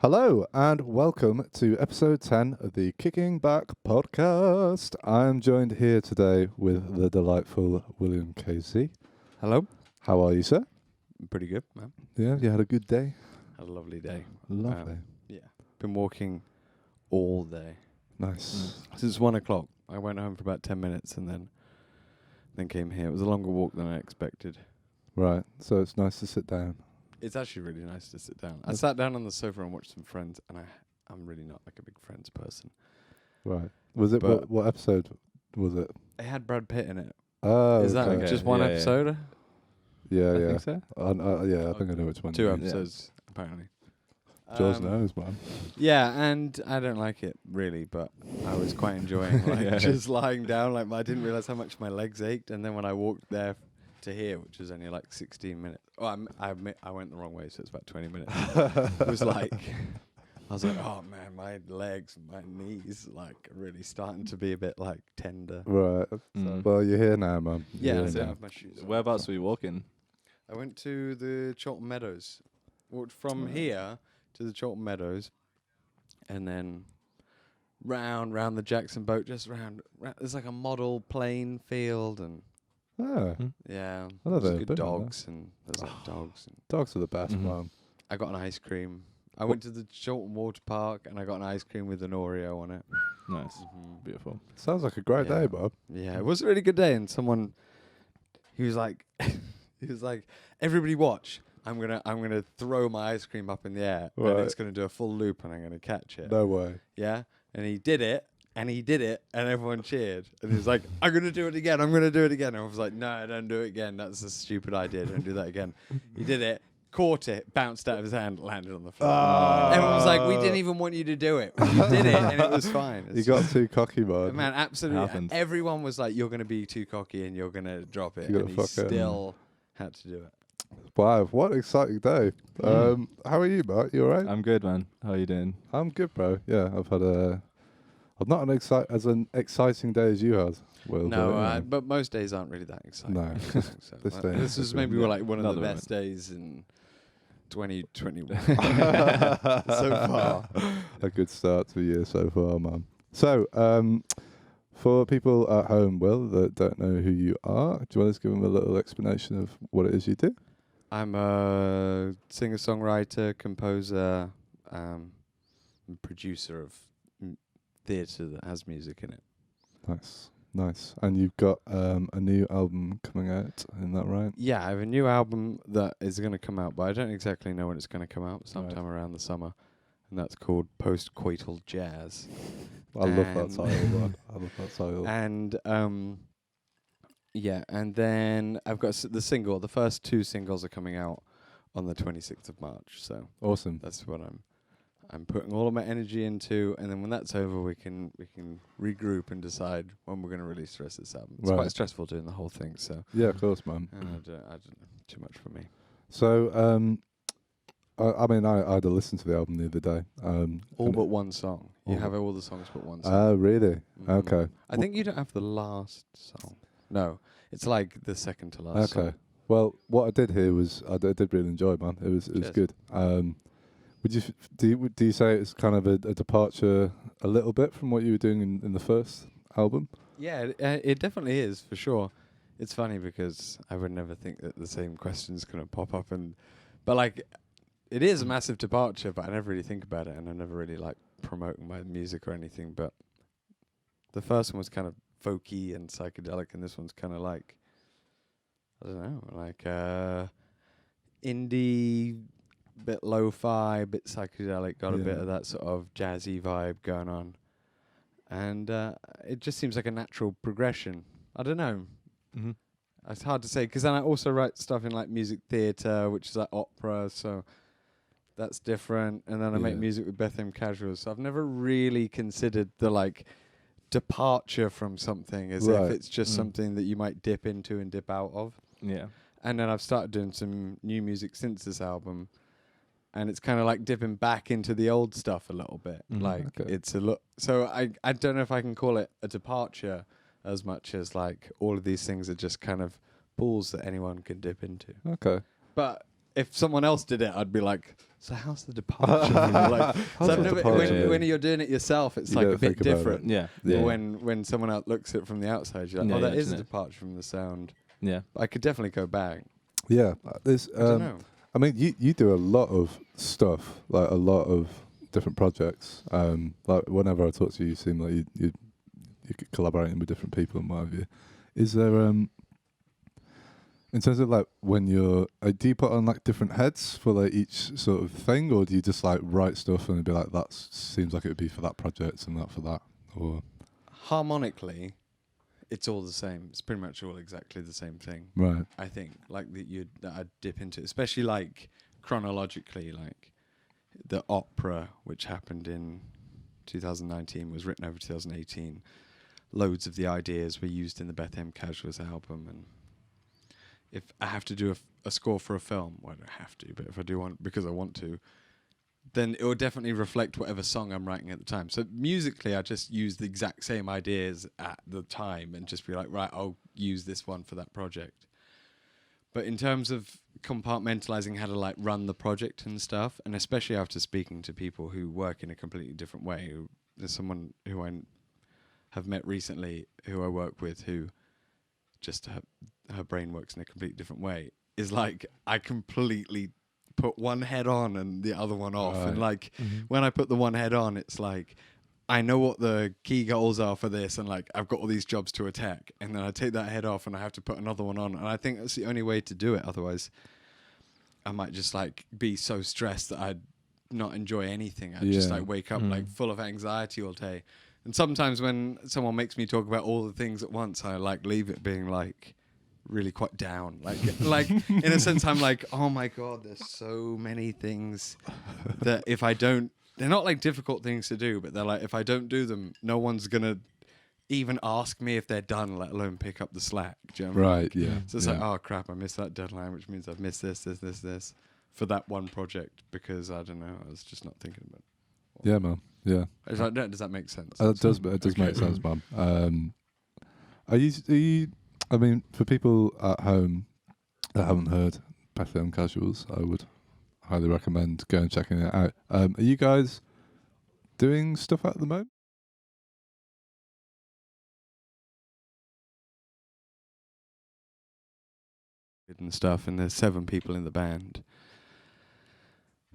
Hello and welcome to episode 10 of the Kicking Back podcast. I'm joined here today with the delightful William Casey. Hello. How are you, sir? Pretty good, man. Yeah, you had a good day? Had a lovely day. Lovely. Yeah. Been walking all day. Nice. Since 1 o'clock. I went home for about 10 minutes and then came here. It was a longer walk than I expected. Right, so it's nice to sit down. It's actually really nice to sit down. I sat down on the sofa and watched some Friends, and I'm really not like a big Friends person. Right. Was it, what episode was it? It had Brad Pitt in it. Oh, Is that okay. just one episode? Yeah, I yeah. think so. Yeah, I think I know which one. 2 you mean. episodes, apparently. George knows, man. Yeah, and I don't like it really, but I was quite enjoying just lying down. Like I didn't realize how much my legs ached, and then when I walked there to here, which was only like 16 minutes. Oh, I admit I went the wrong way, so it's about 20 minutes. It was like I was like, oh man, my legs, and my knees, like really starting to be a bit like tender. Right. Mm. Well, you're here now, man. Yeah, You're I here don't now. have my shoes on. Whereabouts were you walking? I went to the Chorlton Meadows. Walked from here to the Chorlton Meadows, and then round the Jackson Boat, just round. There's like a model playing field, and Ah, yeah, I love there's it. good Been on dogs, and there's like dogs. And dogs are the best, Mhm. man. I got an ice cream. I went to the Chorlton Water Park, and I got an ice cream with an Oreo on it. Nice. Mhm. Beautiful. Sounds like a great Yeah. day, Bob. Yeah, it was a really good day, and he was like, everybody watch. I'm gonna throw my ice cream up in the air, Right. and it's gonna do a full loop, and I'm gonna catch it. No way. Yeah, and he did it, and everyone cheered, and he was like, I'm gonna do it again. And I was like, no, don't do it again. That's a stupid idea. Don't do that again. He did it, caught it, bounced out of his hand, landed on the floor. Everyone was like, we didn't even want you to do it. You did it, and it was fine. You got too cocky, man. Man, absolutely. Happens. Everyone was like, you're going to be too cocky and you're going to drop it. You're And gonna he fuck it. still had to do it. Wow, what an exciting day. How are you, Matt? You alright? I'm good, man. How are you doing? I'm good, bro. Yeah, I've not as an exciting day as you had. Will, No, but most days aren't really that exciting. No. So This day this has was been- maybe like one of Another the best days in 2021 so far. A good start to the year so far, man. So, for people at home, Will, that don't know who you are, do you want to give them a little explanation of what it is you do? I'm a singer-songwriter, composer, producer of theatre that has music in it. Nice. And you've got a new album coming out, isn't that right? Yeah, I have a new album that is going to come out, but I don't exactly know when it's going to come out, sometime around the summer. And that's called Post Coital Jazz. I love that And- title, man. I love that title. And yeah, and then I've got the single. The first 2 singles are coming out on the 26th of March. So Awesome. that's what I'm putting all of my energy into, and then when that's over, we can regroup and decide when we're going to release the rest of this album. It's Right. quite stressful doing the whole thing, so Yeah, of course, man. I don't know, too much for me. So, I mean, I had a listen to the album the other day. All and but one song. You all have all the songs but one song. Oh, really? Mhm. Okay. I think you don't have the last song. No, it's like the second to last. Okay. Song. Well, what I did hear was I did really enjoy it, man. It was Cheers. good. Do you say it's kind of a departure a little bit from what you were doing in the first album? Yeah, it definitely is for sure. It's funny because I would never think that the same question's gonna pop up, but like, it is a massive departure. But I never really think about it, and I never really like promoting my music or anything. But the first one was kind of folky and psychedelic, and this one's kind of like, I don't know, like indie, bit lo-fi, bit psychedelic, got a bit Yeah. of that sort of jazzy vibe going on. And it just seems like a natural progression. I don't know. Mm-hmm. It's hard to say, because then I also write stuff in like music theatre, which is like opera, so that's different. And then I make Yeah. music with Bethlehem Casuals. So I've never really considered the like departure from something as Right. if it's just something that you might dip into and dip out of. Yeah. And then I've started doing some new music since this album, and it's kind of like dipping back into the old stuff a little bit. Mhm. Like Okay. it's a look. So I don't know if I can call it a departure as much as like all of these things are just kind of pools that anyone can dip into. Okay. But if someone else did it, I'd be like, so how's the departure? Like, How's so the never, departure? when you're doing it yourself, it's You like a don't bit think about it. different. Yeah. Yeah. When someone else looks at it from the outside, you're like, Yeah, oh, that yeah, is a isn't it? departure from the sound. Yeah. But I could definitely go back. Yeah, there's. I don't know. I mean, you do a lot of stuff, like a lot of different projects. Like whenever I talk to you, you seem like you collaborating with different people and what have you. Is there in terms of like when you're, do you put on like different heads for like each sort of thing, or do you just like write stuff and be like, that seems like it would be for that project and that for that, or Harmonically, it's all the same. It's pretty much all exactly the same thing. right? I think like that I'd dip into, especially like chronologically, like the opera which happened in 2019 was written over 2018. Loads of the ideas were used in the Bethlehem Casuals album, and if I have to do a score for a film, well, I don't have to, but if I do want, because I want to, then it will definitely reflect whatever song I'm writing at the time. So musically, I just use the exact same ideas at the time and just be like, right, I'll use this one for that project. But in terms of compartmentalizing how to like run the project and stuff, and especially after speaking to people who work in a completely different way, there's someone who I have met recently who I work with who just her brain works in a completely different way, is like I completely put one head on and the other one off. Right. And like when I put the one head on, it's like I know what the key goals are for this, and like I've got all these jobs to attack, and then I take that head off and I have to put another one on. And I think that's the only way to do it. Otherwise I might just like be so stressed that I'd not enjoy anything. I'd just like wake up like full of anxiety all day. And sometimes when someone makes me talk about all the things at once, I like leave it being like really quite down. Like in a sense, I'm like, oh my God, there's so many things that if I don't, they're not like difficult things to do, but they're like, if I don't do them, no one's going to even ask me if they're done, let alone pick up the slack. Do you know what I mean? Right. Yeah. So it's like, oh crap, I missed that deadline, which means I've missed this for that one project because I don't know, I was just not thinking about it. Yeah, man. Yeah. Does that make sense? It does make sense, man. Are you? I mean, for people at home that haven't heard Bethlehem Casuals, I would highly recommend going and checking it out. Are you guys doing stuff at the moment? And stuff, and there's 7 people in the band.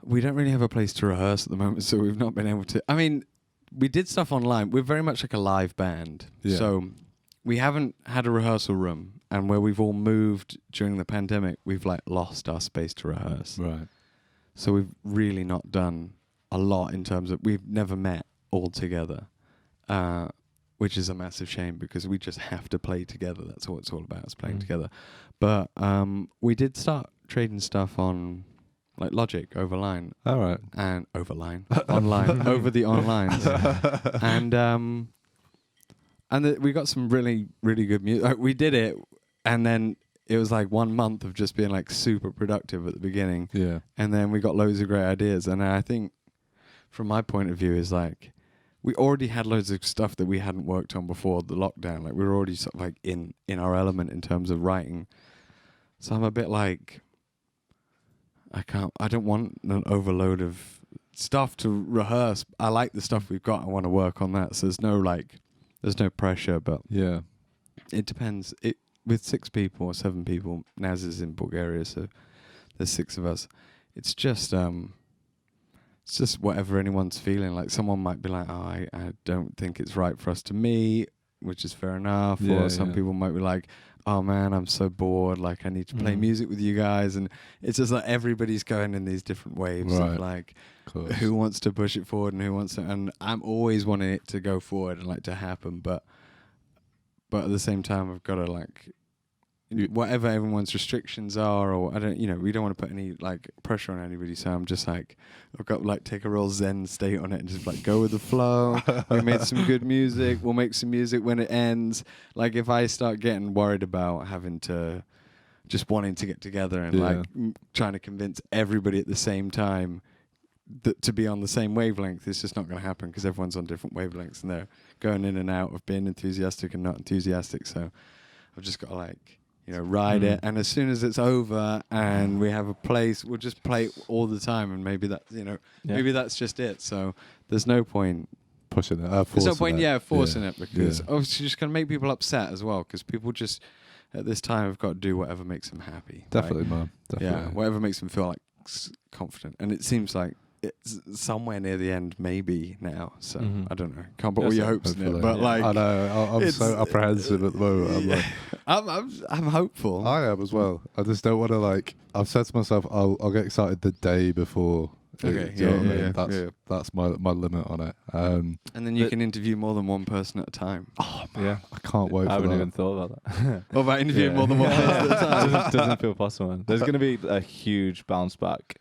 We don't really have a place to rehearse at the moment, so we've not been able to. I mean, we did stuff online. We're very much like a live band, so we haven't had a rehearsal room, and where we've all moved during the pandemic, we've like lost our space to rehearse. Right. So we've really not done a lot in terms of, we've never met all together, which is a massive shame because we just have to play together. That's what it's all about, is playing together. But we did start trading stuff on like Logic over line. All right. And over line. Online. Over the onlines. And we got some really, really good music. Like, we did it, and then it was like 1 month of just being like super productive at the beginning. Yeah. And then we got loads of great ideas. And I think from my point of view is like, we already had loads of stuff that we hadn't worked on before the lockdown. Like we were already sort of like in our element in terms of writing. So I'm a bit like, I don't want an overload of stuff to rehearse. I like the stuff we've got. I want to work on that. So there's no pressure, but Yeah. it depends. With 6 people or 7 people, Naz is in Bulgaria, so there's 6 of us. It's just whatever anyone's feeling. Like someone might be like, oh, I don't think it's right for us to meet, which is fair enough. Yeah, Or some people might be like, oh man, I'm so bored. Like I need to play music with you guys. And it's just like everybody's going in these different waves of like who wants to push it forward and who wants to. And I'm always wanting it to go forward and like to happen. But at the same time, I've got to like, whatever everyone's restrictions are, or we don't want to put any like pressure on anybody. So I'm just like, I've got like take a real zen state on it and just like go with the flow. We made some good music. We'll make some music when it ends. Like if I start getting worried about having to, just wanting to get together and like trying to convince everybody at the same time that to be on the same wavelength, it's just not going to happen because everyone's on different wavelengths and they're going in and out of being enthusiastic and not enthusiastic. So I've just got to like, ride it, and as soon as it's over and we have a place, we'll just play it all the time, and maybe that, maybe that's just it. So there's no point pushing it. There's no point, forcing it, it, because obviously you're just going to make people upset as well, because people just, at this time, have got to do whatever makes them happy. Definitely, man. Definitely. Yeah, whatever makes them feel like confident. And it seems like it's somewhere near the end, maybe now. So I don't know. Can't put all your hopes in it, but like, I know. I'm so apprehensive at the moment. I'm hopeful. I am as well. I just don't want to I've said to myself, I'll get excited the day before. Okay. Do you know what I mean? That's my limit on it. And then you can interview more than one person at a time. Oh man, yeah. I can't wait. I for haven't that. even thought about that. What about interviewing more than one person at a time? Doesn't feel possible. Man. There's going to be a huge bounce back.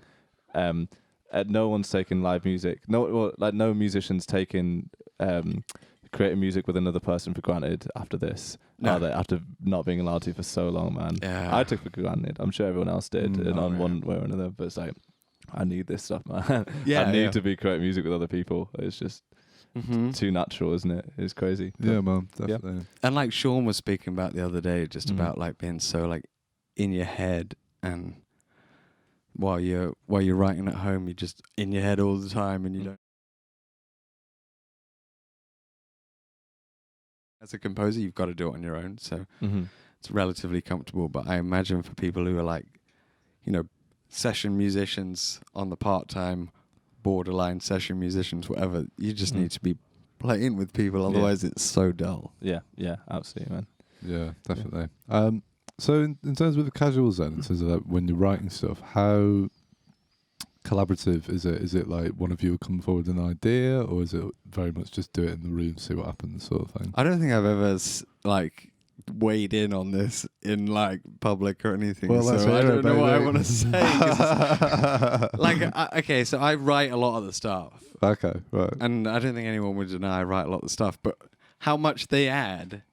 No one's taking live music. No musicians taking creating music with another person for granted after this. No. After not being allowed to for so long, man. Yeah. I took it for granted. I'm sure everyone else did, one way or another. But it's like, I need this stuff, man. I need to be creating music with other people. It's just too natural, isn't it? It's crazy. Yeah, man, definitely. Yeah. And like Sean was speaking about the other day, just about being so in your head, and while you're writing at home, you're just in your head all the time, and you don't. As a composer, you've got to do it on your own, so it's relatively comfortable. But I imagine for people who are session musicians on the part-time, borderline session musicians, whatever, you just need to be playing with people, otherwise it's so dull. Yeah, absolutely, man. Yeah, definitely. So in terms of the casuals then, in terms of when you're writing stuff, how collaborative is it? Is it like one of you will come forward with an idea, or is it very much just do it in the room, see what happens sort of thing? I don't think I've ever weighed in on this in public or anything, well, so I don't know what I want to say. Okay, so I write a lot of the stuff. Okay, right. And I don't think anyone would deny I write a lot of the stuff, but how much they add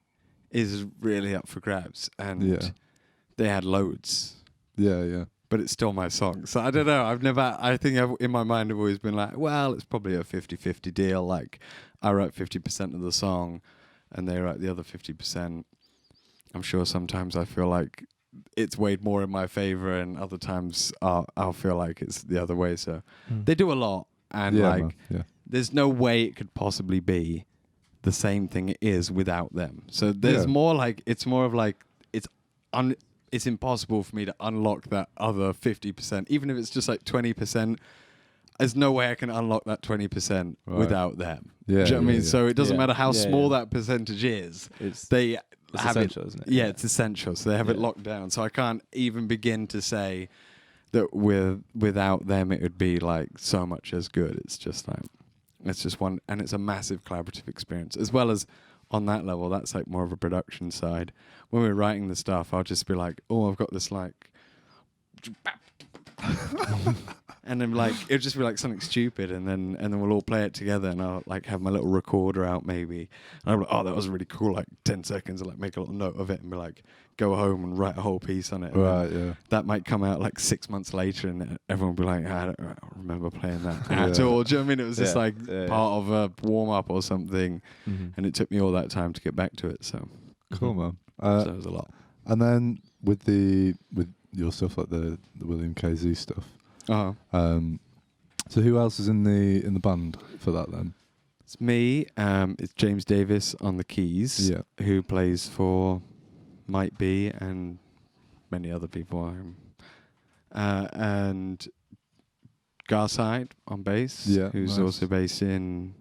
is really up for grabs, and they add loads. Yeah. But it's still my song. So I don't know. In my mind I've always been like, well, it's probably a 50-50 deal. Like, I write 50% of the song and they write the other 50%. I'm sure sometimes I feel like it's weighed more in my favor, and other times I'll feel like it's the other way. So they do a lot, and there's no way it could possibly be the same thing it is without them. So there's it's impossible for me to unlock that other 50%, even if it's just 20%. There's no way I can unlock that 20% without them. Yeah, do you know what I mean? Yeah. So it doesn't matter how small that percentage is. It's Have essential, it, isn't it? Yeah, it's essential. So they have it locked down. So I can't even begin to say that without them it would be so much as good. It's just it's just one, and it's a massive collaborative experience. As well as on that level, that's more of a production side. When we're writing the stuff, I'll just be like, oh, I've got this and then it'll just be something stupid, and then we'll all play it together, and I'll have my little recorder out maybe, and I'm like, oh, that was really cool, 10 seconds, and make a little note of it, and be go home and write a whole piece on it. Right, yeah. That might come out 6 months later, and everyone will be like, I don't remember playing that at all. Do you know what I mean? It was just part of a warm up or something, and it took me all that time to get back to it. So cool, man. So it was a lot. And then with your stuff, the William KZ stuff. So who else is in the band for that then? It's me. It's James Davis on the keys, who plays for Might Be and many other people. And Garside on bass, who's also based in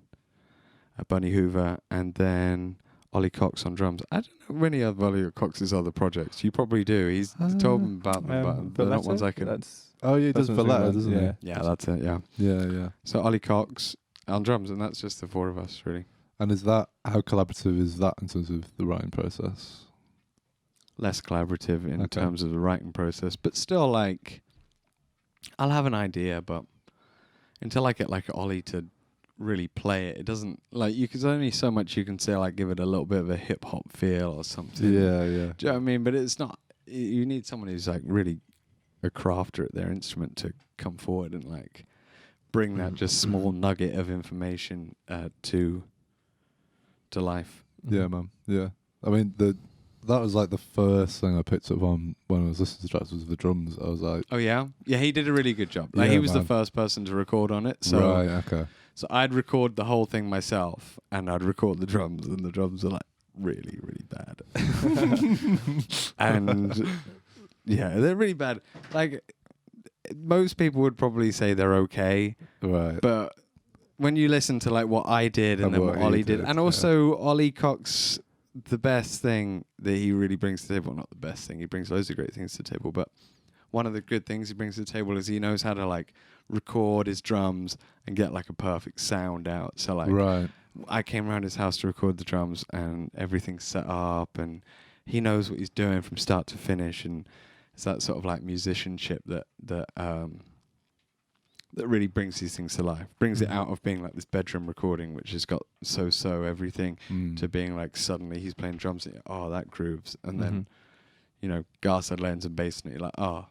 Bunny Hoover, and then Ollie Cox on drums. I don't know many of Ollie Cox's other projects. You probably do. He's told me about them, but they're not ones I can. He does Valletta, doesn't he? Yeah, that's it. Yeah. So Ollie Cox on drums, and that's just the four of us, really. And how collaborative is that in terms of the writing process? Less collaborative in terms of the writing process, but still I'll have an idea, but until I get Ollie to really play it, it doesn't there's only so much you can say, give it a little bit of a hip hop feel or something. Yeah. Do you know what I mean? But it's not. You need someone who's really a crafter at their instrument to come forward and bring that just small nugget of information to life. Yeah, man. Yeah. I mean, the that was like the first thing I picked up on when I was listening to tracks was the drums. I was like, Oh yeah, yeah. He did a really good job. Like Yeah, he was the man. first person to record on it. So right, okay. so I'd record the whole thing myself, and I'd record the drums, and the drums are like really, really bad. And yeah, they're really bad. Like most people would probably say they're okay, Right. but when you listen to like what I did and And then what what he Ollie did, did, and yeah. also Ollie Cox, the best thing that he really brings to the table, not the best thing, he brings loads of great things to the table, but one of the good things he brings to the table is he knows how to like record his drums and get like a perfect sound out. So like Right. I came around his house to record the drums and everything's set up and he knows what he's doing from start to finish, and it's that sort of like musicianship that really brings these things to life, brings it out of being like this bedroom recording which has got so everything to being like suddenly he's playing drums and oh that grooves, and then you know Garside lays some bass and you're like oh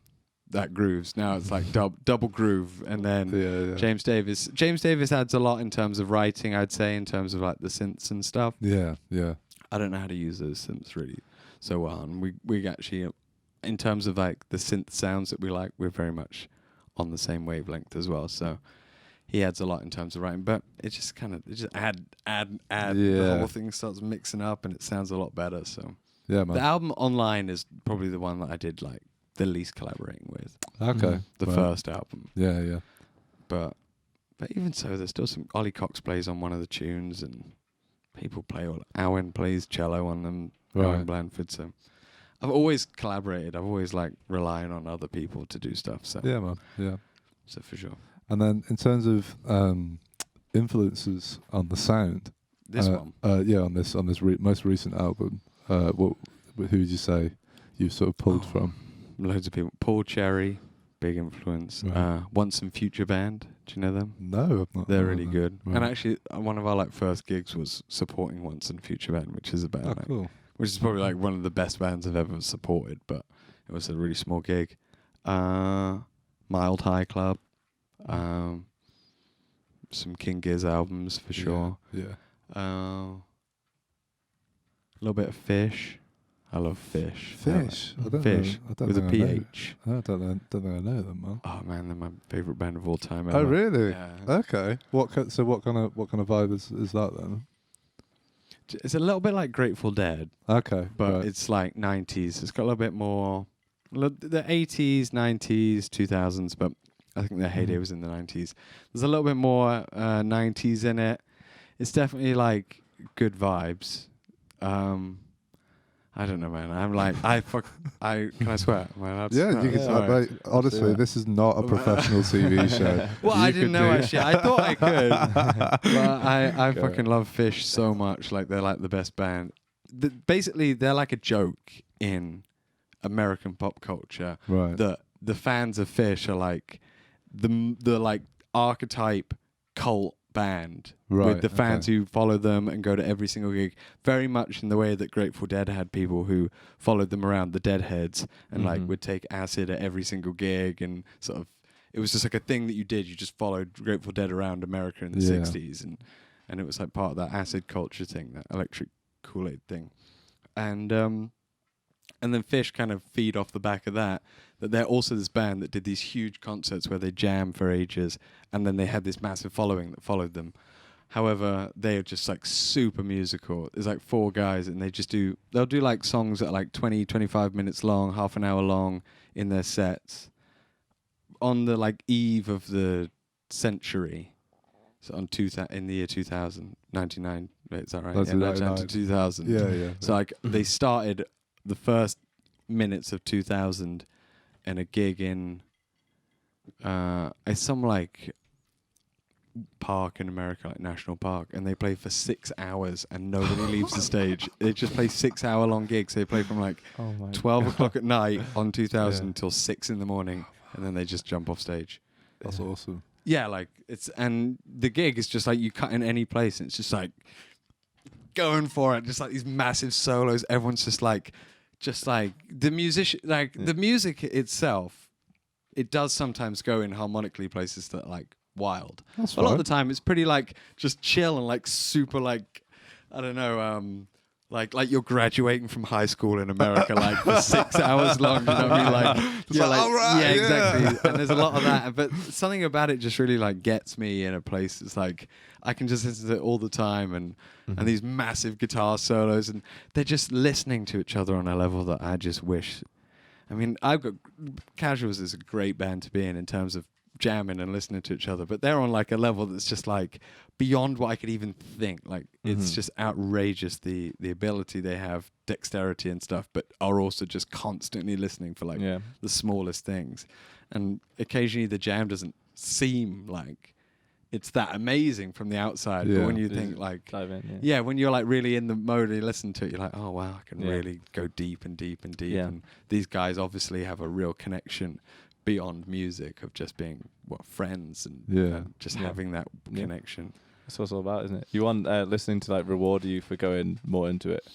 that grooves, now it's like double groove, and then Yeah. James Davis adds a lot in terms of writing, I'd say, in terms of like the synths and stuff. Yeah. I don't know how to use those synths really so well, and we actually in terms of like the synth sounds that we like, we're very much on the same wavelength as well. So he adds a lot in terms of writing, but it just kind of add. Yeah. The whole thing starts mixing up, and it sounds a lot better. So Yeah, man. the album Online is probably the one that I did like the least collaborating with. Okay. The Right. first album, Yeah. but even so, there's still some Ollie Cox plays on one of the tunes, and people play all. Owen plays cello on them. Right. Owen Blandford. So I've always collaborated. I've always like relying on other people to do stuff. So Yeah, man. Yeah. so for sure. And then in terms of influences on the sound, This one. on this most recent album, who would you say you sort of pulled from? Loads of people. Paul Cherry, big influence. Right. Once and Future Band. Do you know them? No, I've not. They're no, really no. good. Right. And actually, one of our like first gigs was supporting Once and Future Band, which is a band, Oh, like, cool. which is probably like one of the best bands I've ever supported. But it was a really small gig. Mild High Club. Some King Giz albums for sure. Yeah. A little bit of Fish. I love Fish. Fish. I don't Fish know. I don't with a think I know. PH. I don't know. Don't think I know them, man. Oh man, they're my favorite band of all time. Oh, ever. really? Yeah. Okay. What kind of vibe is that then? It's a little bit like Grateful Dead, Okay. but right. it's like 90s. It's got a little bit more the 80s, 90s, 2000s, but I think their heyday was in the 90s. There's a little bit more 90s in it. It's definitely like good vibes. I don't know, man. I'm like, can I swear? Am I allowed to Yeah, swear? you can. Sorry. Mate, honestly, this is not a professional TV show. Well, You I didn't could know do- actually. I thought I could. But I Go fucking love Fish so much. Like they're like the best band. Basically, they're like a joke in American pop culture. Right. The fans of Fish are like the like archetype cult band Right, with the fans okay. who follow them and go to every single gig, very much in the way that Grateful Dead had people who followed them around, the Deadheads, and like would take acid at every single gig, and sort of it was just like a thing that you did. You just followed Grateful Dead around America in the Yeah. 60s, and it was like part of that acid culture thing, that electric Kool-Aid thing, and then Fish kind of feed off the back of that they're also this band that did these huge concerts where they jam for ages, and then they had this massive following that followed them. However, they are just like super musical. There's like 4 guys, and they'll do like songs that are like 20, 25 minutes long, half an hour long in their sets on the like eve of the century. So in the year 2000, 99, is that right? 1999. 2000. Yeah. So like they started the first minutes of 2000 and a gig in some like park in America, like National Park, and they play for 6 hours and nobody leaves the stage. They just play 6-hour long gigs. They play from like 12 o'clock at night on 2000 until 6 in the morning, and then they just jump off stage. That's awesome. Yeah, like and the gig is just like you cut in any place, and it's just like going for it, just like these massive solos. Everyone's just like the musician, like the music itself. It does sometimes go in harmonically places that are like wild. That's A lot of fine. the time, it's pretty like just chill and like super like I don't know Like you're graduating from high school in America, like for 6 hours long. You know what I mean? Like, you're like, all right, yeah, exactly. And there's a lot of that, but something about it just really like gets me in a place. It's like I can just listen to it all the time, and these massive guitar solos, and they're just listening to each other on a level that I just wish. I mean, I've got Casuals is a great band to be in terms of jamming and listening to each other, but they're on like a level that's just like beyond what I could even think. Like it's just outrageous the ability they have, dexterity and stuff, but are also just constantly listening for like the smallest things. And occasionally the jam doesn't seem like it's that amazing from the outside, but when you think like when you're like really in the mode and you listen to it, you're like, oh wow, I can really go deep and deep and deep. And these guys obviously have a real connection beyond music of just being friends and just having that connection. That's what it's all about, isn't it? You want listening to like reward you for going more into it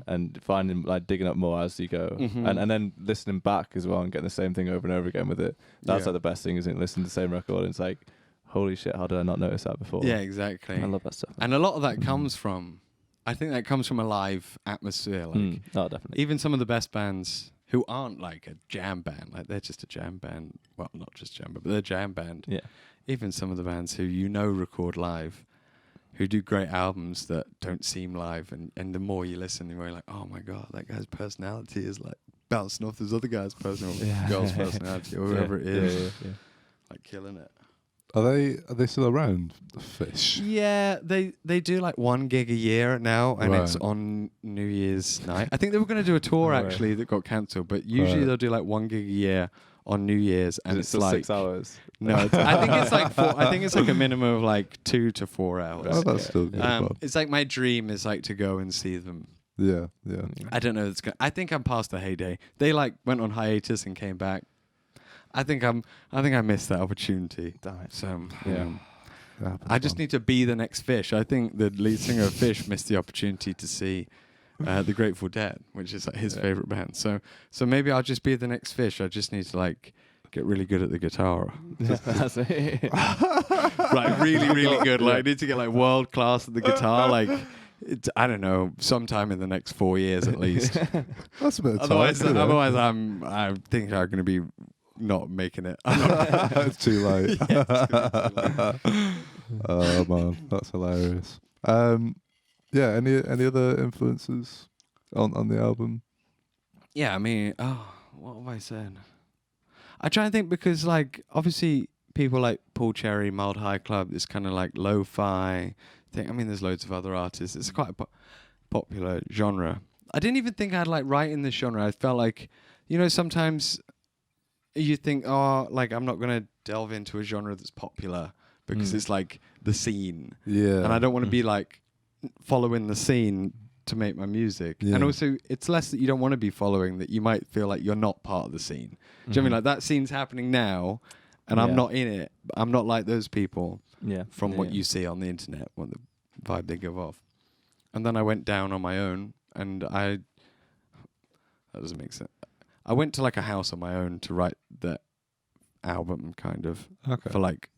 and finding like digging up more as you go, and then listening back as well and getting the same thing over and over again with it. That's like the best thing, isn't it? Listening to the same record and it's like, holy shit, how did I not notice that before? Yeah, exactly. I love that stuff. And a lot of that comes from, I think that comes from a live atmosphere. Like oh, definitely. Even some of the best bands who aren't like a jam band, like they're just a jam band. Well, not just jam band, but they're a jam band. Yeah. Even some of the bands who record live, who do great albums that don't seem live, and the more you listen, the more you're like, oh my god, that guy's personality is like bouncing off this other guy's personality, girl's personality, or whoever it is, like killing it. Are they still around, the Fish? Yeah, they do like one gig a year now, and it's on New Year's night. I think they were going to do a tour actually that got cancelled, but usually they'll do like one gig a year on New Year's, and it's like 6 hours. No, I think it's like I think it's like a minimum of like 2 to 4 hours. Oh, that's still good. It's like my dream is like to go and see them. Yeah. I don't know. I think I'm past the heyday. They like went on hiatus and came back. I think I missed that opportunity. So I just need to be the next Fish. I think the lead singer of Fish missed the opportunity to see the Grateful Dead, which is like his favorite band. So maybe I'll just be the next Fish. I just need to like get really good at the guitar. That's it. Like really, really good. Like I need to get like world class at the guitar. Like I don't know, sometime in the next 4 years at least. That's a bit of time. Otherwise, I think I'm going to be not making it. It's too late. It's too late. Oh man, that's hilarious. Any other influences on the album? Yeah, I mean, what have I said? I try and think because like obviously people like Paul Cherry, Mild High Club, this kind of like lo-fi thing. I mean, there's loads of other artists. It's quite a popular genre. I didn't even think I'd like write in this genre. I felt like, sometimes you think, like I'm not going to delve into a genre that's popular because it's like the scene. Yeah. And I don't want to be like following the scene to make my music. Yeah. And also it's less that you don't want to be following, that you might feel like you're not part of the scene. Do you know what I mean? Like that scene's happening now and I'm not in it. I'm not like those people from what you see on the internet, what the vibe they give off. And then I went down on my own and that doesn't make sense. I went to like a house on my own to write the album kind of for like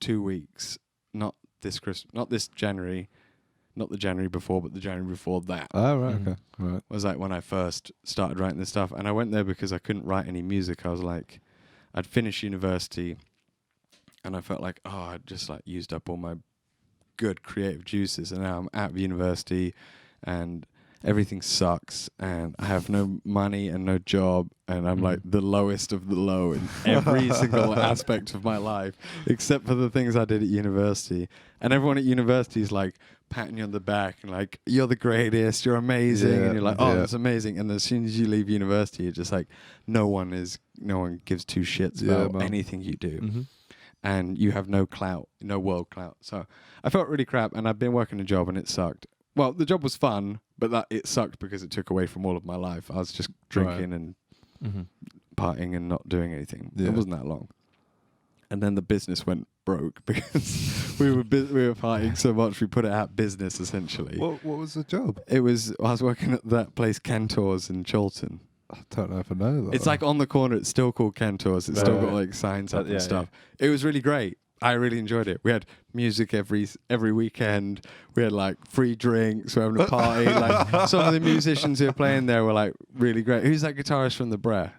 2 weeks. Not this Christmas, not this January, not the January before, but the January before that. Oh, right, okay. Right. Was like when I first started writing this stuff. And I went there because I couldn't write any music. I was like, I'd finished university and I felt like, I'd just like used up all my good creative juices. And now I'm out of university and everything sucks and I have no money and no job and I'm like the lowest of the low in every single aspect of my life except for the things I did at university. And everyone at university is like patting you on the back and like, you're the greatest, you're amazing. And you're like, that's amazing. And as soon as you leave university, you're just like, no one gives two shits about anything you do. Mm-hmm. And you have no clout, no world clout. So I felt really crap and I've been working a job and it sucked. Well, the job was fun, but it sucked because it took away from all of my life. I was just drinking and partying and not doing anything. Yeah. It wasn't that long. And then the business went broke because we were partying so much we put it out business essentially. What was the job? I was working at that place Cantor's in Chiltern. I don't know if I know that. It's like on the corner. It's still called Cantor's. It's still got like signs up and stuff. Yeah. It was really great. I really enjoyed it. We had music every weekend. We had like free drinks. We were having a party. Like some of the musicians who were playing there were like really great. Who's that guitarist from The Breath?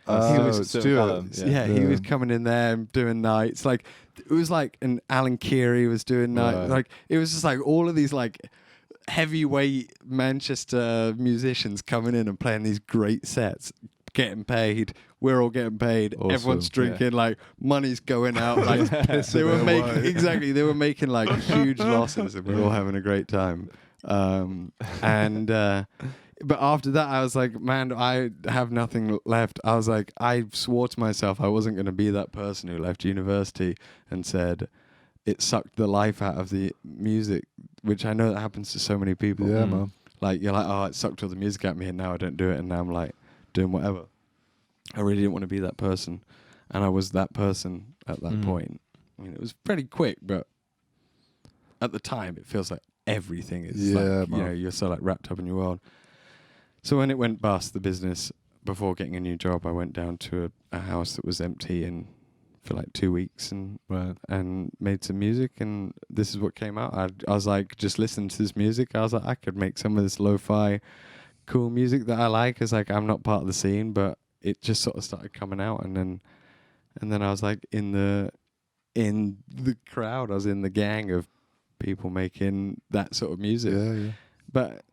He was Stuart. He was coming in there and doing nights. Like it was like, and Alan Keary was doing nights. Right. Like it was just like all of these like heavyweight Manchester musicians coming in and playing these great sets, getting paid. We're all getting paid. Awesome. Everyone's drinking. Like money's going out. Like they were making They were making like huge losses, and we were all having a great time. But after that, I was like, man, I have nothing left. I was like, I swore to myself I wasn't going to be that person who left university and said it sucked the life out of the music, which I know that happens to so many people. Yeah, man. Like, you're like, oh, it sucked all the music out of me, and now I don't do it, and now I'm like doing whatever. I really didn't want to be that person, and I was that person at that point. I mean, it was pretty quick, but at the time, it feels like everything is like, you know, you're so like wrapped up in your world. So when it went bust, the business, before getting a new job, I went down to a house that was empty and for like 2 weeks and made some music, and this is what came out. I was like, just listen to this music. I was like, I could make some of this lo-fi cool music that I like. It's like, I'm not part of the scene, but it just sort of started coming out, and then I was like in the crowd. I was in the gang of people making that sort of music. Yeah. But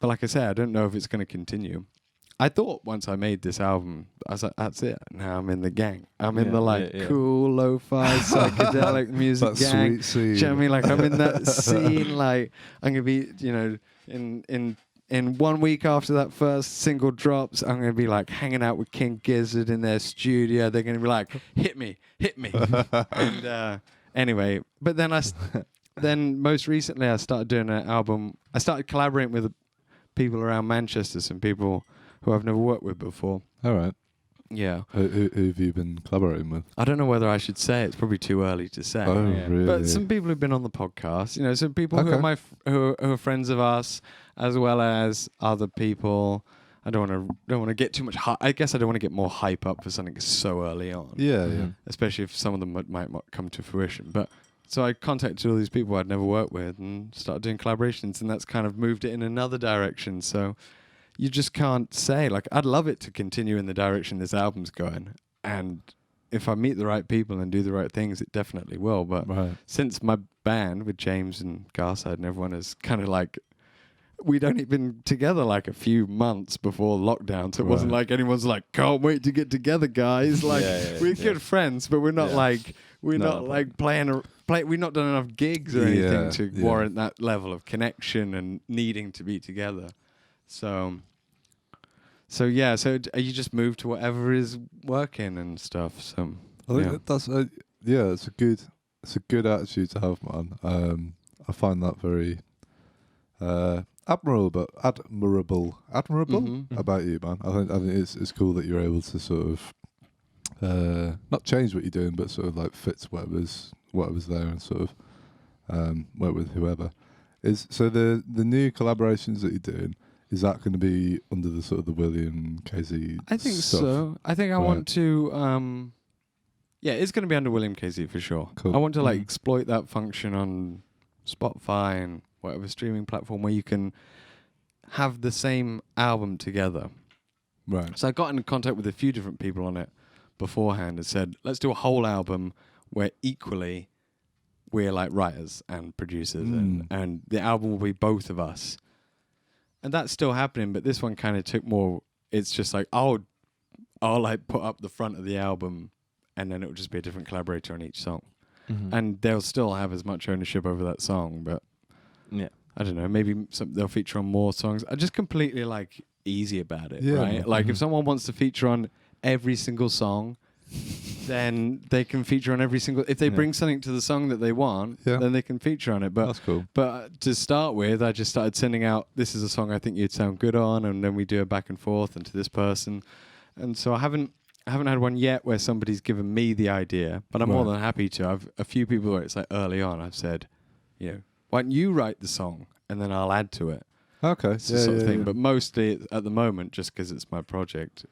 like I said, I don't know if it's going to continue. I thought once I made this album, I was like, that's it. Now I'm in the gang. I'm in the cool lo-fi psychedelic music that gang. Sweet scene. Do you know what I mean? Like I'm in that scene. Like I'm gonna be, you know, in 1 week after that first single drops, I'm gonna be like hanging out with King Gizzard in their studio. They're gonna be like, hit me. And anyway, but then most recently I started doing an album. I started collaborating with people around Manchester, some people who I've never worked with before. All right. Yeah. Who have you been collaborating with? I don't know whether I should say. It's probably too early to say. Oh, really? But some people who've been on the podcast, you know, some people who are who are friends of us, as well as other people. I don't want to get too much. I guess I don't want to get more hype up for something so early on. Yeah. Especially if some of them might not come to fruition. But so I contacted all these people I'd never worked with and started doing collaborations, and that's kind of moved it in another direction. So you just can't say, like, I'd love it to continue in the direction this album's going, and if I meet the right people and do the right things, it definitely will. But since my band with James and Garside and everyone is kind of like, we'd only been together like a few months before lockdown, so it wasn't like anyone's like, can't wait to get together, guys. Like we're good friends, but we're not like we're not like playing. We've not done enough gigs or anything to warrant that level of connection and needing to be together. So you just move to whatever is working and stuff. So I think that's it's a good attitude to have, man. I find that very admirable about you, man. I think it's cool that you're able to sort of not change what you're doing, but sort of like fits whatever's there and sort of work with whoever. So the new collaborations that you're doing, is that going to be under the sort of the William KZ? I think stuff? so. I think I want to. It's going to be under William KZ for sure. Cool. I want to like exploit that function on Spotify and whatever streaming platform where you can have the same album together. Right. So I got in contact with a few different people on it beforehand and said, let's do a whole album where equally we're like writers and producers and the album will be both of us. And that's still happening, but this one kind of took more. It's just like I'll like put up the front of the album, and then it will just be a different collaborator on each song, and they'll still have as much ownership over that song. But I don't know. Maybe they'll feature on more songs. I'm just completely like easy about it, right? Like if someone wants to feature on every single song, then they can feature on every single. If they bring something to the song that they want, then they can feature on it. But that's cool. But to start with, I just started sending out, this is a song I think you'd sound good on, and then we do a back and forth and to this person. And so I haven't had one yet where somebody's given me the idea, but I'm more than happy to. I've a few people where it's like early on, I've said, you know, why don't you write the song and then I'll add to it. Okay. It's the sort of thing. But mostly at the moment, just because it's my project,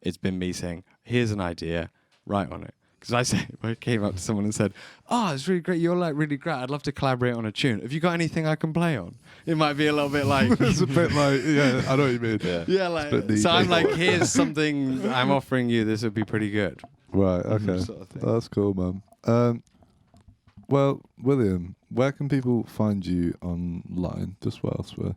it's been me saying, here's an idea, write on it. Because I came up to someone and said, "Oh, it's really great. You're like really great. I'd love to collaborate on a tune. Have you got anything I can play on?" It might be a little bit like It's a bit like, yeah, I know what you mean. yeah, like so. I'm like, here's something I'm offering you. This would be pretty good. Right. Okay. Sort of thing. That's cool, man. Well, William, where can people find you online? Just whilst we're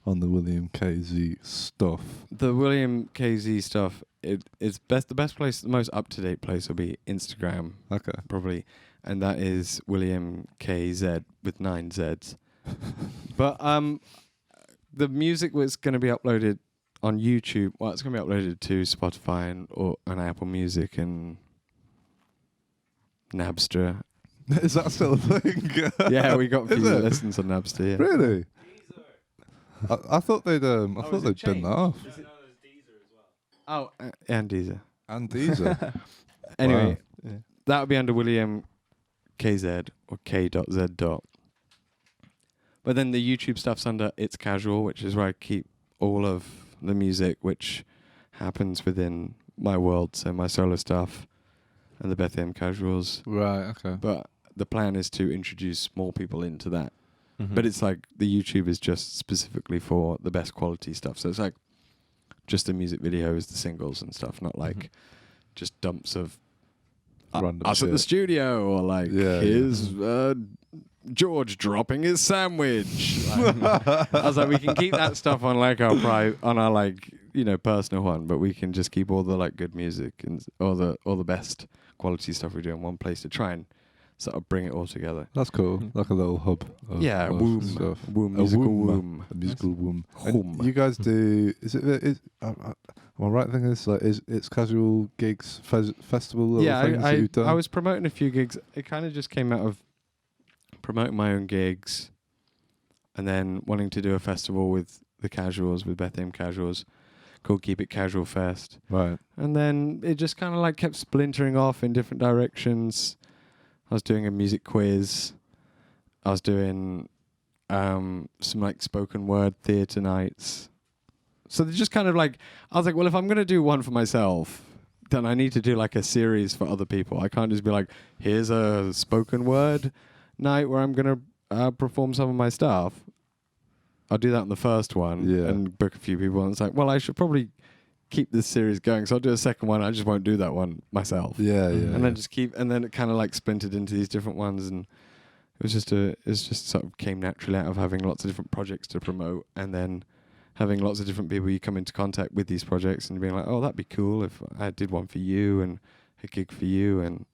on the William KZ stuff. The William KZ stuff. It's the best place, the most up to date place will be Instagram. Okay. Probably, and that is William KZ with 9 Zs. But the music was going to be uploaded on YouTube. Well, it's going to be uploaded to Spotify and Apple Music and Napster. Is that still a thing? Yeah, we got a few listens on Napster. Yeah. Really? I thought they'd they'd been that off. Oh, and Deezer. And Deezer. Anyway, Wow. that would be under William KZ or K.Z. But then the YouTube stuff's under It's Casual, which is where I keep all of the music which happens within my world, so my solo stuff and the Bethlehem Casuals. Right. Okay. But the plan is to introduce more people into that. Mm-hmm. But it's like the YouTube is just specifically for the best quality stuff. So it's like just the music videos, the singles and stuff, not like just dumps of Random us shit. at the studio or like here's George dropping his sandwich. Like, I was like, we can keep that stuff on like our like personal one, but we can just keep all the like good music and all the best quality stuff we do in one place to try and sort of bring it all together. That's cool. Like a little hub. Of Womb stuff. musical womb. A musical womb. Womb. And you guys do? Am I right thinking this? Like, it's casual gigs, festival little things that you've done? I was promoting a few gigs. It kind of just came out of promoting my own gigs, and then wanting to do a festival with the Casuals, with Bethlehem Casuals, called Keep It Casual Fest. Right. And then it just kind of like kept splintering off in different directions. I was doing a music quiz. I was doing some like spoken word theatre nights. So they just kind of like, I was like, well, if I'm going to do one for myself, then I need to do like a series for other people. I can't just be like, here's a spoken word night where I'm going to perform some of my stuff. I'll do that in the first one and book a few people. And it's like, well, I should probably keep this series going. So I'll do a second one. I just won't do that one myself. Yeah. And then just and then it kind of like splintered into these different ones. And it's just sort of came naturally out of having lots of different projects to promote, and then having lots of different people you come into contact with these projects and being like, oh, that'd be cool if I did one for you and a gig for you, and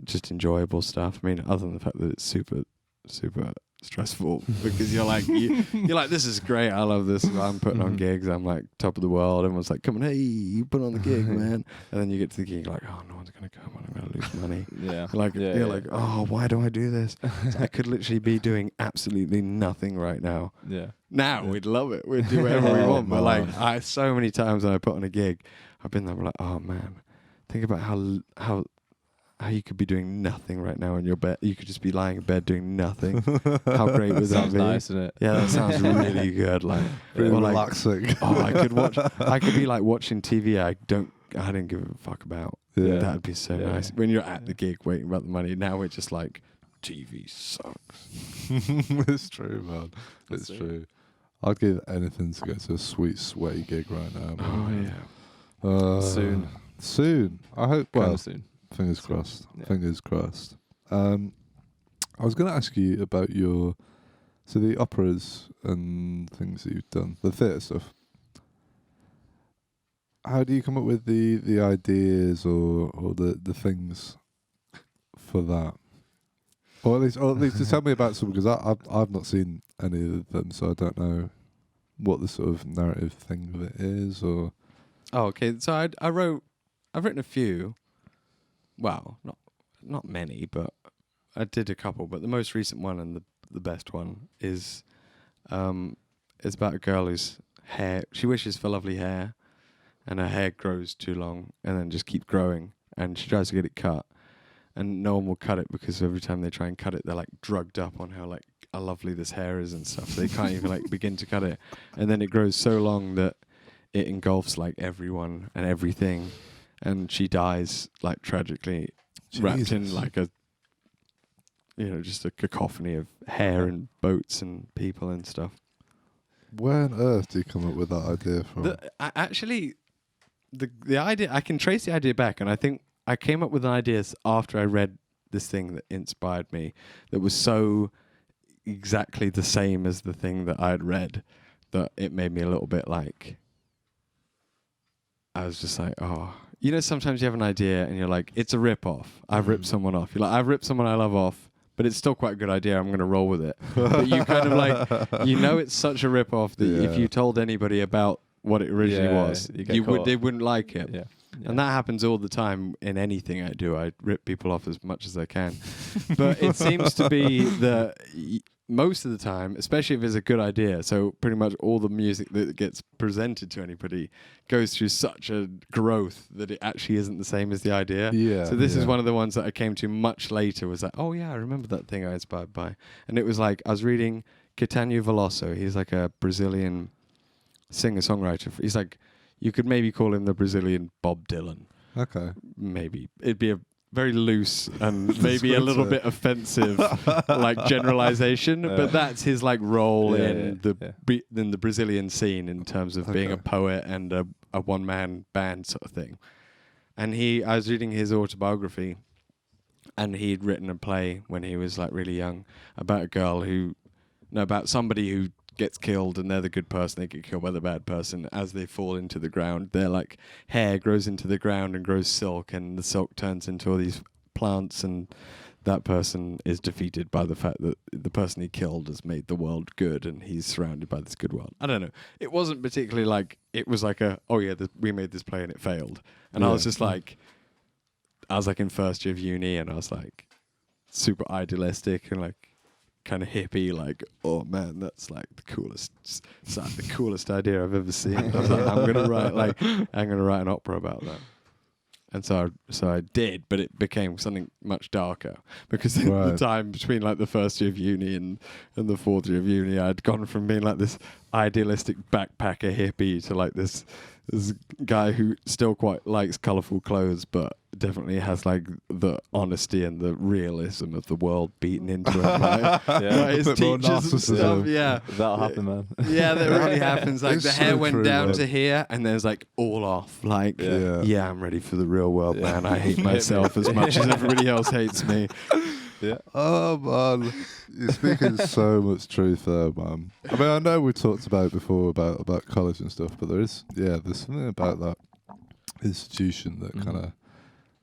just enjoyable stuff. I mean, other than the fact that it's super, super stressful because you're like, this is great. I love this. I'm putting on gigs. I'm like top of the world. Everyone's like, come on, hey, you put on the gig, man. And then you get to the gig, like, oh, no one's going to come. I'm going to lose money. You're like, oh, why do I do this? So I could literally be doing absolutely nothing right now. Yeah. Now we'd love it. We'd do whatever we want. But like, so many times when I put on a gig, I've been there like, oh man, think about how you could be doing nothing right now in your bed. You could just be lying in bed doing nothing. How great would that Sounds be? nice, isn't it? Yeah, that sounds really good. Like, Really or like, relaxing. I could be like watching TV I didn't give a fuck about. Yeah. That'd be so nice. When you're at the gig waiting about the money, now we're just like, TV sucks. It's true, man. It's true. I'd give anything to go to a sweet, sweaty gig right now, man. Oh yeah. Soon. I hope. Well, soon. Fingers crossed. Yeah. Fingers crossed. I was going to ask you about the operas and things that you've done, the theatre stuff. How do you come up with the ideas or the things for that? Or at least to tell me about some, because I've not seen any of them, so I don't know what the sort of narrative thing of it is. Or Okay. So I've written a few. Well, not many, but I did a couple. But the most recent one and the best one is it's about a girl whose hair, she wishes for lovely hair, and her hair grows too long and then just keeps growing, and she tries to get it cut, and no one will cut it because every time they try and cut it, they're like drugged up on how like how lovely this hair is and stuff. So they can't even like begin to cut it, and then it grows so long that it engulfs like everyone and everything. And she dies like tragically wrapped in Jesus. like a, just a cacophony of hair and boats and people and stuff. Where on earth do you come up with that idea from? Actually, the idea, I can trace the idea back, and I think I came up with an idea after I read this thing that inspired me, that was so exactly the same as the thing that I had read, that it made me a little bit like, I was just like, oh, sometimes you have an idea and you're like, it's a rip-off. I've ripped someone off. You're like, I've ripped someone I love off, but it's still quite a good idea. I'm going to roll with it. But you kind of like, it's such a rip-off that if you told anybody about what it originally was, they wouldn't like it. Yeah. And that happens all the time in anything I do. I rip people off as much as I can. But it seems to be that most of the time, especially if it's a good idea, so pretty much all the music that gets presented to anybody goes through such a growth that it actually isn't the same as the idea. Yeah. So this is one of the ones that I came to much later, was like, oh yeah, I remember that thing I was inspired by. And it was like, I was reading Caetano Veloso. He's like a Brazilian singer-songwriter. He's like, you could maybe call him the Brazilian Bob Dylan. Okay. Maybe. It'd be a very loose and maybe a little bit offensive like generalization, but that's his like role in the Brazilian scene in terms of being a poet and a one-man band sort of thing. And I was reading his autobiography, and he'd written a play when he was like really young about about somebody who gets killed, and they're the good person, they get killed by the bad person. As they fall into the ground, their like hair grows into the ground and grows silk, and the silk turns into all these plants, and that person is defeated by the fact that the person he killed has made the world good, and he's surrounded by this good world. I don't know. It wasn't particularly like, it was like we made this play and it failed. And I was just like, I was like in first year of uni, and I was like super idealistic and like kind of hippie, like, oh man, that's like the coolest idea I've ever seen. I was like, I'm gonna write an opera about that. And so I did, but it became something much darker, because the time between like the first year of uni and the fourth year of uni, I'd gone from being like this idealistic backpacker hippie to like this guy who still quite likes colourful clothes, but definitely has like the honesty and the realism of the world beaten into him. Like, his teachers and stuff. Yeah, that'll happen, man. Yeah, that really happens. Like the hair went down man. to here, and then it's like all off. Like, yeah, I'm ready for the real world, man. I hate myself as much as everybody else hates me. Yeah. Oh man, you're speaking so much truth there, man. I mean, I know we talked about it before about college and stuff, but there's something about that institution that kind of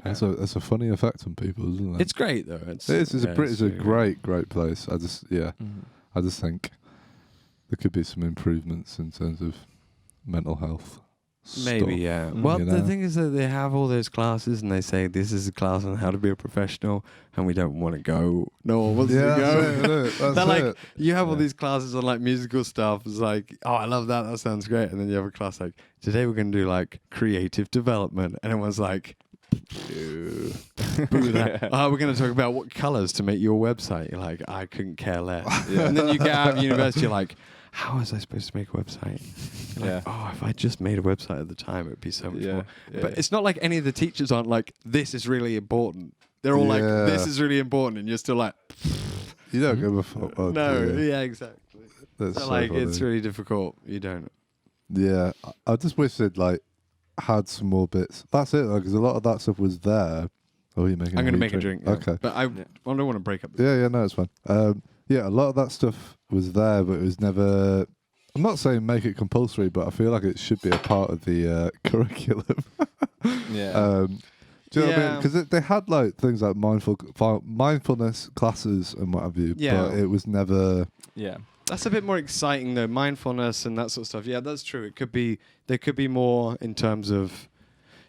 has a funny effect on people, isn't it? It's great though. It's a great place. I just think there could be some improvements in terms of mental health. Maybe, yeah. Well, the thing is that they have all those classes, and they say this is a class on how to be a professional, and we don't want to go. No one wants to go. They're like, you have all these classes on like musical stuff. It's like, oh, I love that. That sounds great. And then you have a class like, today we're going to do like creative development, and everyone's like, boo that. Oh, we're going to talk about what colors to make your website. You're like, I couldn't care less. And then you get out of university, you're like, how was I supposed to make a website? Like, oh, if I just made a website at the time, it would be so much more. But it's not like any of the teachers aren't like, this is really important. They're all like, this is really important, and you're still like, you don't give a fuck. No, exactly. That's so like, it's really difficult. You don't. Yeah, I just wish they'd like had some more bits. That's it, because a lot of that stuff was there. Oh, you're making. I'm going to make a drink. Okay, but I don't want to break up. Yeah, no, it's fine. Yeah, a lot of that stuff was there, but it was never. I'm not saying make it compulsory, but I feel like it should be a part of the curriculum. Yeah. Do you know what I mean? Because they had like things like mindfulness classes and what have you, but it was never. Yeah. That's a bit more exciting though, mindfulness and that sort of stuff. Yeah, that's true. There could be more in terms of,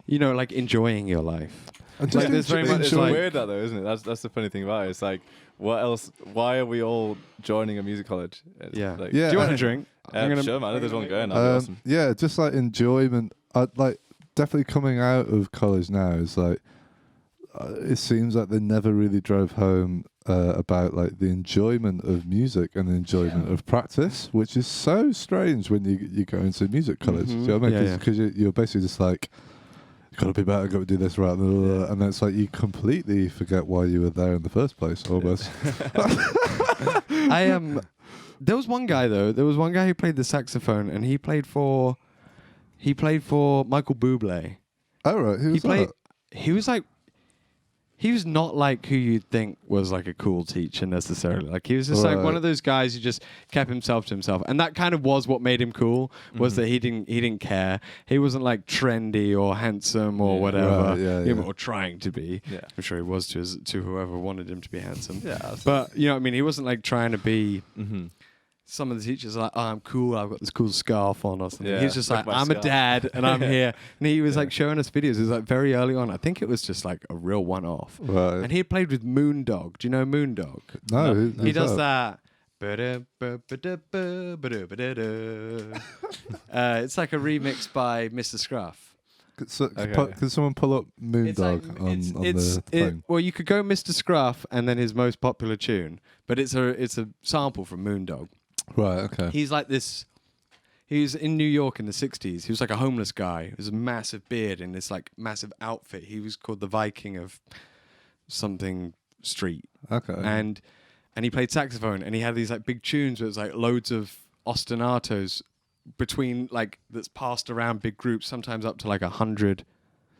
like enjoying your life. And like, there's very much it's like, weird that though, isn't it? That's the funny thing about it. It's like, what else? Why are we all joining a music college? Yeah. Like, do you want a drink? Sure, man. There's one going. That'd be awesome. Yeah, just like enjoyment. Like definitely coming out of college now is like, it seems like they never really drove home about like the enjoyment of music and the enjoyment of practice, which is so strange when you go into music college. Do you know what I mean? Because you're basically just like, gotta be better, gotta do this right, and then it's like you completely forget why you were there in the first place, almost. There was one guy though. There was one guy who played the saxophone, and he played for Michael Bublé. Oh right, He was not like who you'd think was like a cool teacher necessarily. Like he was just like one of those guys who just kept himself to himself, and that kind of was what made him cool. Was that he didn't care. He wasn't like trendy or handsome or whatever, or trying to be. Yeah. I'm sure he was to whoever wanted him to be handsome. Yeah, but you know what I mean. He wasn't like trying to be. Some of the teachers are like, oh, I'm cool, I've got this cool scarf on or something. He's just like, I'm a dad and I'm here. And he was like showing us videos. It was like very early on. I think it was just like a real one-off. Right. And he played with Moondog. Do you know Moondog? No. He does that. It's like a remix by Mr. Scruff. Can someone pull up Moondog on the phone? Well, you could go Mr. Scruff and then his most popular tune, but it's a sample from Moondog. Right, okay. He's like this. He was in New York in the 60s. He was like a homeless guy. He was a massive beard in this like massive outfit. He was called the Viking of something street. Okay. And he played saxophone, and he had these like big tunes where it was like loads of ostinatos between like that's passed around big groups, sometimes up to like 100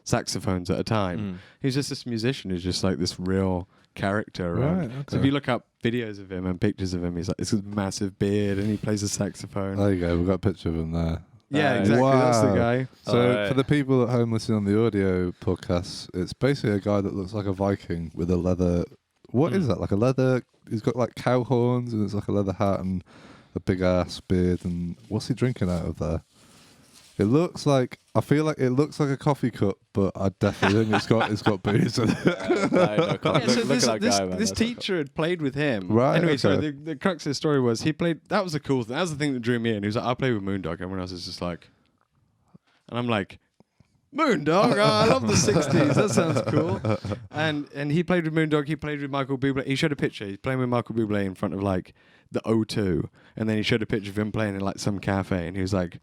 saxophones at a time. He's just this musician who's just like this real character around. Right, okay. So if you look up videos of him and pictures of him, he's like this massive beard and he plays a saxophone. There you go, we've got a picture of him there. Yeah, exactly. Wow. That's the guy. So for the people at home listening on the audio podcast, it's basically a guy that looks like a Viking with a leather. What is that? Like a leather? He's got like cow horns, and it's like a leather hat and a big ass beard. And what's he drinking out of there? It looks like, I feel like it looks like a coffee cup, but I definitely think it's got booze in it. This teacher had played with him. Right. Anyway, okay. so the crux of the story was he played. That was the cool thing. That was the thing that drew me in. He was like, I'll play with Moondog. Everyone else is just like, and I'm like, Moondog. Oh, I love the 60s. That sounds cool. And he played with Moondog. He played with Michael Bublé. He showed a picture. He's playing with Michael Bublé in front of like the O2, and then he showed a picture of him playing in like some cafe, and he was like,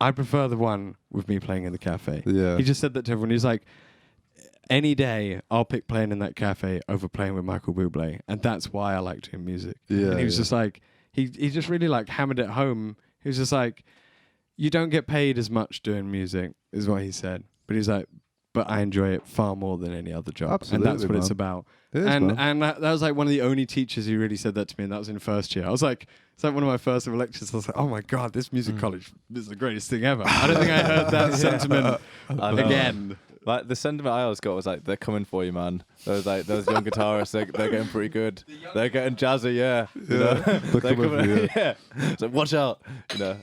I prefer the one with me playing in the cafe. Yeah. He just said that to everyone. He's like, any day I'll pick playing in that cafe over playing with Michael Bublé, and that's why I like doing music. Yeah. And he was just like, he just really like hammered it home. He was just like, you don't get paid as much doing music, is what he said. But he's like, but I enjoy it far more than any other job. Absolutely, and that's what it's about. It is, and that was like one of the only teachers who really said that to me, and that was in first year. I was like, it's like one of my first ever lectures. I was like, oh my God, this music college is the greatest thing ever. I don't think I heard that sentiment again. Like the sentiment I always got was like, they're coming for you, man. Those young guitarists, they're getting pretty good. They're getting jazzy, yeah. You know? They're coming, yeah. It's like, watch out, you know.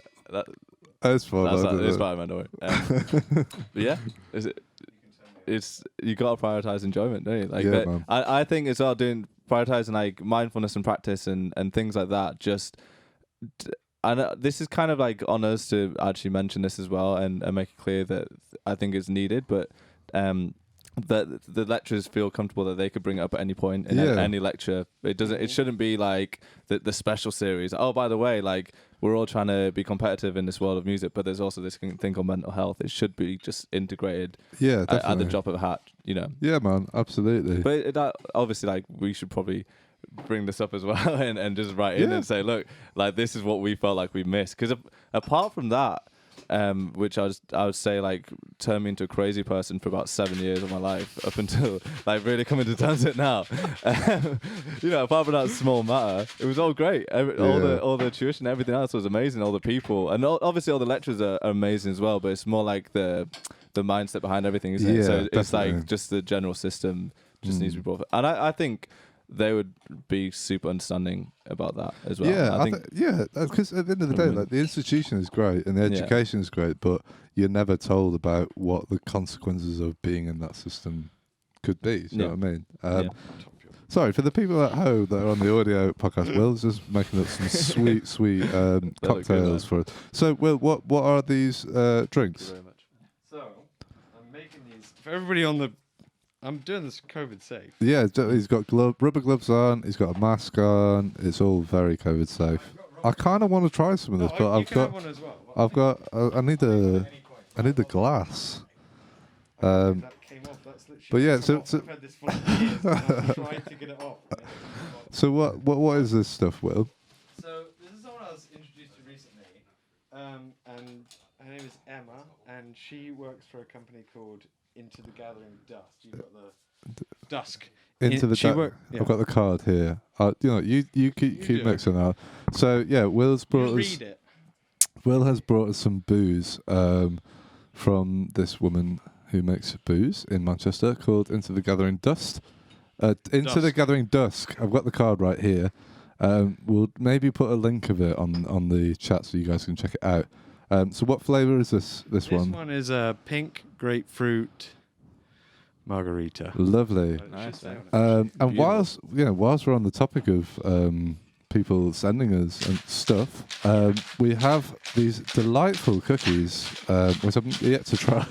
That's fun. It's fine, man. But yeah, it's you gotta prioritize enjoyment, don't you? Like, yeah, I think as well, prioritizing like mindfulness and practice and things like that. And this is kind of like on us to actually mention this as well and make it clear that I think it's needed, but that the lecturers feel comfortable that they could bring it up at any point in any lecture. It shouldn't be like the special series. Oh, by the way, like we're all trying to be competitive in this world of music, but there's also this thing called mental health. It should be just integrated. Yeah, at the drop of a hat, you know. Yeah, man, absolutely. But obviously, like we should probably bring this up as well and just write in and say, look, like this is what we felt like we missed. Because apart from that, which I would say like turned me into a crazy person for about 7 years of my life up until like really coming to terms with it now. You know, apart from that small matter, it was all great. All the tuition, everything else was amazing. All the people, and obviously all the lecturers are amazing as well. But it's more like the mindset behind everything, isn't it? So it's like just the general system just needs to be brought. And I think they would be super understanding about that as well. Yeah, because at the end of the day, like the institution is great and the education is great, but you're never told about what the consequences of being in that system could be. You know what I mean? Sorry, for the people at home that are on the audio podcast, Will's just making up some sweet cocktails for us. So, Will, what are these drinks? Thank you very much. So, I'm making these for everybody on the... I'm doing this COVID safe. Yeah, he's got rubber gloves on. He's got a mask on. It's all very COVID safe. I kind of want to try some of this, but I've got. I need a glass. That came off. That's literally. But yeah, I've had this for years. And I've tried to get it off. So what is this stuff, Will? So this is someone I was introduced to recently, and her name is Emma, and she works for a company called Into the Gathering Dust. You've got the Dusk. I've got the card here. You keep mixing out. So yeah, Will's brought us. Read it. Will has brought us some booze from this woman who makes booze in Manchester called Into the Gathering Dust. Into the Gathering Dusk. I've got the card right here. We'll maybe put a link of it on the chat so you guys can check it out. So what flavour is this one? This one is a pink grapefruit margarita. Lovely. Nice. And whilst we're on the topic of people sending us and stuff, we have these delightful cookies, which I've yet to try.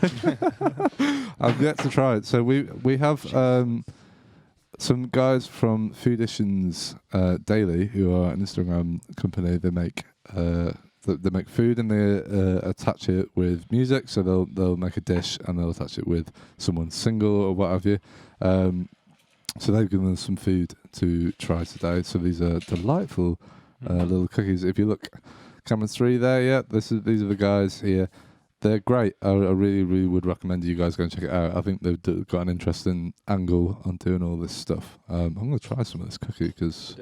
I've yet to try it. So we have some guys from Fooditions Daily, who are an Instagram company. They make they make food and they attach it with music. So they'll make a dish and they'll attach it with someone's single or what have you. So they've given us some food to try today. So these are delightful little cookies. If you look, camera 3 there, yeah, these are the guys here. They're great. I really, really would recommend you guys go and check it out. I think they've got an interesting angle on doing all this stuff. I'm going to try some of this cookie because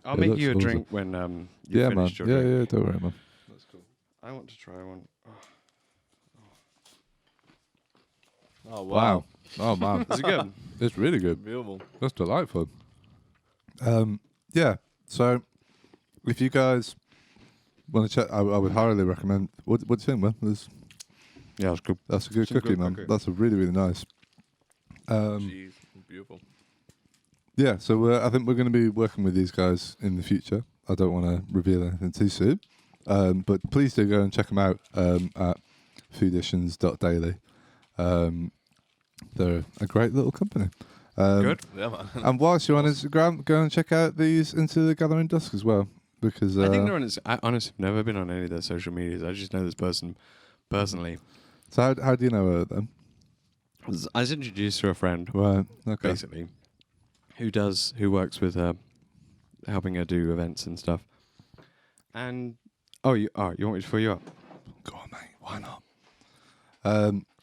I'll make you a drink when you finish your drink. Yeah, don't worry, man. That's cool. I want to try one. Oh, wow. Oh, man. Is it good? It's really good. Beautiful. That's delightful. Yeah, so if you guys want to check, I would highly recommend. What do you think, man? Yeah, that's good. That's a good cookie, man. Cookie. That's a really, really nice. Jeez, beautiful. Yeah, so I think we're going to be working with these guys in the future. I don't want to reveal anything too soon, but please do go and check them out at fooditions.daily. They're a great little company. Good. Yeah, man. And whilst you're on Instagram, go and check out these Into the Gathering Dusk as well. Because I think they're on. I honestly have never been on any of their social medias. I just know this person personally. So how do you know her then? I was introduced to a friend, Right. Okay. basically, who works with her, helping her do events and stuff. And you want me to fill you up? Go on, mate. Why not?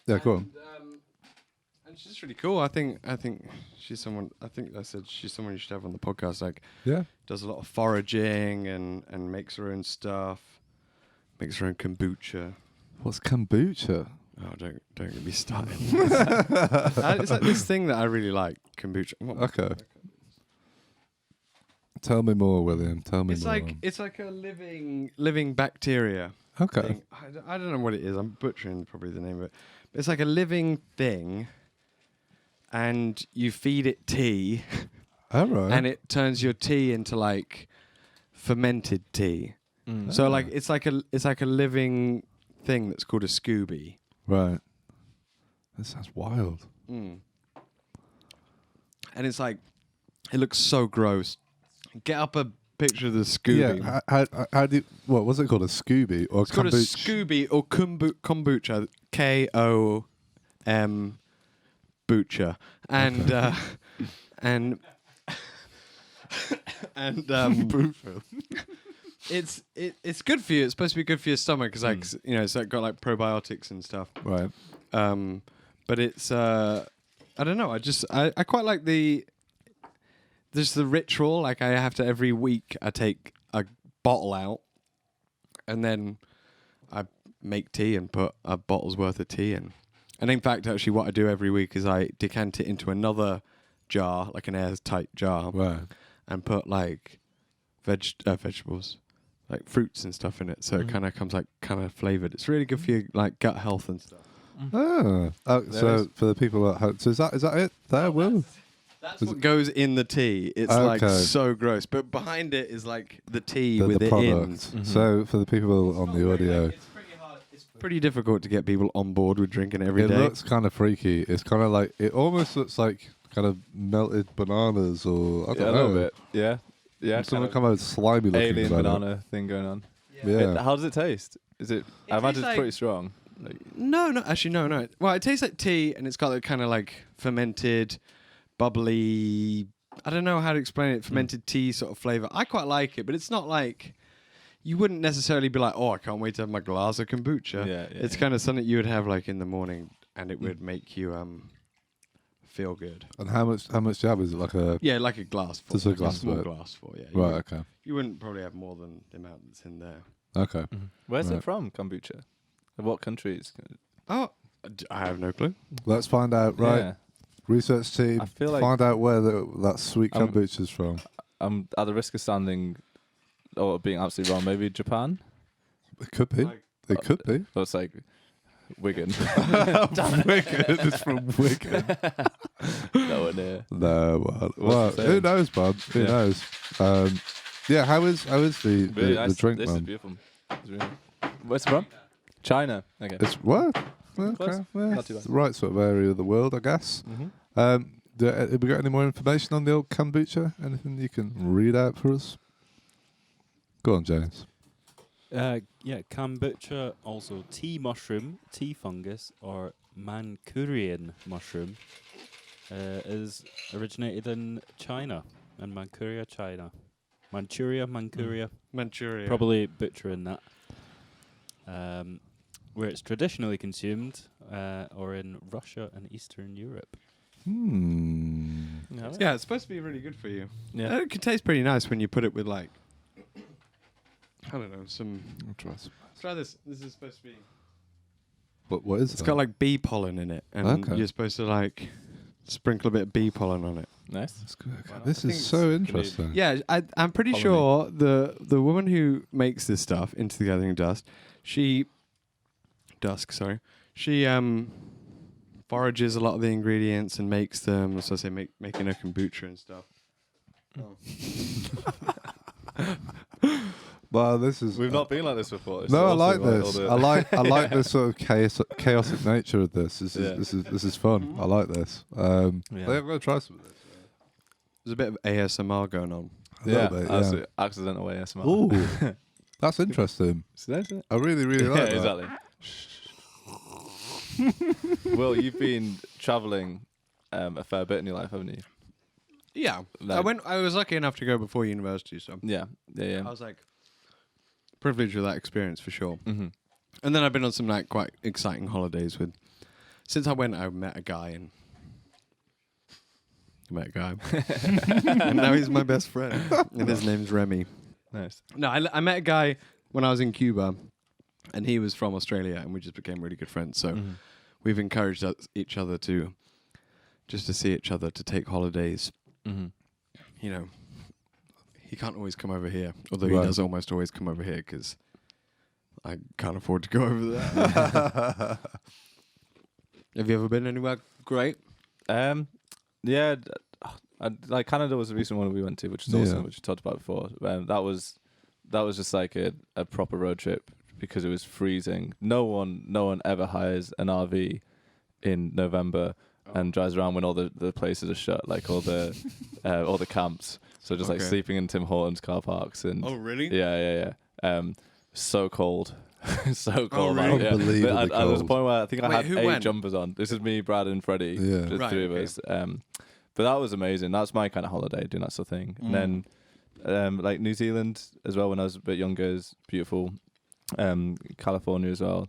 Yeah, go on. And she's really cool. I think she's someone. I think I said she's someone you should have on the podcast. Like, Yeah. does a lot of foraging and makes her own stuff. Makes her own kombucha. What's kombucha? Oh, don't get me started. It's like this thing that I really like, kombucha. Okay. Tell me more, William. Tell me more. It's like a living bacteria. Okay. Thing. I don't know what it is. I'm butchering probably the name of it. But it's like a living thing, and you feed it tea, All right. and it turns your tea into like fermented tea. Mm. So like it's like a living thing that's called a Scooby. Right. That sounds wild. Mm. And it's like, it looks so gross. Get up a picture of the Scooby. Yeah. How do you, what was it called? A Scooby or It's called a kombucha? Scooby or kombucha. KOM butcher. And and it's good for you. It's supposed to be good for your stomach because like it's like got like probiotics and stuff. Right. But it's I don't know. I quite like the ritual. Like I have to every week I take a bottle out and then I make tea and put a bottle's worth of tea in. And in fact, actually, what I do every week is I decant it into another jar, like an airtight jar, Right. and put like vegetables, like fruits and stuff in it. So it kind of comes like kind of flavored. It's really good for your like gut health and stuff. Ah. So for the people at home, so is that it? There, Will. That's what goes in the tea. It's like so gross. But behind it is like the tea with the it product. in. Mm-hmm. So for the people on the audio, It's pretty hard. It's pretty difficult to get people on board with drinking every it day. looks kind of freaky. It's kind of like, it almost looks like kind of melted bananas or I don't Yeah, a know. little bit. Yeah. Yeah. Something kind of slimy looking. alien about it. banana thing going on. Yeah. How does it taste? Is it? I imagine tastes it's pretty strong. No. Actually, no. Well, it tastes like tea, and it's got that kind of like fermented, bubbly. I don't know how to explain it. Fermented tea sort of flavor. I quite like it, but it's not like you wouldn't necessarily be like, oh, I can't wait to have my glass of kombucha. It's kind of something you would have like in the morning, and it would make you feel good. And how much do you have? Is it like a like a glass full. Just a glass small full. glass full, yeah. Right, okay. You wouldn't probably have more than the amount that's in there. Okay. Where's it from, kombucha? What countries? Oh, I have no clue. Let's find out, right? Yeah. Research team, I feel like find out where that sweet kombucha's from. I'm at the risk of sounding or being absolutely wrong. Maybe Japan? It could be. It could be. That's like Wigan. Wigan. It's from Wigan. Nowhere near. No, well, who knows, bud? Who knows? Yeah, how is the Really nice. the drink, This man? is beautiful. It's really Where's it from? China. Okay. It's what? Close. Okay, yeah, Not too bad. the right sort of area of the world, I guess. Have we got any more information on the old kombucha? Anything you can read out for us? Go on, James. Kombucha, also tea mushroom, tea fungus, or Mancurian mushroom, is originated in China, in Manchuria, China. Manchuria. Probably butchering that. Where it's traditionally consumed, or in Russia and Eastern Europe. Yeah, it's supposed to be really good for you. Yeah. It can taste pretty nice when you put it with like, I don't know, some. I'll try some. Let's try this. This is supposed to be. What is It's that? got like bee pollen in it, and Okay. you're supposed to like sprinkle a bit of bee pollen on it. Nice. That's good. Okay. Well, This I is think so it's interesting. Yeah, I'm pretty Pollen sure the woman who makes this stuff into the gathering dust, she forages a lot of the ingredients and makes them. So I say making a kombucha and stuff. Well, this is. We've not been like this before. It's No, I awesome, like all this. the- I like this sort of chaotic nature of this. This is fun. I like this. I'm gonna try some of this. There's a bit of ASMR going on. A little bit, that's yeah. it. Accidental ASMR. Ooh, that's interesting. Isn't it? I really like Yeah, that. exactly. Well, you've been travelling a fair bit in your life, haven't you? Yeah, Like- I was lucky enough to go before university, so Yeah. I was like privileged with that experience for sure. Mm-hmm. And then I've been on some like quite exciting holidays with. Since I went, I met a guy and. And now he's my best friend, and his name's Remy. Nice. No, I met a guy when I was in Cuba, and he was from Australia, and we just became really good friends. So we've encouraged each other to see each other, to take holidays. Mm-hmm. You know, he can't always come over here, although Right. he does almost always come over here because I can't afford to go over there. Have you ever been anywhere great? Yeah, like Canada was the recent one we went to, which is awesome, Yeah. which we talked about before. That was just like a proper road trip because it was freezing. No one ever hires an RV in November and drives around when all the places are shut, like all the camps. So just like Okay. sleeping in Tim Hortons car parks and really? yeah. So cold. So cold. really? man, yeah. Unbelievably But there was a cold. point where I think I Wait, had who 8 went? jumpers on. This is me, Brad, and Freddie. Yeah. Just Right, 3 of okay. us. But that was amazing. That's my kind of holiday, doing that sort of thing. And then like New Zealand as well when I was a bit younger is beautiful. California as well.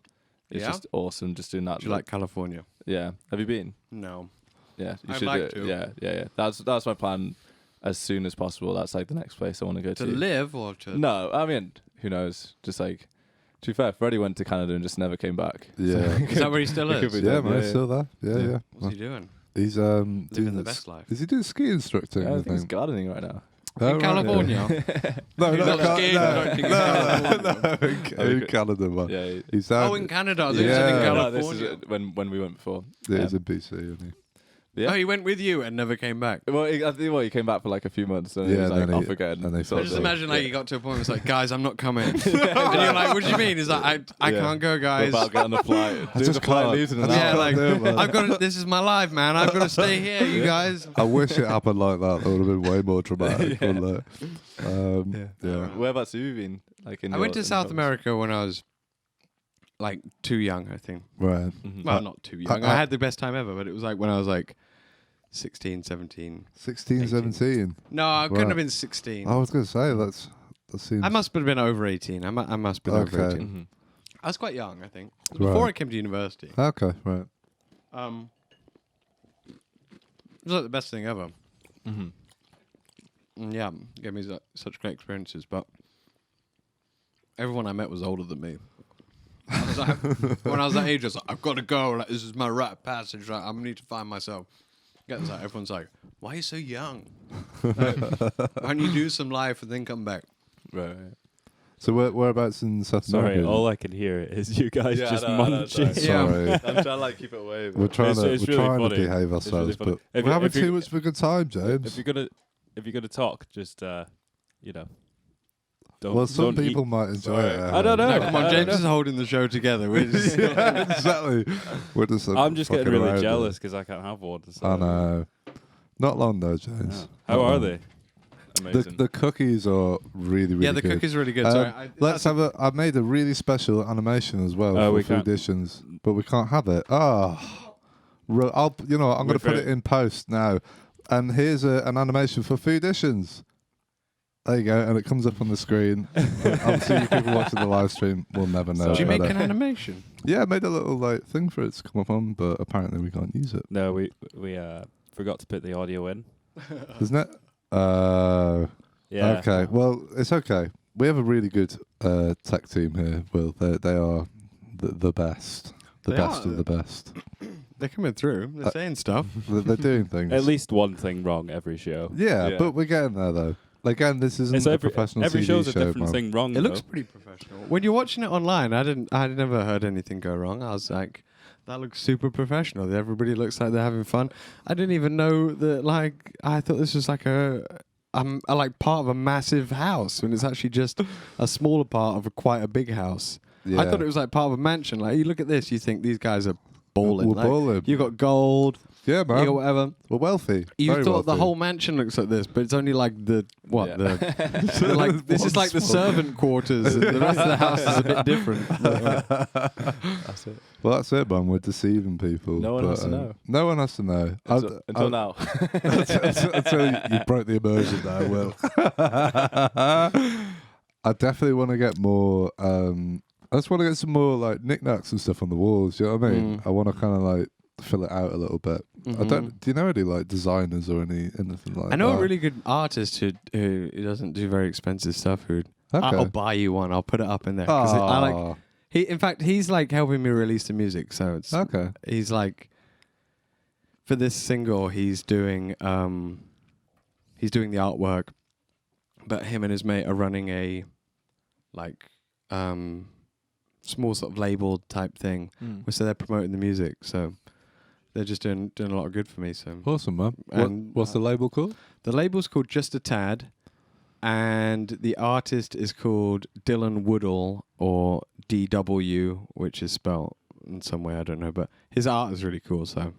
It's Yeah? just awesome just doing that. Do you like California? Yeah. Have you been? No. Yeah. You I'd should like do it. to. Yeah. That's my plan as soon as possible. That's like the next place I want to go To to. live or to... No, I mean, who knows? Just like, to be fair, Freddie went to Canada and just never came back. Yeah. Is that where he still It could is? be Yeah, done, man, he's still there. Yeah. What's he doing? He's Living doing the this- best life. Is he doing ski instructing? Yeah, I I think he's think. gardening right now. Oh, In right, California? No, He's no, not skiing instructing in California. in Canada, man. Yeah. He's down. Oh, in Canada. I was Yeah. in No, No, this California. is when we went before. Yeah, he's in BC, isn't he? Yeah. Oh, he went with you and never came back. Well, I think he came back for like a few months and Yeah, he was and like then off he- again. and they sort I of just thing. imagine like Yeah. you got to a point where it's like, guys, I'm not coming. And you're like, what do you mean? He's like, I Yeah. can't go, We're guys. about to get on the flight. Dude, just the flight can't. leaves in I an just Yeah, hour. can't like, do it, man. I've got to, this is my life, man. I've got to stay here, you guys. I wish it happened like that. That would have been way more dramatic. Yeah. Wouldn't it? Yeah. Whereabouts have you been? Like in I your- went to in South travels? America when I was like too young, I think. Right. Mhm. Well, not too young. I had the best time ever, but it was like when I was like 16, 17. 16, 18. 17. No, I couldn't Right. have been 16. I was going to say, that seems... I must have been over 18. I must have been over Okay. 18. Mhm. I was quite young, I think. It was Right. before I came to university. Okay, right. It was like the best thing ever. Mhm. And yeah, gave me such great experiences. But everyone I met was older than me. I was like, when I was that age, I was like, I've got to go. Like, this is my rite of passage. Like, I need to find myself. Like, everyone's like, why are you so young? Like, why don't you do some life and then come back? Right. So whereabouts in South Sorry, America? all I can hear is you guys Yeah, just I know, munching. sorry. Sorry. I'm trying to like keep it away. We're trying It's to really funny. behave It's really ourselves, funny. but If we're you- having if you- too much of a good time, James. If you're gonna talk, just you know, don't. Well, some don't eat- people might enjoy Sorry. it. I don't know. No, come I on, don't James know. is holding the show together. We're just Yeah, exactly. We're just. I'm just getting fucking really around jealous because I can't have one. So. I know. Not long though, James. Yeah. How Not are long. they? Amazing. The cookies are really, really yeah, the good. cookies are really good. Um, Sorry, Let's have a. I made a really special animation as well Oh, for we food can't- editions, but we can't have it. Oh, I'll. You know, what, I'm going to We're put it in post now, and here's an animation for food editions. There you go, and it comes up on the screen. Obviously, you people watching the live stream will never know. Did you make about an it. animation? Yeah, I made a little like thing for it to come up on, but apparently we can't use it, No, we forgot to put the audio in. isn't it? Yeah. Okay. Well, it's okay. We have a really good tech team here. Will they are the best, the They best are. of the best. They're coming through. They're saying stuff. They're doing things. At least one thing wrong every show. Yeah, Yeah. but we're getting there though. Again, this isn't It's a every professional every CD show's a show, different man. thing wrong. It looks though. pretty professional. When you're watching it online, I'd never heard anything go wrong. I was like, that looks super professional. Everybody looks like they're having fun. I didn't even know that. Like, I thought this was like a like part of a massive house when it's actually just a smaller part of quite a big house. Yeah. I thought it was like part of a mansion. Like, you look at this, you think these guys are balling. We're Like, balling. you got gold. Yeah, You got man. whatever. We're wealthy. You Very thought the wealthy. whole mansion looks like this, but it's only like the what Yeah. the like this is One like the small- servant quarters. And the rest of the house is a bit different. That's it. Well, that's it, man. We're deceiving people. No one but, has to know. No one has to know. Until now. Until you broke the immersion there, Will. I definitely want to get more. I just want to get some more like knickknacks and stuff on the walls. You know what I mean? Mm. I want to kind of like fill it out a little bit. I Mhm. don't. Do you know any like designers or anything like? I know that? a really good artist who doesn't do very expensive stuff. Who Okay. I'll buy you one. I'll put it up in there. 'Cause I like. Ah, In fact, he's like helping me release the music. So it's okay. he's like for this single he's doing the artwork, but him and his mate are running a like small sort of label type thing. So they're promoting the music. So they're just doing a lot of good for me. So Awesome, man. And, What's the label called? the label's called Just a Tad, and the artist is called Dylan Woodall or DW, which is spelled in some way I don't know, but his art is really cool. So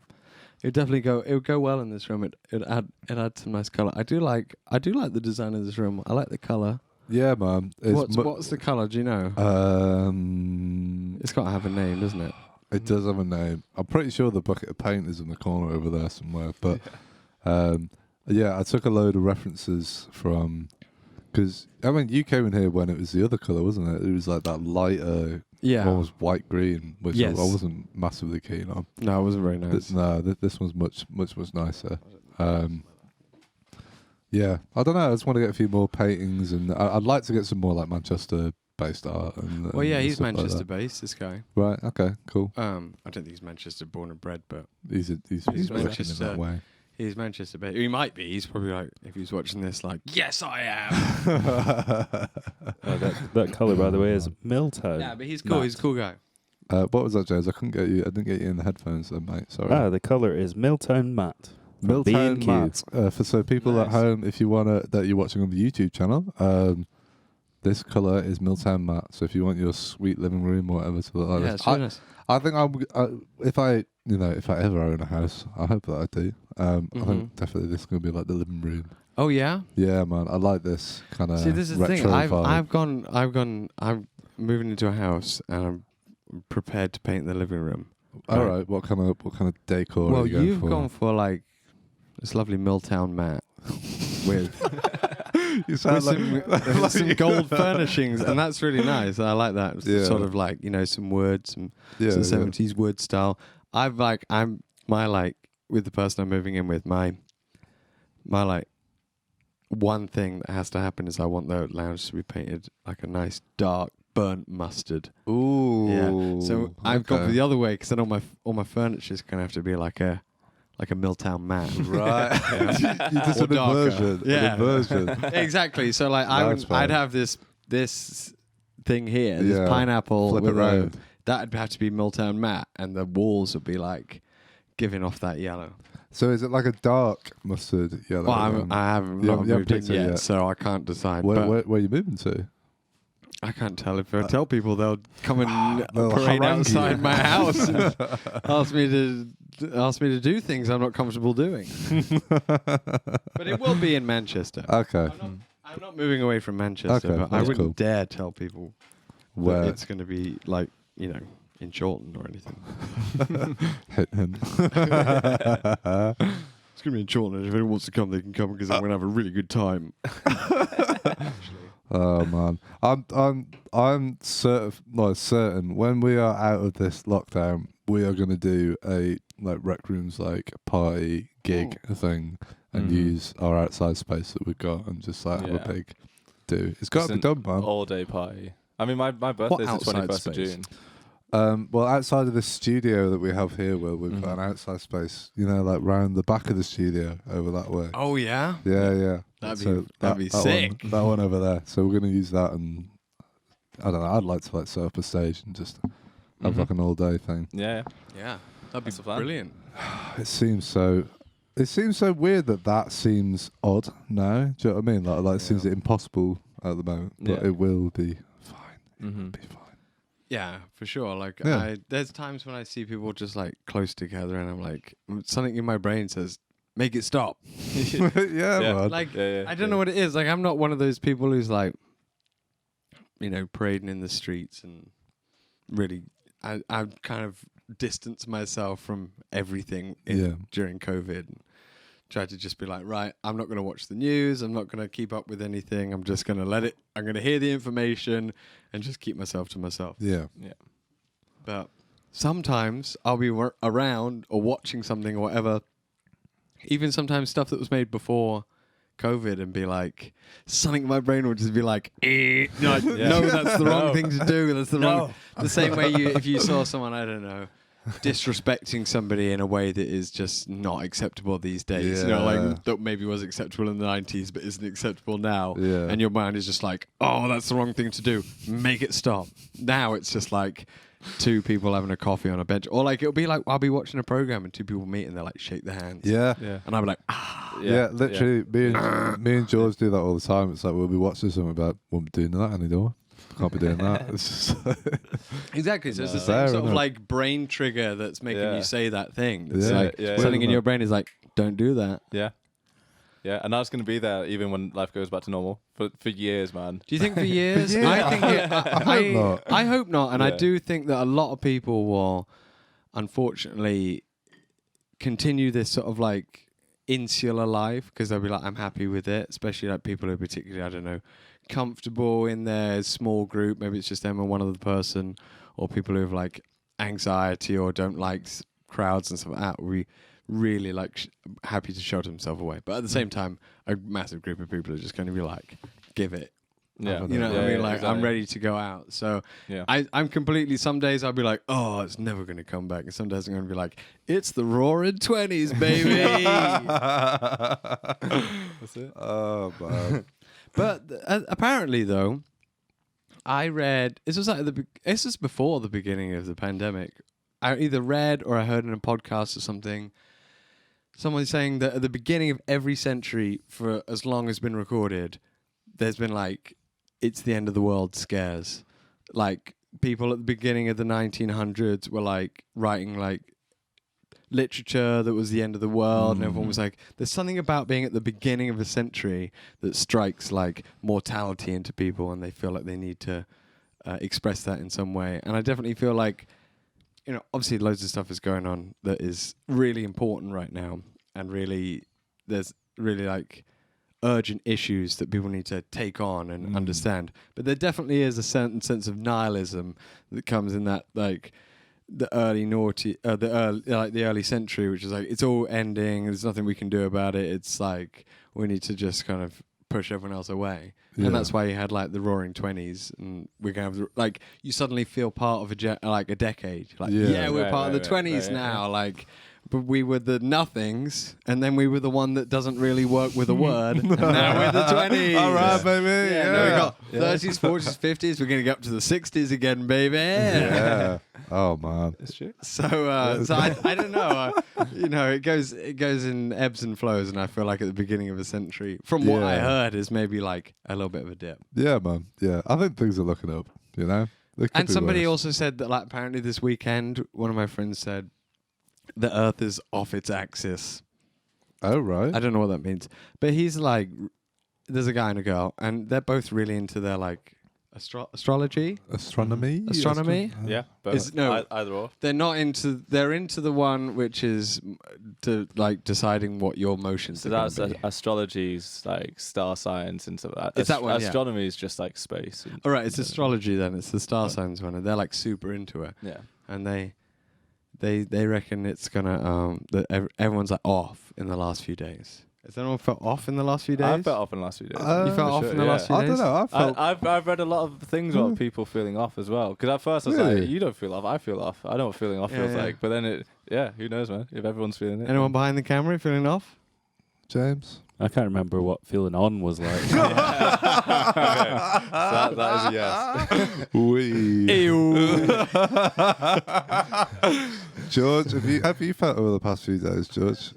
it would go well in this room. It add some nice color. I do like the design of this room. I like the color. Yeah, man. It's What's the color? Do you know? It's got to have a name, doesn't it? It does have a name. I'm pretty sure the bucket of paint is in the corner over there somewhere. But yeah, I took a load of references from because I mean you came in here when it was the other color, wasn't it? It was like that lighter, Yeah. almost white green, which Yes. I wasn't massively keen on. No, it wasn't very nice. This one's much nicer. Yeah, I don't know. I just want to get a few more paintings, and I'd like to get some more like Manchester-based art. And, Well, yeah, and he's stuff like that. Manchester-based. This guy. Right. Okay. Cool. I don't think he's Manchester born and bred, but He's working in Manchester. that way. he's Manchester-based. He might be. He's probably like, if he's watching this, like, yes, I am. That colour, by the way, is Milltown. Yeah, but he's cool. Matte. He's a cool guy. What was that, James? I didn't get you in the headphones, then, mate. Sorry. The colour is Milltown Matte. from Milltown B&Q. Matte. So people at Nice. home, if you that you're watching on the YouTube channel, this colour is Milltown Matte. So if you want your sweet living room or whatever to look like Yeah, this, it's really nice. I think if I ever own a house, I hope that I do. I think definitely this is gonna be like the living room. Oh, yeah? Yeah, man, I like this kind of. See, this is the thing. retro vibe. I'm moving into a house, and prepared to paint the living room. All right. What kind of decor? Well, are you going you've for? gone for like this lovely Milltown mat with You sound with some gold furnishings, and that's really nice. I like that. It's Yeah. sort of like, you know, some wood, some yeah, 70s wood style. I'm with the person I'm moving in with, my like one thing that has to happen is I want the lounge to be painted like a nice dark burnt mustard. Ooh. Yeah. So I've gone for okay. the other way, because then all my furniture is gonna have to be like a Milltown mat. Right. You just Or an darker. inversion. Yeah. An inversion. Exactly. So like That's fine. I'd have this thing here, this Yeah. pineapple Flip it with round. that'd have to be Milltown matte, and the walls would be like giving off that yellow. So is it like a dark mustard yellow? Well, I haven't You not haven't moved in picked it yet, yet. so I can't decide. Where, but where are you moving to? I can't tell. If I tell people, they'll come and They'll parade harangue outside you. my house and ask me to do things I'm not comfortable doing. But it will be in Manchester. Okay. I'm not moving away from Manchester, Okay, but I that's wouldn't cool. dare tell people Where? that it's going to be like, you know, in Chorlton or anything. Hit him. It's going to be in Chorlton. If anyone wants to come, they can come, because I'm going to have a really good time. Oh man, I'm certain when we are out of this lockdown, we are going to do a like RecRooms like party gig thing and use our outside space that we've got and just like have a Yeah. big do. It's got to be an done, man. all-day party. I mean, my birthday's the outside 21st of space? June. Well, outside of the studio that we have here, Will, we've got an outside space. You know, like round the back of the studio over that way. Oh, yeah? Yeah. That'd be that sick. That one over there. So we're going to use that, and I don't know. I'd like to like set up a stage and just have like an all day thing. Yeah. Yeah. That'd That's be the plan. brilliant. It seems so weird that seems odd now. Do you know what I mean? Like it seems impossible at the moment, but Yeah. it will be fine. Mm-hmm. Be fine. Yeah, for sure. Like, Yeah. there's times when I see people just like close together, and I'm like, something in my brain says, make it stop. yeah, man. Like, Yeah, I don't know what it is. Like, I'm not one of those people who's like, you know, parading in the streets and really, I kind of distance myself from everything during COVID. And tried to just be like, right, I'm not going to watch the news. I'm not going to keep up with anything. I'm just going to I'm going to hear the information and just keep myself to myself. Yeah. But sometimes I'll be around or watching something or whatever, even sometimes stuff that was made before COVID, and be like, something in my brain would just be like, no, that's the wrong thing to do. That's the wrong. The same way if you saw someone, I don't know, disrespecting somebody in a way that is just not acceptable these days. You know, Yeah. like that maybe was acceptable in the 90s but isn't acceptable now. Yeah. And your mind is just like, oh, that's the wrong thing to do. Make it stop. Now it's just like two people having a coffee on a bench. Or like it'll be like I'll be watching a program and two people meet and they're like shake their hands. Yeah. Yeah. And I'll be like, ah. Yeah, literally, me and George do that all the time. It's like we'll be watching something about, won't be doing that anymore. Can't be doing that. It's just Exactly. So it's the It's same there, sort of isn't it? like brain trigger that's making Yeah. you say that thing. It's Yeah. like Yeah, something yeah. in your brain is like, don't do that. Yeah. Yeah, and that's going to be there even when life goes back to normal for years, man. Do you think for years? years? I think I hope not. I hope not, and I Yeah. do think that a lot of people will, unfortunately, continue this sort of like insular life because they'll be like, I'm happy with it. Especially like people who are particularly, I don't know, comfortable in their small group. Maybe it's just them and one other person, or people who have like anxiety or don't like crowds and stuff like that. We really like happy to shelter themselves away, but at the same time, a massive group of people are just going to be like, give it. Yeah. You know what I mean? Like, I'm ready to go out. So Yeah. I'm completely, some days I'll be like, oh, it's never going to come back. And some days I'm going to be like, it's the roaring 20s, baby. That's it. Oh man. But apparently, though, I read, this was before the beginning of the pandemic. I either read or I heard in a podcast or something, someone saying that at the beginning of every century for as long as been recorded, there's been like, it's the end of the world scares. Like people at the beginning of the 1900s were like writing like literature that was the end of the world, and everyone was like, there's something about being at the beginning of a century that strikes like mortality into people, and they feel like they need to express that in some way. And I definitely feel like, obviously loads of stuff is going on that is really important right now, and really there's really like urgent issues that people need to take on and understand. But there definitely is a certain sense of nihilism that comes in that, like, the early century, which is like, it's all ending, there's nothing we can do about it, it's like we need to just kind of push everyone else away. And that's why you had like the Roaring 20s, and we're gonna have like, you suddenly feel part of a decade, like we're part of the 20s now, like, but we were the nothings, and then we were the one that doesn't really work with a word, and now we're the 20s. All right, baby. Now we got 30s, 40s, 50s. We're going to get up to the 60s again, baby. Yeah. Oh man. It's true. So I don't know. It goes in ebbs and flows, and I feel like at the beginning of a century, from what I heard, is maybe like a little bit of a dip. Yeah, man. Yeah, I think things are looking up. And somebody also said that, like, apparently this weekend, one of my friends said the Earth is off its axis. Oh, right. I don't know what that means, but he's like, there's a guy and a girl, and they're both really into their like astrology, astronomy. Yeah, but either or. They're not into. They're into the one which is to like deciding what your motions. So that's astrology's like star signs and stuff like that. It's that one. Astronomy is just like space. All right, it's astrology then. It's the star signs one, and they're like super into it. Yeah, and they reckon it's gonna that everyone's like off in the last few days. Has anyone felt off in the last few days? I felt off in the last few days. You felt off in the last few days? I don't know. I've read a lot of things about people feeling off as well. Because at first I was like, you don't feel off, I feel off. I know what feeling off feels like. But then who knows, man? If everyone's feeling it. Anyone behind the camera feeling off? James? I can't remember what feeling on was like. So that is a yes. George, have you felt over the past few days, George?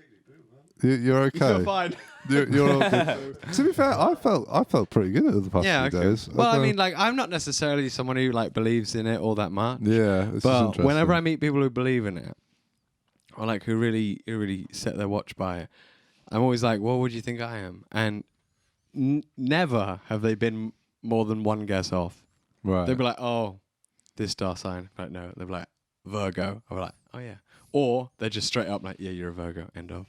You're okay. You feel fine. You're all good. To be fair, I felt pretty good over the past few days. Well, I mean, like, I'm not necessarily someone who like believes in it all that much. Yeah, but whenever I meet people who believe in it, or like who really set their watch by it, I'm always like, well, what do you think I am? And never have they been more than one guess off. Right. They'll be like, oh, this star sign. Like, no. They'll be like, Virgo. I'll be like, oh, yeah. Or they're just straight up like, yeah, you're a Virgo. End of.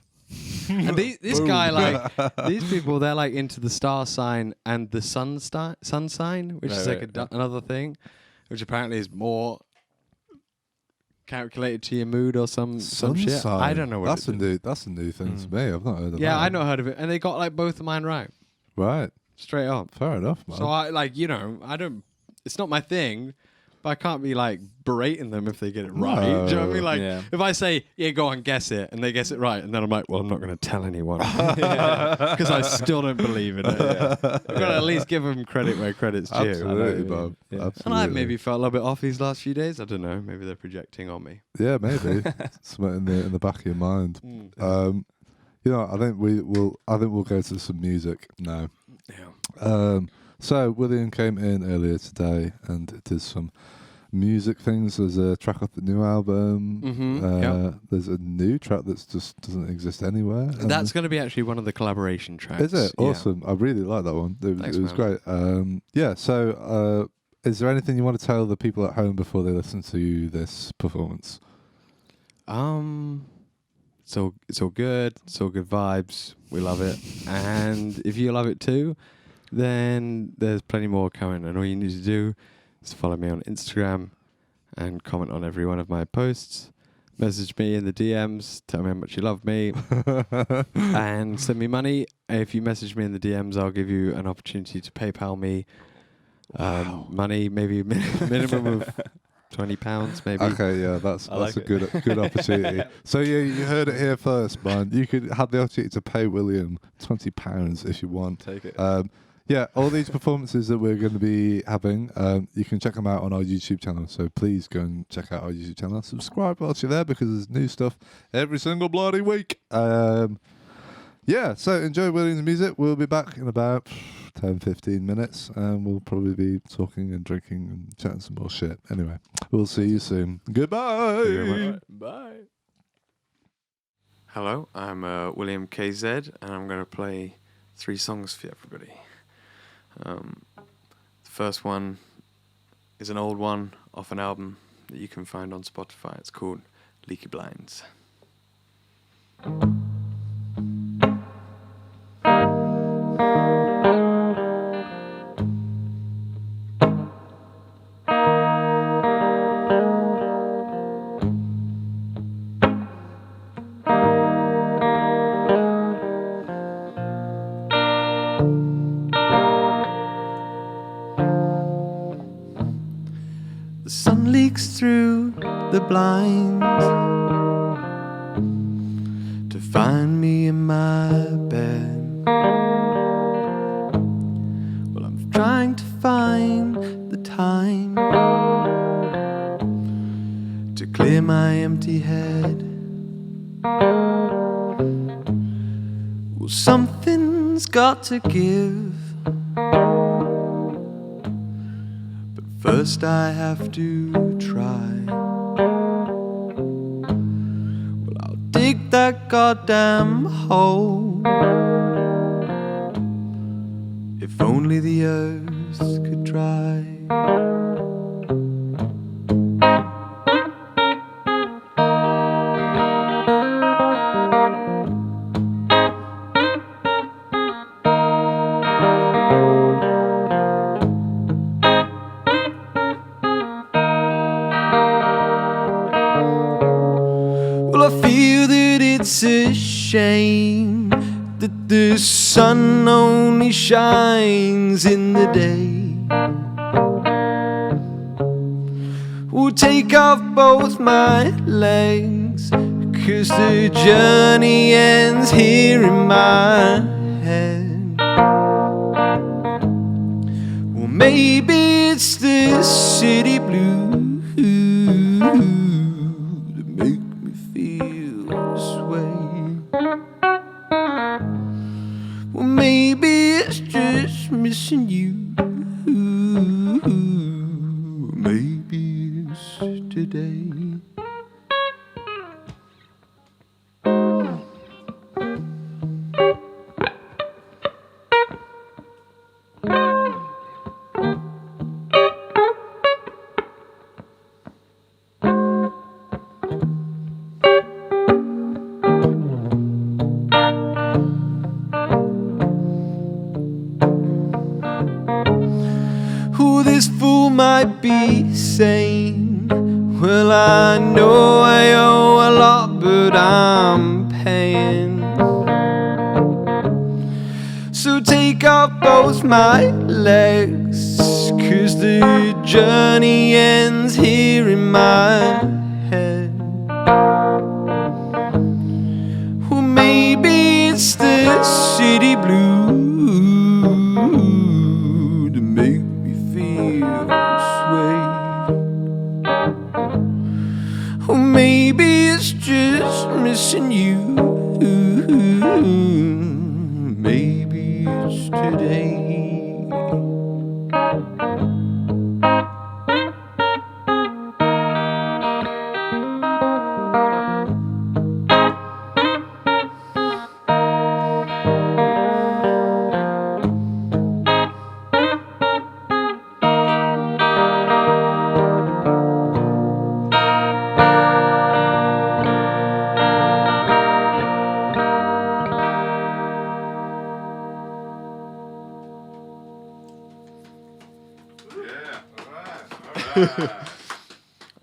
And this guy, like, these people, they're like into the star sign and the sun sign, which is like another thing, which apparently is more calculated to your mood or some shit. Sign. I don't know what that's a new thing to me. I've not heard of that. Yeah, I not heard of it, and they got like both of mine right. Right. Straight up. Fair enough, man. So I I don't. It's not my thing, but I can't be like berating them if they get it right. Do you know what I mean? Like if I say, yeah, go on, guess it, and they guess it right, and then I'm like, well, I'm not going to tell anyone because I still don't believe in it. I've got to at least give them credit where credit's due. Absolutely, Bob. Yeah. Absolutely. And I've maybe felt a little bit off these last few days. I don't know. Maybe they're projecting on me. Yeah, maybe. Something in the back of your mind. I think we'll go to some music now. Yeah. So William came in earlier today and did some music things. There's a track off the new album. There's a new track that just doesn't exist anywhere. That's going to be actually one of the collaboration tracks. Is it? Awesome. I really like that one. It was great. So is there anything you want to tell the people at home before they listen to this performance? It's all good. It's all good vibes. We love it. And if you love it too, then there's plenty more coming. And all you need to do is follow me on Instagram and comment on every one of my posts. Message me in the DMs. Tell me how much you love me. And send me money. If you message me in the DMs, I'll give you an opportunity to PayPal me money, maybe minimum of £20, maybe. Okay, yeah, that's a good opportunity. So yeah, you heard it here first, man. You could have the opportunity to pay William £20 if you want. Take it. Yeah, all these performances that we're going to be having, you can check them out on our YouTube channel. So please go and check out our YouTube channel. Subscribe whilst you're there because there's new stuff every single bloody week. Yeah, so enjoy William's music. We'll be back in about 10-15 minutes and we'll probably be talking and drinking and chatting some more shit. Anyway, we'll see you soon. Goodbye. Bye. Hello, I'm William KZ and I'm going to play 3 songs for everybody. The first one is an old one off an album that you can find on Spotify. It's called Leaky Blinds. The sun leaks through the blinds to find me in my bed. Well, I'm trying to find the time to clear my empty head. Well, something's got to give. First I have to try. Well, I'll dig that goddamn hole. If only the earth could dry. It's a shame that the sun only shines in the day. We'll take off both my legs, 'cause the journey ends here in my head. Well, maybe it's the city blues that make me feel this way. Well, maybe it's just missing you. Maybe it's today. This fool might be sane. Well, I know I owe a lot, but I'm paying. So take off both my legs, 'cause the journey ends here in my head. Well, maybe it's the city blues to make or maybe it's just missing you. Maybe it's today.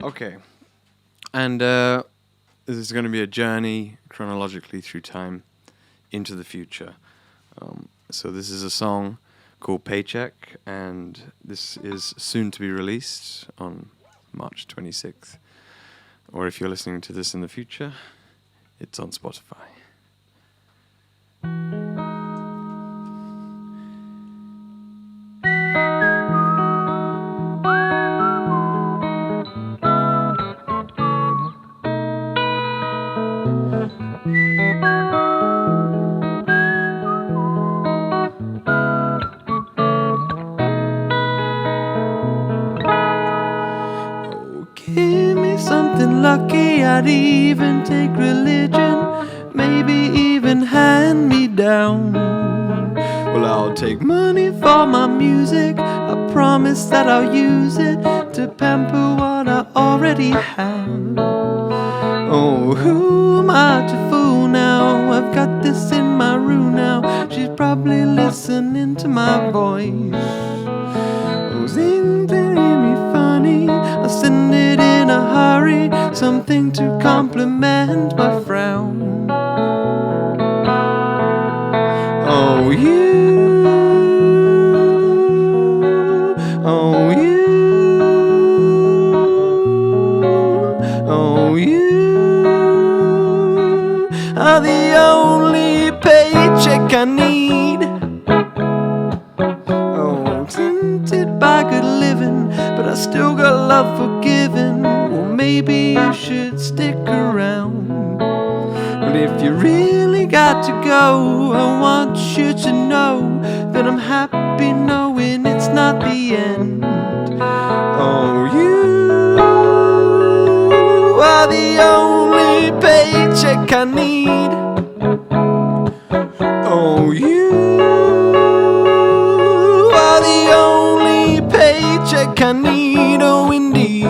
Okay, and this is going to be a journey chronologically through time into the future. So this is a song called Paycheck, and this is soon to be released on March 26th. Or if you're listening to this in the future, it's on Spotify. Lucky I'd even take religion, maybe even hand me down. Well, I'll take money for my music, I promise that I'll use it to pamper what I already have. Oh, who am I to fool now? I've got this in my room now. She's probably listening to my voice. Oh, seems to hear me funny. I'll send it in a hurry, something to compliment my frown. Oh, you, oh, you, oh, you are the only paycheck I need. Oh, tinted by good living, but I still got love for giving. Well, maybe you should stick around. But if you really got to go, I want you to know that I'm happy knowing it's not the end. Oh, you are the only paycheck I need. Oh, you are the only paycheck I need. Oh, indeed.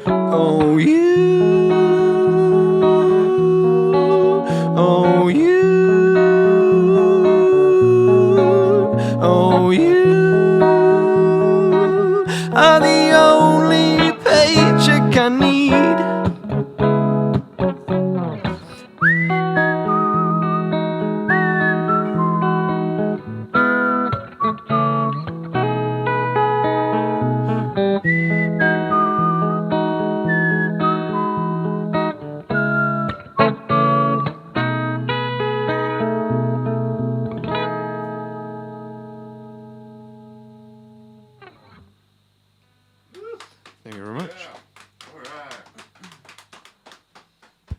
Oh, you. Oh, you. Oh, you are the only paycheck I need. Thank you very much.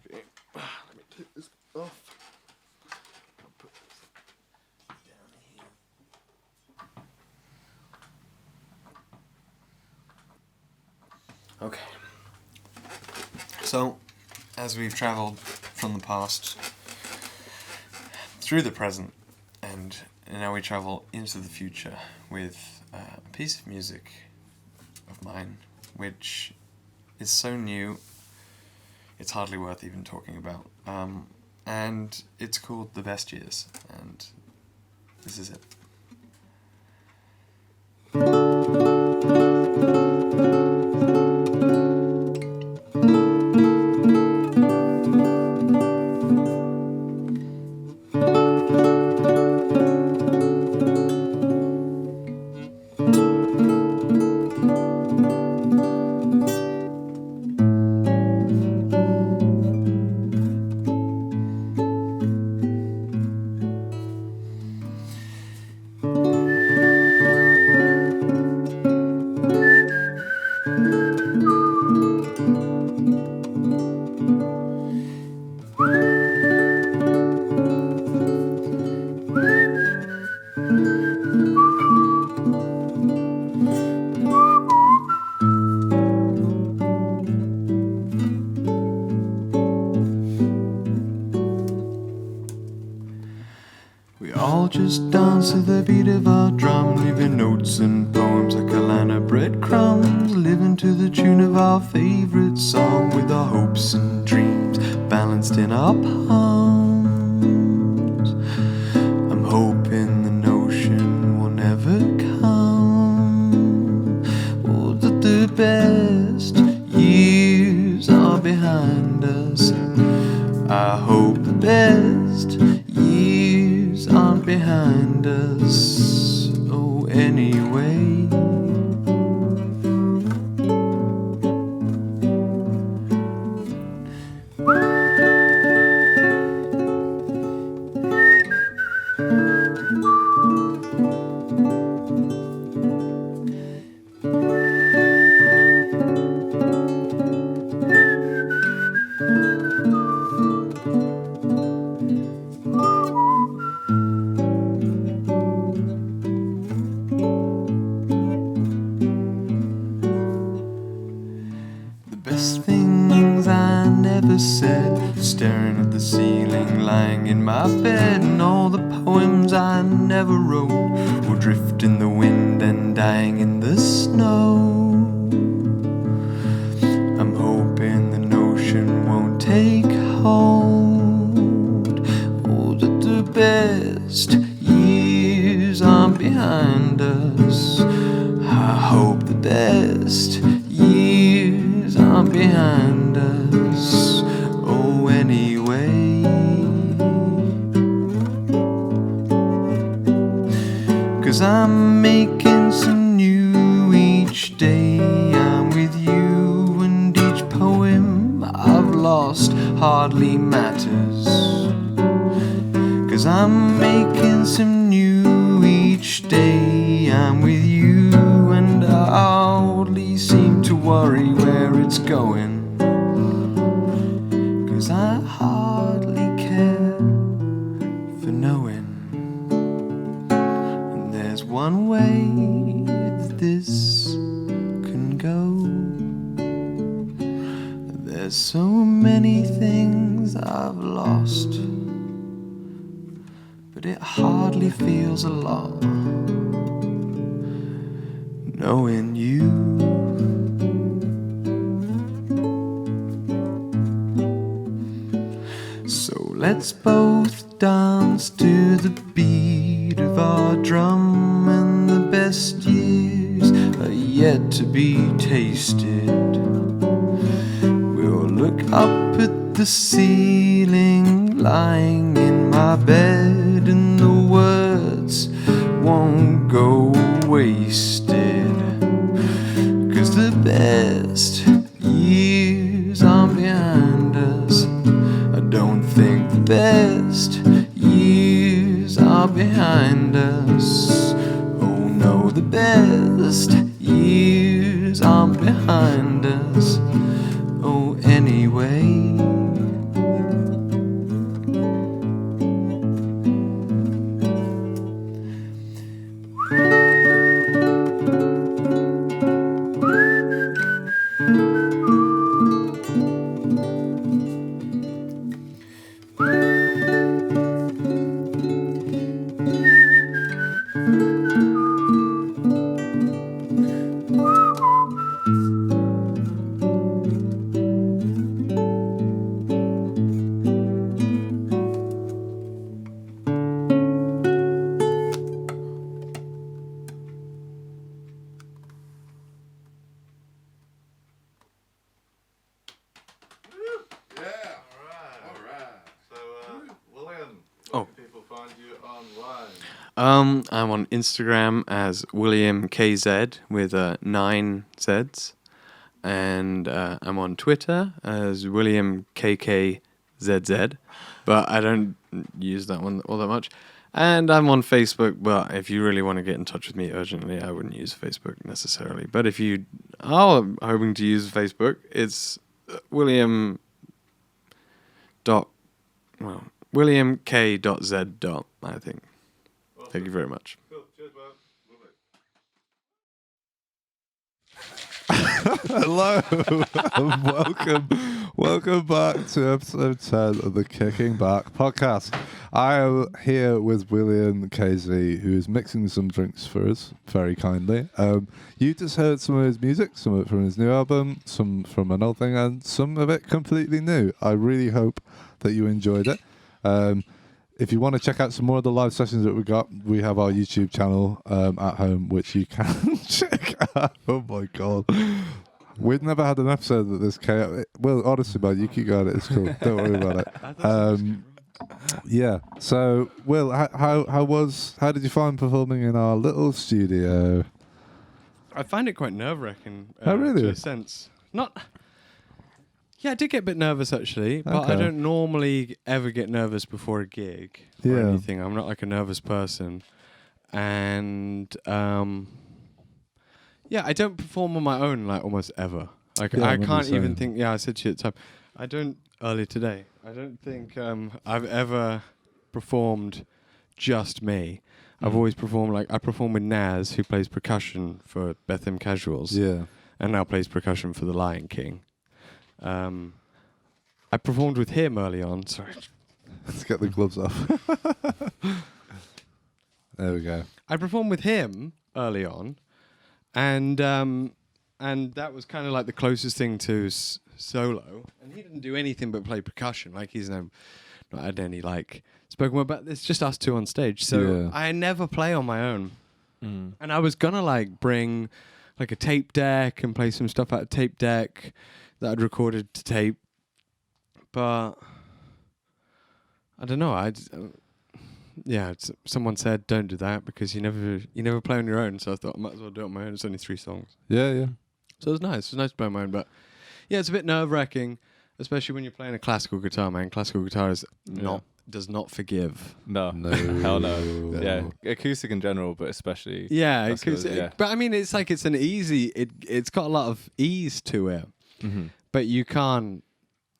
Okay, let me take this off. I'll put this down here. Okay. So, as we've traveled from the past through the present, and now we travel into the future with a piece of music of mine, which is so new, it's hardly worth even talking about. And it's called The Best Years, and this is it. Just dance to the beat of our drum, leaving notes and poems like a line of breadcrumbs, living to the tune of our favorite song, with our hopes and dreams balanced in our palms. I'm hoping the notion will never come, oh, that the best years are behind us. I hope the best years aren't behind us, oh, anyway. staring at the ceiling, lying in my bed, and all the poems I never wrote will drift in the wind and dying in the snow. I'm hoping the notion won't take hold. Oh, that the best years are behind us. I hope the best years are behind us. Oh, anyway. 'Cause I'm making some new each day. I'm with you, and each poem I've lost hardly matters. 'Cause I'm making some new each day. I'm with you, and I hardly seem to worry where it's going. 'Cause I hardly care for knowing. And there's one way that this can go. There's so many things I've lost, but it hardly feels a lot knowing you. So let's both dance to the beat of our drum, and the best years are yet to be tasted. We'll look up at the ceiling, lying in my bed, and the words won't go wasted. 'Cause the best years are behind us. I don't think the best years are behind us. Oh no, the best years are behind us. Oh, anyway. I'm on Instagram as William KZ with 9 Zs, and I'm on Twitter as William KKZZ, but I don't use that one all that much. And I'm on Facebook, but if you really want to get in touch with me urgently, I wouldn't use Facebook necessarily. But if you are hoping to use Facebook, it's William K.Z. I think. Awesome. Thank you very much. Cool. Cheers, Hello and welcome back to episode 10 of the Kicking Back podcast. I am here with William KZ, who is mixing some drinks for us very kindly. You just heard some of his music, some of it from his new album, some from an old thing, and some of it completely new. I really hope that you enjoyed it. If you want to check out some more of the live sessions that we have our YouTube channel at home, which you can check out. Oh my god. We've never had an episode that this chaotic. Well, honestly, man, you keep going. It's cool. Don't worry about it. Yeah. So, Will, how did you find performing in our little studio? I find it quite nerve-wracking. Oh, really? To a sense. Yeah, I did get a bit nervous actually, but Okay. I don't normally ever get nervous before a gig or Yeah. anything. I'm not like a nervous person, and yeah, I don't perform on my own like almost ever. Like Yeah, I I remember can't you even saying. think. Yeah, I said to you at the time. I don't earlier today. I don't think I've ever performed just me. I've always performed I perform with Naz, who plays percussion for Bethlehem Casuals, Yeah. and now plays percussion for The Lion King. I performed with him early on. Sorry. Let's get the gloves off. There we go. I performed with him early on, and that was kind of like the closest thing to solo. And he didn't do anything but play percussion. Like he's not had any like spoken word, but it's just us two on stage. So I never play on my own. And I was gonna like bring like a tape deck and play some stuff out of tape deck that I'd recorded to tape, but I don't know. Someone said don't do that because you never play on your own. So I thought I might as well do it on my own. It's only 3 songs. Yeah. So it was nice. It was nice to play on my own, but yeah, it's a bit nerve-wracking, especially when you're playing a classical guitar. Man, classical guitar does not forgive. No, hell no. Yeah, acoustic in general, but especially acoustic. But I mean, it's like it's an easy. It's got a lot of ease to it, but you can't.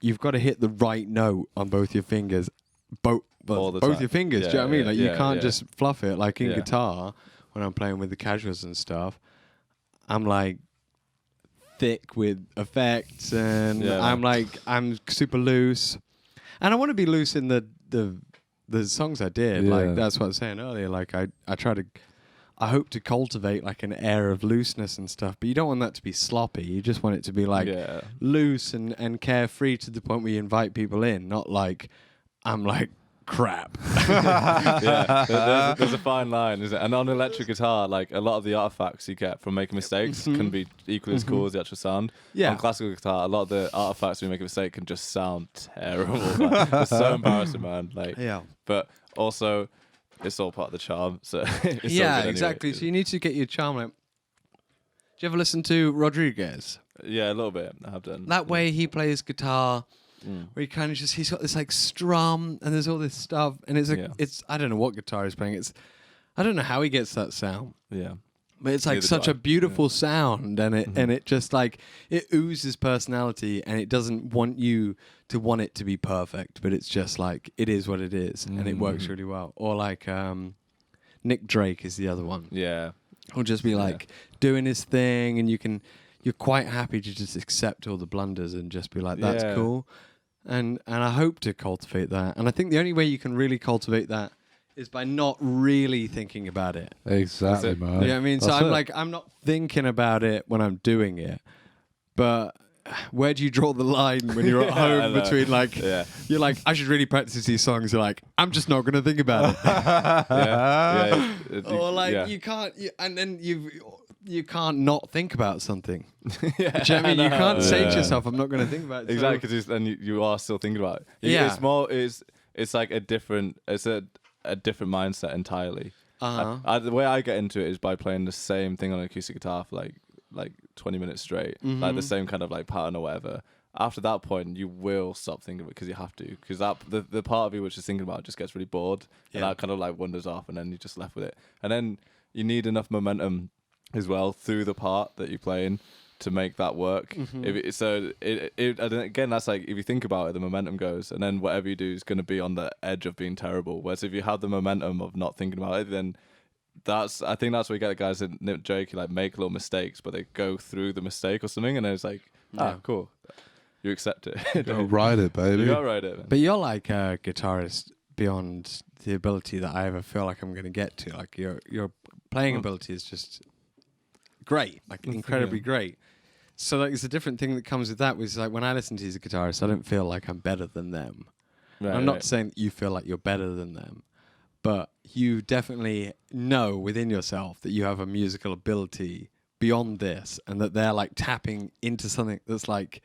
You've got to hit the right note on both your fingers, both your fingers. Do you know what I mean? Like you can't just fluff it. Like in guitar, when I'm playing with the casuals and stuff, I'm like thick with effects, and I'm super loose, and I want to be loose in the songs I did. Like that's what I was saying earlier. Like I hope to cultivate like an air of looseness and stuff, but you don't want that to be sloppy. You just want it to be like loose and carefree to the point where you invite people in, not like I'm like crap. There's a fine line, isn't it? And on electric guitar, like a lot of the artifacts you get from making mistakes can be equally as cool as the actual sound. On classical guitar, a lot of the artifacts when you make a mistake can just sound terrible. Like, it's so embarrassing, man. Like, but also it's all part of the charm. So it's exactly. So you need to get your charm. Like, do you ever listen to Rodriguez? Yeah, a little bit. I have done. That way he plays guitar. Where he kind of he's got this like strum and there's all this stuff and it's like it's I don't know what guitar he's playing. I don't know how he gets that sound. Yeah, but it's like such a beautiful sound and it just like it oozes personality and it doesn't want you to want it to be perfect, but it's just like it is what it is and it works really well. Or like Nick Drake is the other one. Yeah, he'll just be like doing his thing and you're quite happy to just accept all the blunders and just be like, that's cool. And I hope to cultivate that. And I think the only way you can really cultivate that is by not really thinking about it. Exactly, man. You know what I mean? So I'm not thinking about it when I'm doing it. But where do you draw the line when you're at home between like, you're like, I should really practice these songs. You're like, I'm just not going to think about it. Or like you can't, and then you can't not think about something. Do you know what I mean? You can't say to yourself, I'm not going to think about it. Exactly, because then you are still thinking about it. It's like a different mindset entirely. The way I get into it is by playing the same thing on an acoustic guitar for like 20 minutes straight, like the same kind of like pattern or whatever. After that point, you will stop thinking of it because you have to. Because the part of you which is thinking about it just gets really bored, and that kind of like wanders off, and then you're just left with it. And then you need enough momentum as well through the part that you're playing to make that work. Again, that's like if you think about it, the momentum goes, and then whatever you do is going to be on the edge of being terrible. Whereas if you have the momentum of not thinking about it, then I think that's where you get the guys that Nick Drake like make little mistakes, but they go through the mistake or something, and then it's like, cool, you accept it. You gotta ride it, baby. You gotta ride it, man. But you're like a guitarist beyond the ability that I ever feel like I'm going to get to. Like your playing ability is just great, like incredibly great. So like it's a different thing that comes with that, which is like when I listen to these guitarists, I don't feel like I'm better than them. I'm not saying that you feel like you're better than them, but you definitely know within yourself that you have a musical ability beyond this and that they're like tapping into something that's like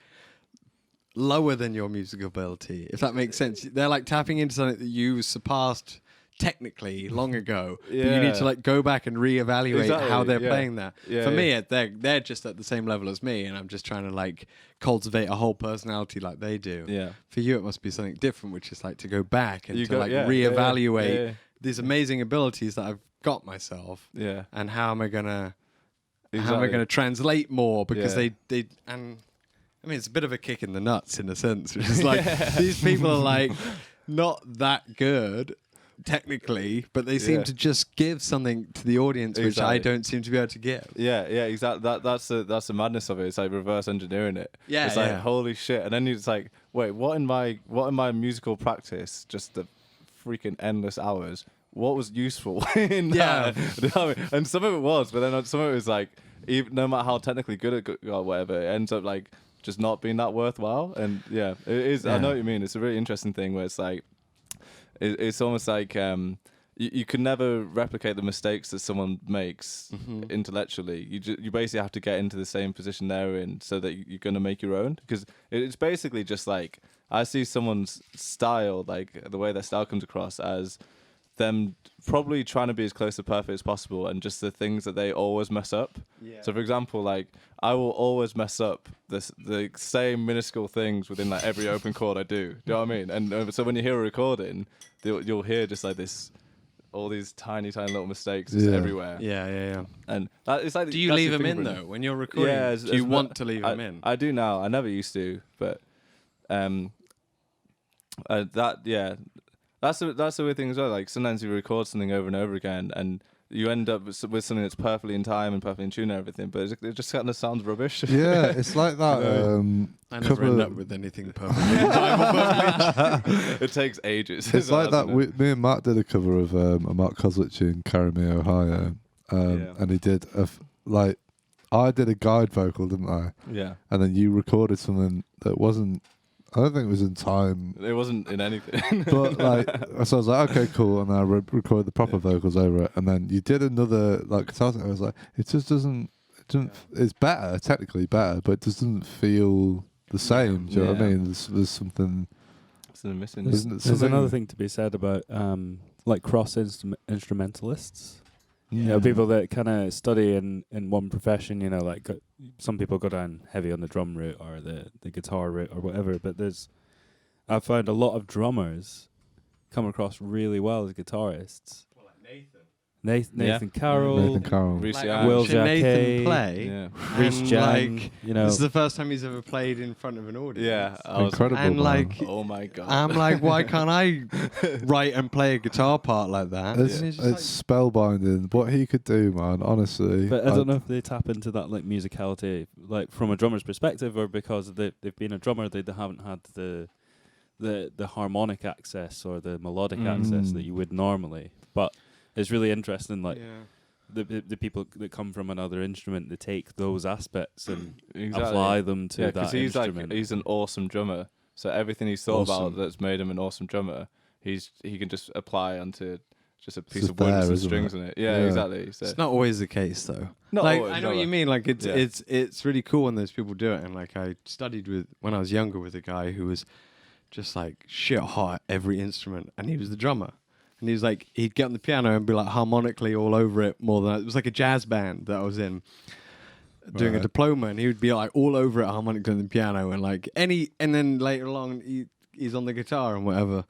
lower than your musical ability, if that makes sense. They're like tapping into something that you surpassed technically long ago, but you need to like go back and reevaluate how they're playing that. For me, they're just at the same level as me, and I'm just trying to like cultivate a whole personality like they do. For you, it must be something different, which is like to go back and reevaluate these amazing abilities that I've got myself. And how am I gonna translate more, because they and I mean it's a bit of a kick in the nuts in a sense, which is like these people are like not that good. technically, but they seem to just give something to the audience which I don't seem to be able to give. Yeah, exactly. That's the madness of it. It's like reverse engineering it. Yeah, it's like holy shit, and then it's like, wait, what in my musical practice? Just the freaking endless hours. What was useful in that? You know what I mean? And some of it was, but then some of it was like, even no matter how technically good it got or whatever, it ends up like just not being that worthwhile. And it is. I know what you mean. It's a really interesting thing where it's like, it's almost like you can never replicate the mistakes that someone makes intellectually. You basically have to get into the same position they're in so that you're going to make your own. Because it's basically just like, I see someone's style, like the way their style comes across as them probably trying to be as close to perfect as possible, and just the things that they always mess up. Yeah. So for example, like I will always mess up the same minuscule things within like every open chord I do. Do you know what I mean? And so when you hear a recording, you'll hear just like all these tiny little mistakes just everywhere. Yeah. And it's like, do you leave them in though when you're recording? Yeah, do you want to leave them in? I do now. I never used to, but That's the weird thing as well. Like sometimes you record something over and over again, and you end up with something that's perfectly in time and perfectly in tune and everything, but it just kind of sounds rubbish. Yeah, it's like that. I never end up with anything perfectly in time. It takes ages. It's like that. Me and Matt did a cover of a Mark Kozlich tune, "Carry Me, Ohio," and he did I did a guide vocal, didn't I? Yeah. And then you recorded something that wasn't. I don't think it was in time. It wasn't in anything. But so I was like, okay, cool. And I recorded the proper vocals over it. And then you did another guitar thing. I was like, it just doesn't. It's better, technically better, but it just doesn't feel the same. Do you know what I mean? There's something missing. There's another thing to be said about cross instrumentalists. You know, people that kind of study in one profession, you know, some people go down heavy on the drum route or the guitar route or whatever, but I've found a lot of drummers come across really well as guitarists. Well, like Nathan Carroll, Will Jacquet, Nathan play, Reece Jang, you know. This is the first time he's ever played in front of an audience. Yeah, incredible. And oh my god, I'm like, why can't I write and play a guitar part like that? It's spellbinding what he could do, man. Honestly, but I don't know if they tap into that musicality, from a drummer's perspective, or because they've been a drummer, they haven't had the harmonic access or the melodic access that you would normally, but. It's really interesting, the people that come from another instrument, they take those aspects and apply them to that instrument. He's an awesome drummer, so everything he's thought about that's made him an awesome drummer, he can just apply onto just a piece of wood with some strings in it. Yeah, exactly. So it's not always the case, though. I know what you mean. It's really cool when those people do it, and I studied when I was younger with a guy who was just shit hot at every instrument, and he was the drummer. And he was he'd get on the piano and be harmonically all over it more than it was like a jazz band that I was in doing a diploma, and he would be all over it harmonically on the piano and then later along he's on the guitar and whatever.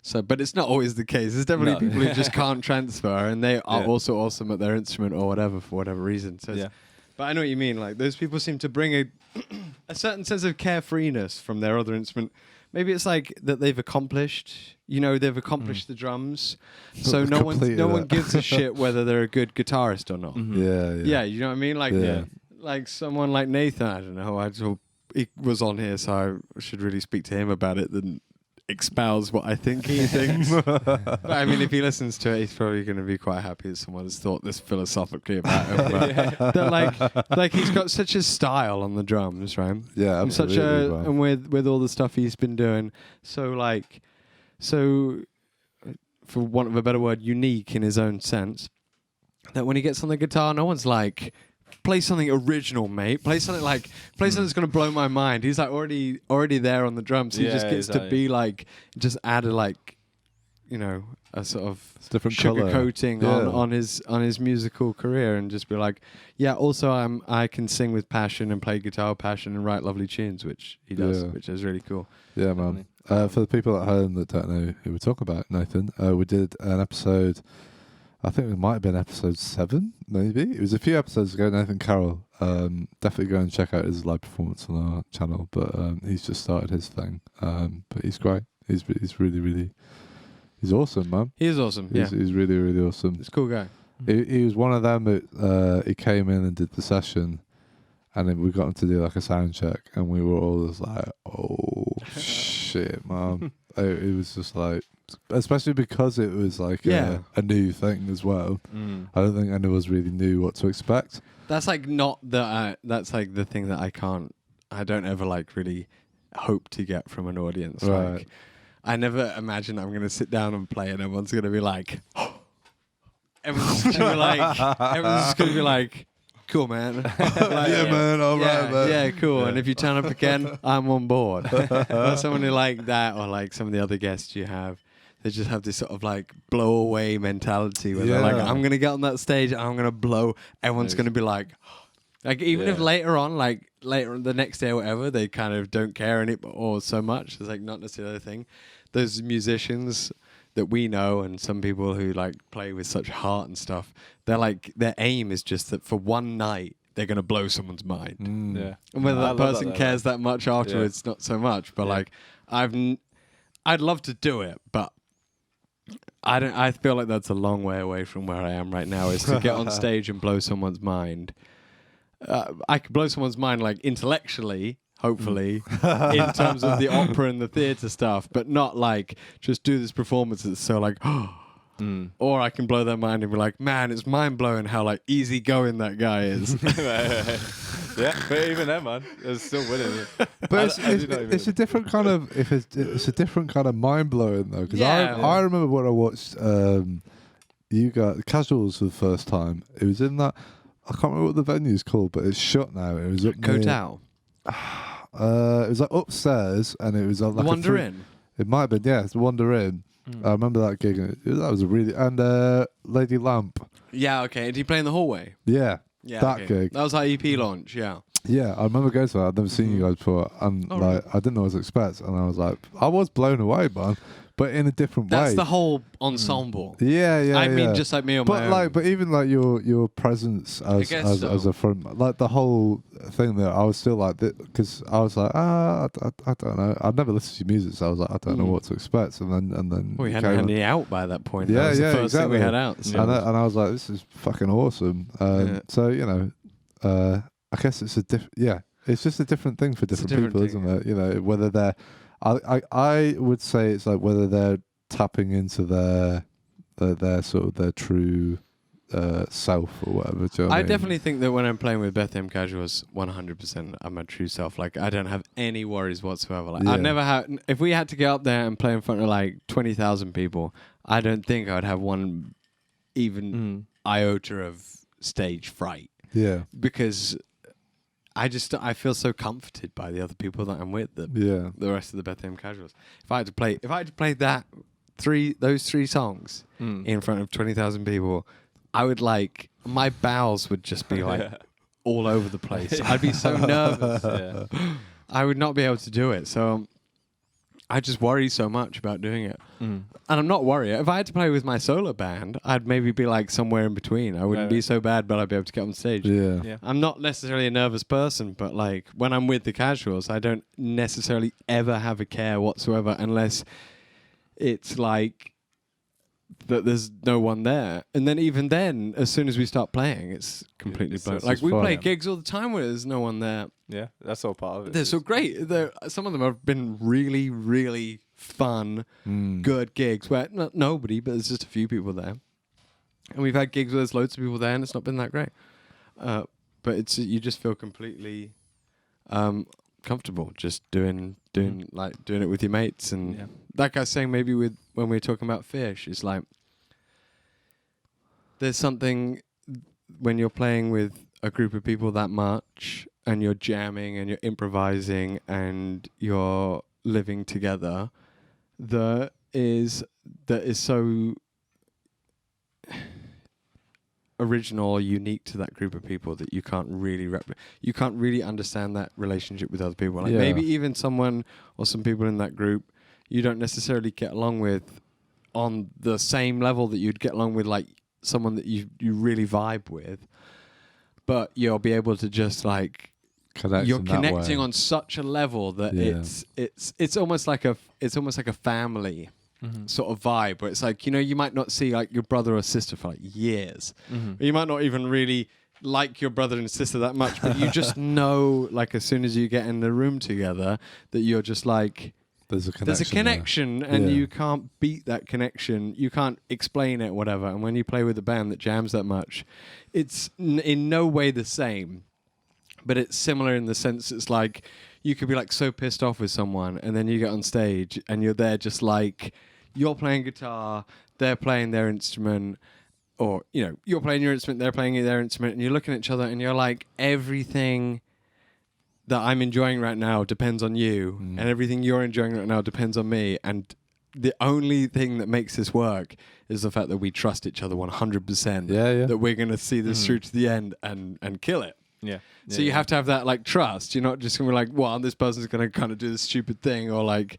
So, but it's not always the case. There's definitely people who just can't transfer, and they are also awesome at their instrument or whatever for whatever reason. So, but I know what you mean. Those people seem to bring a certain sense of carefreeness from their other instrument. Maybe it's that they've accomplished, they've accomplished the drums, so no one gives a shit whether they're a good guitarist or not. Mm-hmm. Yeah, you know what I mean? Like someone like Nathan, I don't know, he was on here, so I should really speak to him about it than espouse what I think he thinks. But I mean, if he listens to it, he's probably going to be quite happy that someone has thought this philosophically about him. But that he's got such a style on the drums, right? Yeah, absolutely. And with all the stuff he's been doing, so for want of a better word, unique in his own sense. That when he gets on the guitar, no one's play something original, mate. Play something that's gonna blow my mind. He's already there on the drums. He just gets to be just add a sort of different sugar coating on his musical career, and just be also I can sing with passion and play guitar with passion and write lovely tunes, which he does, which is really cool. Yeah, man. For the people at home that don't know who we're talking about, Nathan, we did an episode. I think it might have been episode 7, maybe. It was a few episodes ago, Nathan Carroll. Definitely go and check out his live performance on our channel, but he's just started his thing. But he's great. He's really, really... He's awesome, man. He is awesome. He's really, really awesome. He's a cool guy. He was one of them that he came in and did the session, and then we got him to do like a sound check, and we were all just like, "Oh shit, man!" It was just like, especially because it was like a new thing as well. I don't think any of us really knew what to expect. That's like not the. That's like the thing that I don't ever like really hope to get from an audience. Right. Like, I never imagine I'm going to sit down and play, and everyone's going to be like. Everyone's just gonna be like, cool, man. Like, man, all right, man. Yeah, cool. Yeah. And if you turn up again, I'm on board. Or somebody like that, or like some of the other guests you have, they just have this sort of like blow away mentality where they're like, I'm gonna get on that stage, and I'm gonna blow. Everyone's gonna be like even if later on the next day or whatever, they kind of don't care or so much. It's like not necessarily a thing. Those musicians that we know, and some people who like play with such heart and stuff, they're like, their aim is just that for one night they're gonna blow someone's mind. Yeah. And whether that person cares that much afterwards, not so much. But like, I'd love to do it, but I feel like that's a long way away from where I am right now. Is to get on stage and blow someone's mind. I could blow someone's mind like intellectually. Hopefully, in terms of the opera and the theatre stuff, but not like just do this performance that's so like, or I can blow their mind and be like, man, it's mind blowing how like easy going that guy is. Yeah, but even then, man, it's still winning. But it's a different kind of it's a different kind of mind blowing though. Because I remember when I watched you got Casuals for the first time. It was in that I can't remember what the venue's called, but it's shut now. It was up Coital. It was like upstairs, and it was on like Wander Inn. It might have been, yeah, it's Wander Inn. I remember that gig. And that was a really Lady Lamp. Yeah, okay. Did he play in the hallway? Yeah, that gig. That was our EP launch. Yeah. Yeah, I remember going to that. I'd never seen you guys before, and I didn't know what to expect, and I was like, I was blown away, man. But in a different way. That's the whole ensemble. Yeah. I mean, just like me on my own. But even like your presence as a front, like the whole thing there, I was still like, because I was like, I don't know. I'd never listened to your music, so I was like, I don't know what to expect. And then we hadn't had any out by that point. Yeah, that was the first exactly. thing we had out. So. And I was like, this is fucking awesome. So I guess it's it's just a different thing for different people, isn't it? You know, whether they're I would say it's like whether they're tapping into their sort of their true self or whatever. Do you know what I mean? Definitely think that when I'm playing with Bethlehem Casuals, 100% I'm my true self. Like, I don't have any worries whatsoever. Like, I've never had. If we had to get up there and play in front of like 20,000 people, I don't think I'd have one even iota of stage fright. Yeah, because I feel so comforted by the other people that I'm with. The rest of the Bethlehem Casuals. If I had to play those three songs in front of 20,000 people, I would like my bowels would just be like all over the place. I'd be so nervous. I would not be able to do it. So I just worry so much about doing it. And I'm not worried. If I had to play with my solo band, I'd maybe be like somewhere in between. I wouldn't be so bad, but I'd be able to get on stage. Yeah. I'm not necessarily a nervous person, but like when I'm with the Casuals, I don't necessarily ever have a care whatsoever unless it's like that there's no one there. And then even then, as soon as we start playing, it's completely blown. Like we play gigs all the time where there's no one there. Yeah, that's all part of it. They're so great. Some of them have been really, really fun, good gigs where not nobody, but there's just a few people there. And we've had gigs where there's loads of people there and it's not been that great. But it's you just feel completely comfortable just doing it with your mates. And like I was saying, maybe when we were talking about Fish, it's like there's something when you're playing with a group of people that much and you're jamming and you're improvising and you're living together that is so original or unique to that group of people that you can't really understand that relationship with other people. Like maybe even someone or some people in that group you don't necessarily get along with on the same level that you'd get along with like someone that you really vibe with, but you'll be able to just like you're connecting on such a level that it's almost like a family sort of vibe where it's like, you might not see like your brother or sister for like years. You might not even really like your brother and sister that much, but you just know, like, as soon as you get in the room together, that you're just like, There's a connection, there. and Yeah. you can't beat that connection. You can't explain it, whatever. And when you play with a band that jams that much, it's in no way the same, but it's similar in the sense it's like you could be like so pissed off with someone, and then you get on stage and you're there just like, you're playing guitar, they're playing their instrument, or, you're playing your instrument, they're playing their instrument, and you're looking at each other and you're like, everything that I'm enjoying right now depends on you, and everything you're enjoying right now depends on me, and the only thing that makes this work is the fact that we trust each other 100%. Yeah. That we're going to see this through to the end and kill it. Yeah. So you have to have that like trust. You're not just going to be like, well, this person's going to kind of do this stupid thing, or like,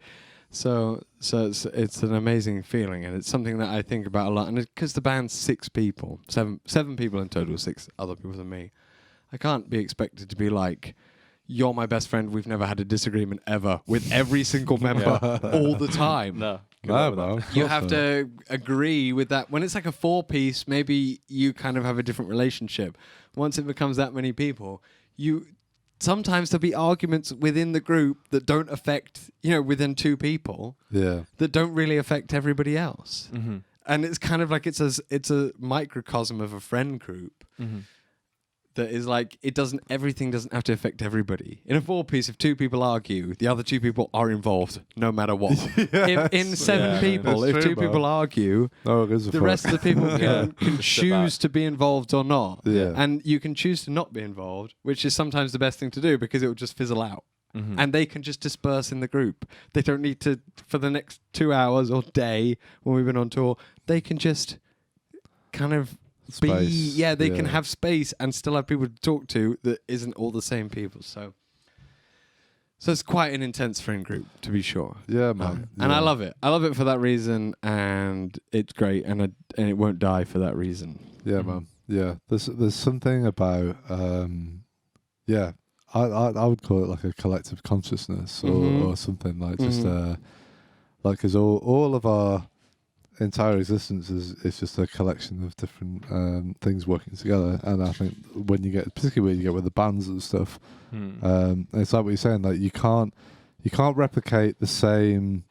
so it's an amazing feeling, and it's something that I think about a lot. And because the band's 6 people, seven people in total, 6 other people than me, I can't be expected to be like, you're my best friend, we've never had a disagreement ever with every single member all the time. No. No. You have to agree with that. When it's like a 4-piece, maybe you kind of have a different relationship. Once it becomes that many people, sometimes there'll be arguments within the group that don't affect, within 2 people, that don't really affect everybody else. And it's kind of like it's a microcosm of a friend group. That is like, everything doesn't have to affect everybody. In a 4-piece, if 2 people argue, the other 2 people are involved no matter what. If in 7 people, if 2 people argue, the rest of the people can choose to be involved or not. Yeah. And you can choose to not be involved, which is sometimes the best thing to do, because it will just fizzle out. And they can just disperse in the group. They don't need to, for the next 2 hours or day when we've been on tour, they can just kind of they can have space and still have people to talk to that isn't all the same people. So it's quite an intense friend group, to be sure. Yeah, man. And I love it. I love it for that reason, and it's great, and it won't die for that reason. Yeah, man. Yeah, there's something about I would call it like a collective consciousness or something like just like, because all of our entire existence is just a collection of different things working together. And I think particularly when you get with the bands and stuff, it's like what you're saying, like you can't replicate the same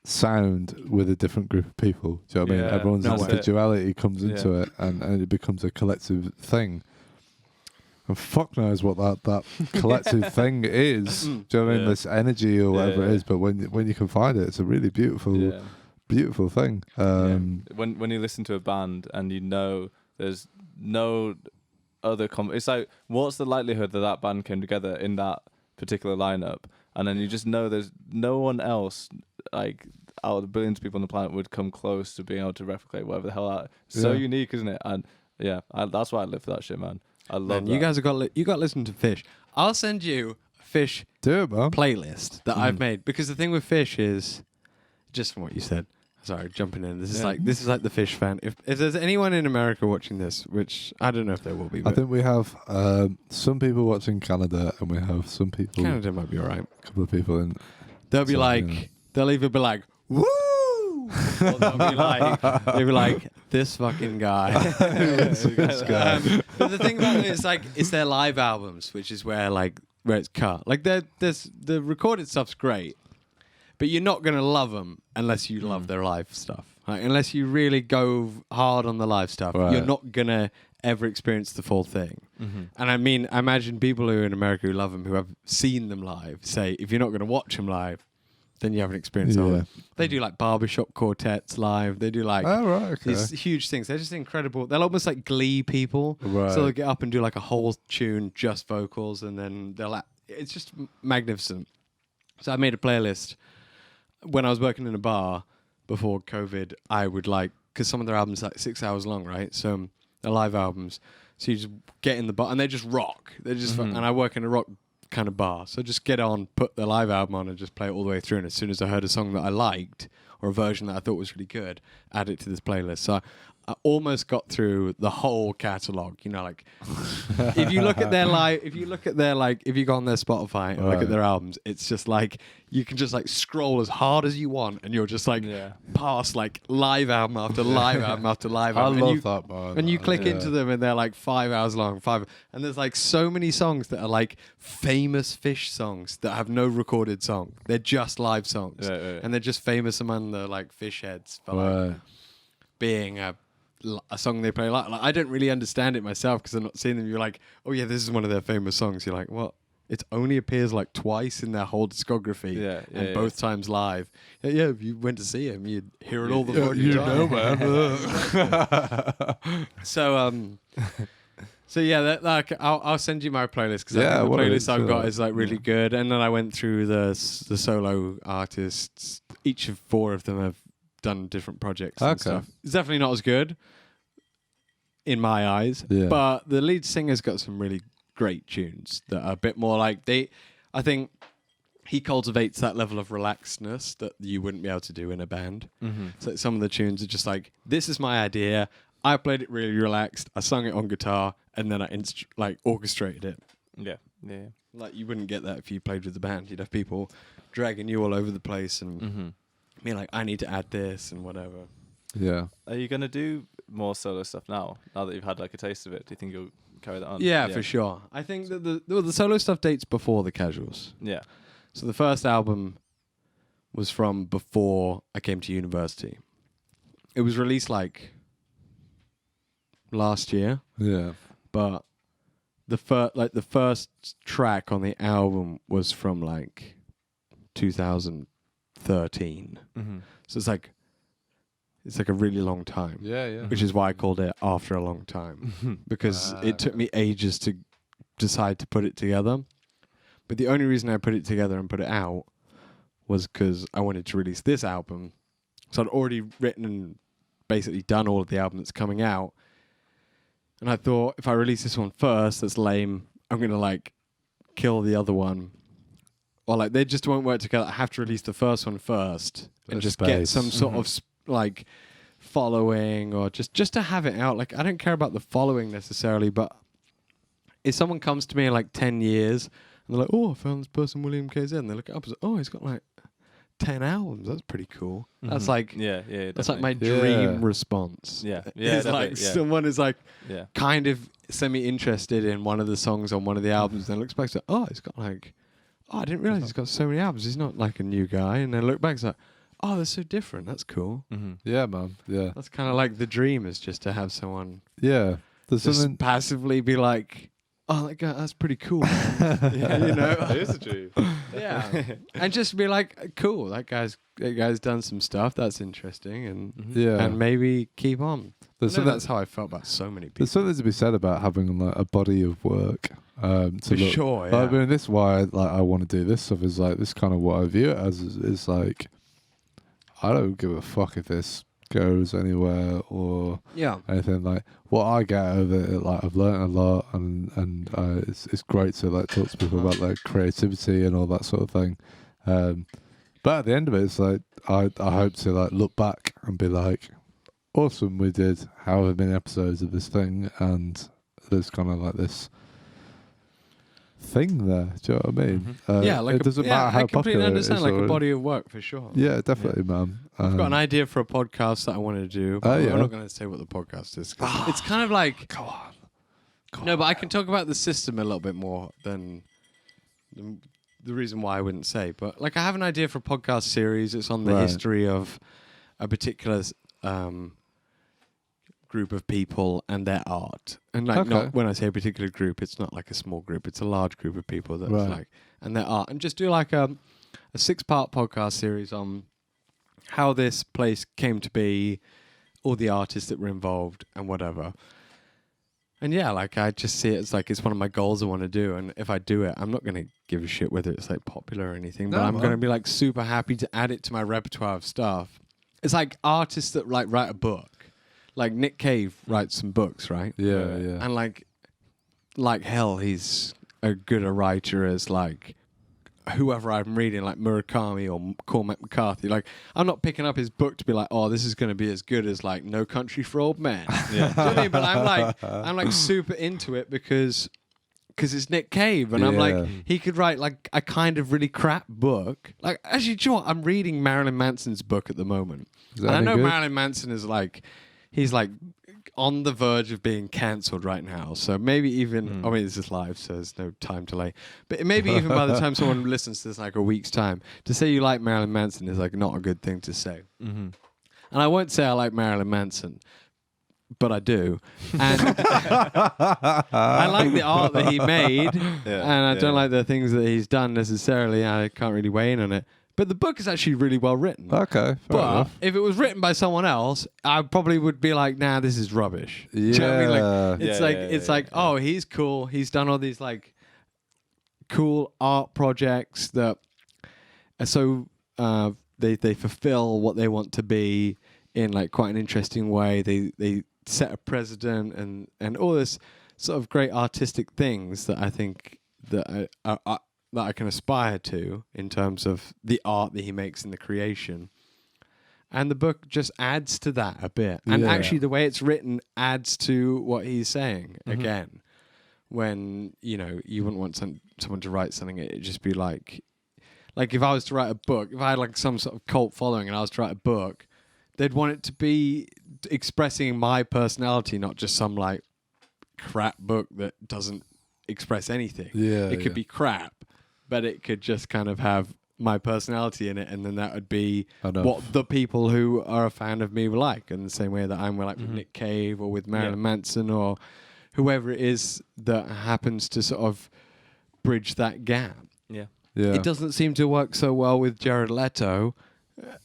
sound with a different group of people. Do you know what I mean? Everyone's individuality comes into it, and it becomes a collective thing. And fuck knows what that collective thing is. Do you know what I mean? This energy or whatever it is. But when you can find it, it's a really beautiful beautiful thing. When you listen to a band and there's no other it's like, what's the likelihood that band came together in that particular lineup, and then you just know there's no one else, like, out of the billions of people on the planet, would come close to being able to replicate whatever the hell that. So unique, isn't it? And that's why I live for that shit, man. I love that. You guys have got to listen to Fish. I'll send you a Fish playlist that I've made, because the thing with Fish is, just from what you said, sorry, jumping in, this is like the Fish fan. If there's anyone in America watching this, which I don't know if there will be, but I think we have some people watching Canada, and we have some people. Canada might be alright. A couple of people in. They'll be like, they'll either be like, woo, or they'll be like, this fucking guy. This guy. But the thing about it is, like, it's their live albums, which is where it's cut. Like, the recorded stuff's great, but you're not going to love them unless you love their live stuff. Like, unless you really go hard on the live stuff, you're not going to ever experience the full thing. And I mean, I imagine people who are in America who love them, who have seen them live, say, if you're not going to watch them live, then you haven't experienced them. They do like barbershop quartets live. They do like these huge things. They're just incredible. They're almost like Glee people. Right. So they'll get up and do like a whole tune, just vocals, and then it's just magnificent. So I made a playlist. When I was working in a bar before COVID, I would because some of their albums are like 6 hours long, right? So they're live albums. So you just get in the bar and they just rock. They're just and I work in a rock kind of bar. So just get on, put the live album on, and just play it all the way through. And as soon as I heard a song that I liked or a version that I thought was really good, add it to this playlist. So I almost got through the whole catalog. You know, like if you look at their if you go on their Spotify and look at their albums, it's just like you can just like scroll as hard as you want, and you're just like past like live album after live album after live album. I love that, man. And you click into them, and they're like 5 hours long. And there's like so many songs that are like famous Fish songs that have no recorded song. They're just live songs, and they're just famous among the like Fish heads for like being a song they play like I don't really understand it myself because I'm not seeing them. You're like, oh yeah, this is one of their famous songs. You're like, what? It only appears like twice in their whole discography, and both times live. Yeah, if you went to see him, you'd hear it all the fucking time. Man. So yeah, I'll send you my playlist because the playlist I've got is like really good. And then I went through the solo artists. Each of 4 of them have done different projects and stuff. It's definitely not as good in my eyes, but the lead singer's got some really great tunes that are a bit more like I think he cultivates that level of relaxedness that you wouldn't be able to do in a band. So some of the tunes are just like, this is my idea, I played it really relaxed, I sung it on guitar, and then I orchestrated it. Like you wouldn't get that if you played with the band. You'd have people dragging you all over the place and be like, I need to add this and whatever. Are you gonna do more solo stuff now that you've had like a taste of it? Do you think you'll carry that on? Yeah, for sure. I think that the solo stuff dates before the Casuals. So the first album was from before I came to university. It was released like last year. But the first track on the album was from like 2013. So it's like a really long time. Which is why I called it After a Long Time. Because it took me ages to decide to put it together. But the only reason I put it together and put it out was because I wanted to release this album. So I'd already written and basically done all of the album that's coming out. And I thought, if I release this one first, that's lame. I'm going to like kill the other one. Or like they just won't work together. I have to release the first one first and just get some sort of like following, or just to have it out. Like I don't care about the following necessarily, but if someone comes to me in like 10 years and they're like, oh, I found this person, William KZ, and they look it up and say, oh, he's got like 10 albums. That's pretty cool. That's like that's like my dream response. It's like someone is like kind of semi-interested in one of the songs on one of the albums, and looks back and says, oh, he's got like, oh, I didn't realize he's got so many albums. He's not like a new guy. And then look back and say, oh, they're so different. That's cool. Yeah, man. Yeah. That's kind of like the dream, is just to have someone just passively be like, oh, that guy, that's pretty cool, man. You know? It is a dream. And just be like, cool, that guy's done some stuff. That's interesting. And maybe keep on. That's how I felt about so many people. There's something to be said about having like a body of work. For sure, yeah. I mean, this is why I want to do this stuff. Is like this kind of what I view it as. Is like, I don't give a fuck if this goes anywhere or anything. Like what I get out of it, like I've learned a lot, and it's great to like talk to people about like creativity and all that sort of thing. But at the end of it, it's like I hope to like look back and be like, awesome, we did however many episodes of this thing, and there's kind of like this thing there. Do you know what I mean? Like it doesn't matter how I completely popular understand, it is, like or a body of work for sure. Yeah, definitely, man. I've got an idea for a podcast that I want to do. But I'm not going to say what the podcast is. It's kind of like, go on. But I can talk about the system a little bit more than the reason why I wouldn't say. But like, I have an idea for a podcast series. It's on the history of a particular group of people and their art. And like, not when I say a particular group, it's not like a small group. It's a large group of people that's like, and their art. And just do like a 6-part podcast series on how this place came to be, all the artists that were involved and whatever. And yeah, like I just see it as like it's one of my goals I want to do. And if I do it, I'm not going to give a shit whether it's like popular or anything, but I'm going to be like super happy to add it to my repertoire of stuff. It's like artists that like write a book. Like Nick Cave writes some books, right? Yeah. And like hell, he's as good a writer as like whoever I'm reading, like Murakami or Cormac McCarthy. Like, I'm not picking up his book to be like, oh, this is going to be as good as like No Country for Old Men. Yeah. Do you know what I mean? But I'm like super into it because it's Nick Cave, and I'm like, he could write like a kind of really crap book. Like, actually, do you know what? I'm reading Marilyn Manson's book at the moment, and I know Marilyn Manson is like, he's like on the verge of being cancelled right now. So maybe even, I mean, this is live, so there's no time delay. But maybe even by the time someone listens to this, like a week's time, to say you like Marilyn Manson is like not a good thing to say. And I won't say I like Marilyn Manson, but I do. And I like the art that he made, and I don't like the things that he's done necessarily. I can't really weigh in on it. But the book is actually really well written. Okay, fair enough. If it was written by someone else, I probably would be like, nah, this is rubbish. Yeah. Do you know what I mean? Like, it's like, oh, he's cool. He's done all these like cool art projects that are so they fulfill what they want to be in like quite an interesting way. They set a precedent and all this sort of great artistic things that I think that I can aspire to in terms of the art that he makes in the creation. And the book just adds to that a bit. And actually the way it's written adds to what he's saying again. When, you know, you wouldn't want someone to write something, it'd just be like if I was to write a book, if I had like some sort of cult following and I was to write a book, they'd want it to be expressing my personality, not just some like crap book that doesn't express anything. It could be crap, but it could just kind of have my personality in it, and then that would be what the people who are a fan of me were like, in the same way that I'm like with Nick Cave or with Marilyn Manson or whoever it is that happens to sort of bridge that gap. It doesn't seem to work so well with Jared Leto.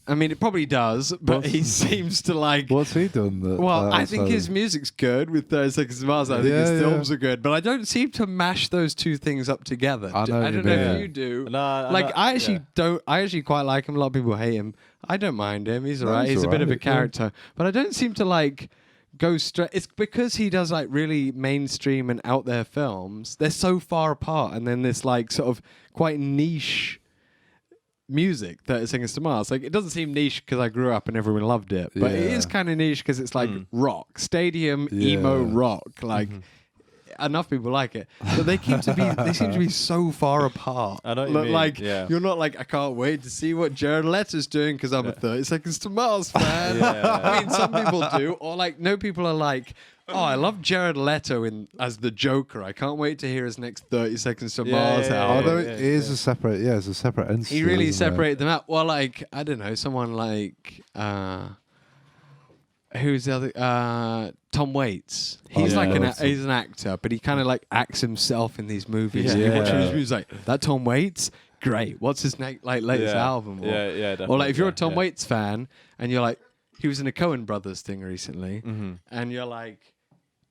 I mean, it probably does, but he seems to like... What's he done? Well, I think his music's good with 30 Seconds to Mars. I think his films are good, but I don't seem to mash those two things up together. I don't know if you do. I actually quite like him. A lot of people hate him. I don't mind him. He's all right. He's a bit of a character. But I don't seem to like go straight... It's because he does like really mainstream and out there films. They're so far apart, and then this like sort of quite niche... music, 30 Seconds to Mars. Like, it doesn't seem niche because I grew up and everyone loved it, but it is kind of niche because it's like rock, stadium, emo rock. Like, enough people like it, but they seem to be so far apart. I know what you mean. Like, you're not like, I can't wait to see what Jared Leto's doing because I'm a 30 Seconds to Mars fan. I mean, some people do, or like, no people are like, oh, I love Jared Leto as the Joker. I can't wait to hear his next 30 Seconds to Mars album. Although it is a separate, it's a separate entity. He really separated them out. Well, like, I don't know, someone like, who's the other? Tom Waits. He's he's an actor, but he kind of like acts himself in these movies. And you watch his movies like, that Tom Waits? Great. What's his latest album? Definitely. Or like, if you're a Tom Waits fan and you're like, he was in a Coen Brothers thing recently, and you're like,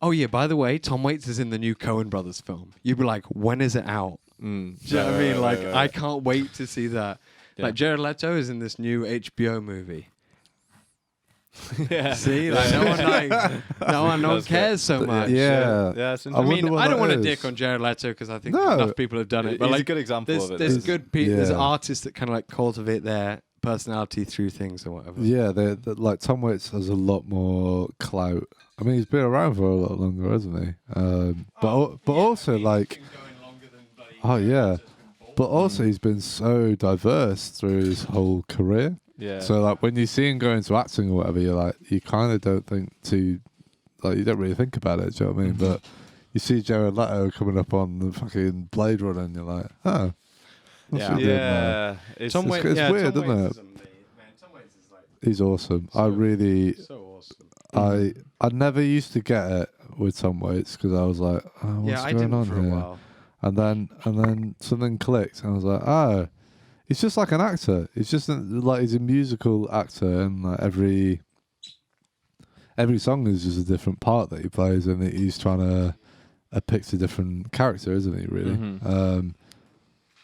oh yeah, by the way, Tom Waits is in the new Coen Brothers film. You'd be like, when is it out? Do you know what I mean? Like, I can't wait to see that. Like, Jared Leto is in this new HBO movie. See, like no one cares so much. I mean, I don't want to dick on Jared Leto because I think enough people have done it. But he's like, a good example of it. There's artists that kind of like cultivate their personality through things or whatever. Yeah, like Tom Waits has a lot more clout. I mean, he's been around for a lot longer, hasn't he? But also like, but also he's been so diverse through his whole career. Yeah. So like when you see him go into acting or whatever, you're like, you kind of don't think you don't really think about it. Do you know what I mean? But you see Jared Leto coming up on the fucking Blade Runner, and you're like, oh. It's weird, isn't it? Tom Waits is like, he's awesome. So awesome. I never used to get it with Tom Waits because I was like, oh, what's going on here? A while. And then something clicked, and I was like, oh, he's just like an actor. He's just like he's a musical actor, and like every song is just a different part that he plays, and he's trying to depict a different character, isn't he? Really.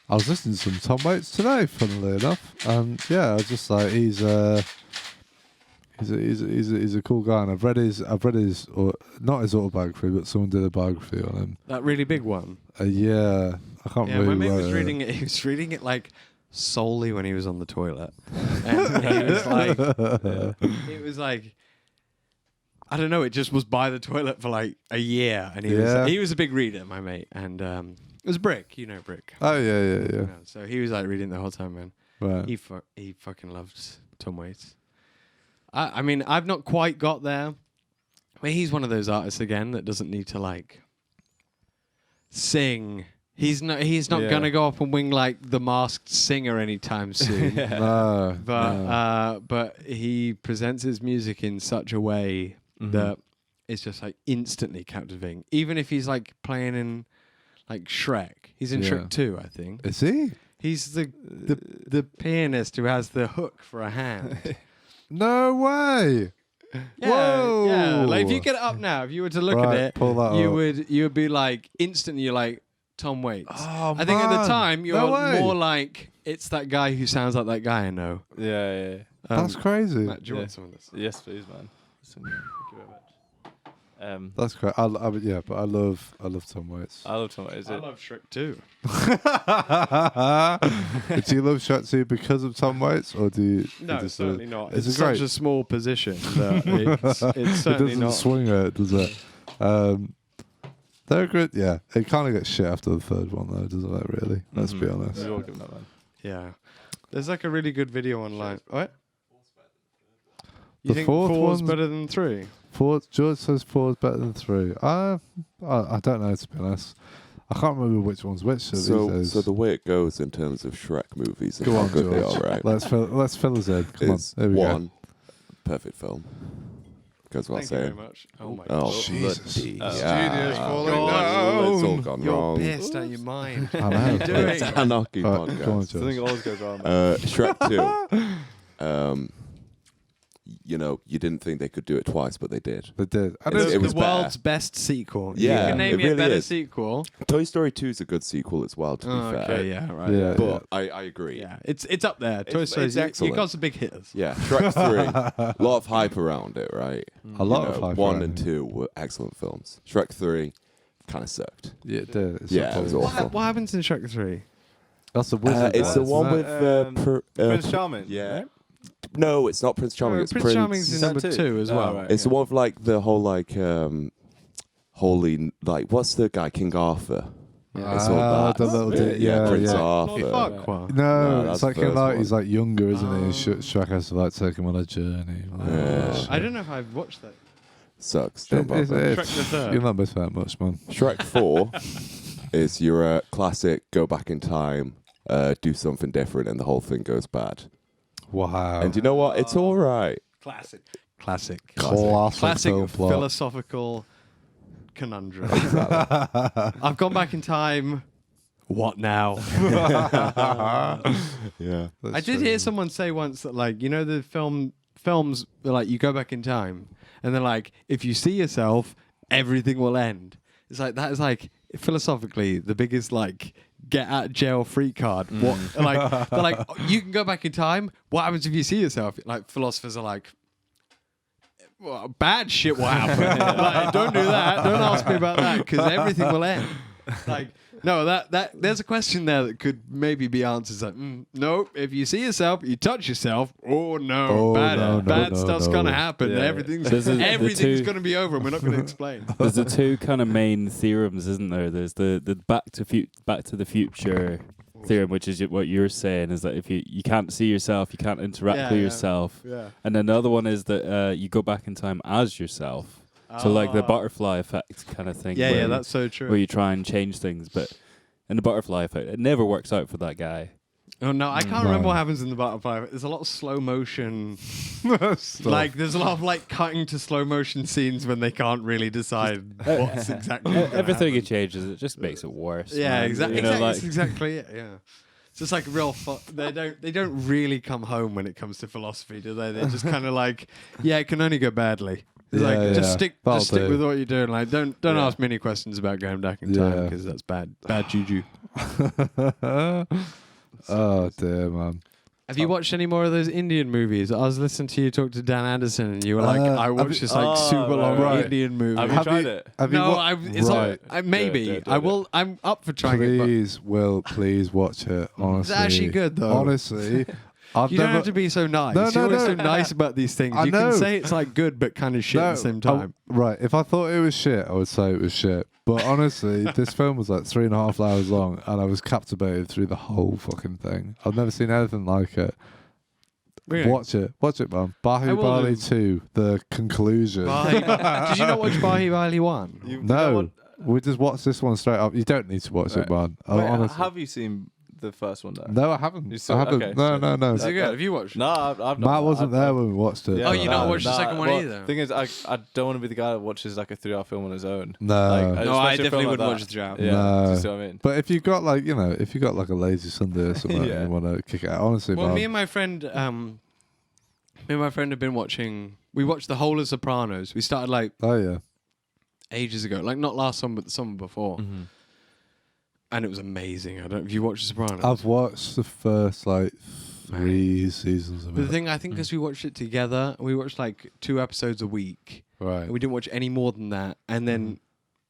I was listening to some Tom Waits today, funnily enough, and I was just like, he's He's a cool guy, and I've read his or not his autobiography, but someone did a biography on him. That really big one. Yeah, I can't Yeah, remember. my mate who was wrote it. reading it. He was reading it like solely when he was on the toilet, and he was like, it was like, I don't know. It just was by the toilet for like a year, and he was a big reader, my mate, and it was Brick, you know Brick. Oh yeah. You know, so he was like reading the whole time, man. Right. He fucking loved Tom Waits. I mean, I've not quite got there. I mean, he's one of those artists again that doesn't need to like sing. He's not gonna go up and wing like The Masked Singer anytime soon. No, But he presents his music in such a way that it's just like instantly captivating. Even if he's like playing in like Shrek. He's in Shrek 2, I think. Is he? He's the pianist who has the hook for a hand. No way. Yeah, Whoa. yeah. Like if you get it up now, if you were to look at it, pull that up. you would be like instantly. You're like Tom Waits. Oh, I think at the man. time you're No way. more like it's that guy who sounds like that guy I know. Yeah. That's crazy. Matt, do you want some of this? Yes, please, man. Thank you very much. That's great. But I love Tom Waits. I love Tom Waits. I love Shrek too. Do you love Shrek 2 because of Tom Waits, or do you? No, just, certainly not. It's It's a such great. a small position that it's It certainly doesn't not. swing it, does it? They're good. Yeah, it kind of gets shit after the third one, though, doesn't it? Really? Let's be honest. We all give that one. Yeah, there's like a really good video online. What? You The think fourth four's one's- better than 3? George says 4 is better than 3. I don't know, to be honest. I can't remember which one's which. So these days. the way it goes in terms of Shrek movies and Go how on, good they George. are, right? Let's fill us in. Come is on. There we one perfect film. Goes without Thank you very saying. much. Oh my Oh, god. Jesus. yeah. Studio's falling It's all down. gone You're wrong. pissed out of your mind. I know. What are you doing? It's anarchy Go on, podcast. George. always goes wrong. Man. Shrek 2. You didn't think they could do it twice, but they did. They did. I It don't- was the world's best sequel. Yeah, You can name it me a really better is. sequel. Toy Story 2 is a good sequel as well, to be fair. Okay, yeah, right. Yeah. But I agree. Yeah, it's up there. Toy It's Story. You excellent. got some big hitters. Yeah, Shrek 3, a lot of hype around it, right? A lot of hype 1 around and it. 2 were excellent films. Shrek 3 kind of sucked. Yeah, it did. It's Yeah, a it was problem. awful. What happens in Shrek 3? That's the wizard. It's the one isn't with it? Prince Charming. yeah. No, it's not Prince Charming. It's Prince Charming's in Is that number two? 2 as Oh, well. right. It's the one with like the whole like holy like what's the guy King Arthur? It's all Ah, that. the little dude. Yeah, Prince yeah. Arthur. Not Farquhar. No, No, it's that's like the in first like one. he's like younger, isn't he? Oh. And Shrek has to like take him on a journey. Like, Yeah. I don't know if I've watched that. Sucks. Don't bother. Shrek the Third. You're not missing that much, man. Shrek 4 is your classic go back in time, do something different, and the whole thing goes bad. Wow. And you know what? It's all right. Classic classic philosophical plot. conundrum. I've gone back in time. What now? Yeah. I did hear someone say once that, like, you know, the films are like you go back in time, and they're like, if you see yourself, everything will end. It's like that is like philosophically the biggest like get out of jail free card. What like they're like you can go back in time. What happens if you see yourself? Like philosophers are like, well, bad shit will happen. Like, don't do that. Don't ask me about that because everything will end. Like, no, that there's a question there that could maybe be answered. Like, no, if you see yourself, you touch yourself. Oh no, Oh, bad no, stuff's no. gonna happen. Yeah. Everything's There's gonna be over, and we're not gonna explain. There's the two kind of main theorems, isn't there? There's the Back to the Future theorem, which is what you're saying, is that if you can't see yourself, you can't interact with yourself. Yeah. And then the other one is that you go back in time as yourself. So like the Ah. butterfly effect kind of thing. Yeah, where yeah, that's so true. where you try and change things, but in the butterfly effect, it never works out for that guy. Oh no, I can't No. remember what happens in the butterfly. There's a lot of slow motion. Like there's a lot of like cutting to slow motion scenes when they can't really decide what's exactly. gonna Everything happen. it changes, it just makes it worse. Yeah, man. exactly. You know, Exactly, like- that's exactly it. Yeah, it's just like real. They don't really come home when it comes to philosophy, do they? They're just kind of like, yeah, it can only go badly. It's Yeah, like yeah. just stick That'll do. with what you're doing. Like don't Yeah. ask me any questions about going back in time Yeah. because that's bad juju. Oh dear, man. Have you watched any more of those Indian movies? I was listening to you talk to Dan Anderson, and you were like, "I watched this like super long Indian movie." Have you tried it? Maybe do I will. I'm up for trying Please watch it. Honestly, It's actually good though. Honestly, You don't have to be so nice. No, You're always no. so nice about these things. I You know. can say it's like good, but kind of shit at the same time. Right. If I thought it was shit, I would say it was shit. But honestly, this film was like 3.5 hours long, and I was captivated through the whole fucking thing. I've never seen anything like it. Really? Watch it, man. I will Bahubali do. 2, the conclusion. Did you not watch Bahubali 1? No, we just watched this one straight up. You don't need to watch it, man. Wait, Honestly. have you seen the first one though? No, I haven't. You saw- I haven't. okay, No. Is it good? Have you watched it? No, I've not. Matt wasn't there when we watched it. Oh, you not watched the second one either? Thing is, I don't want to be the guy that watches like a 3-hour film on his own. No. Like, No, I especially a film definitely like wouldn't that. watch it throughout. Yeah, No. do you see what I mean? But if you got like, if you got like a lazy Sunday or something Yeah. and you want to kick it out, honestly, Well, man. me and my friend have been watching. We watched the whole of Sopranos. We started like Oh yeah. ages ago, like not last summer, but the summer before, and it was amazing. I don't know if you watched Sopranos. I've watched the first like 3 seasons of But the it. thing I think because we watched it together, we watched like 2 episodes a week. Right. And we didn't watch any more than that, and then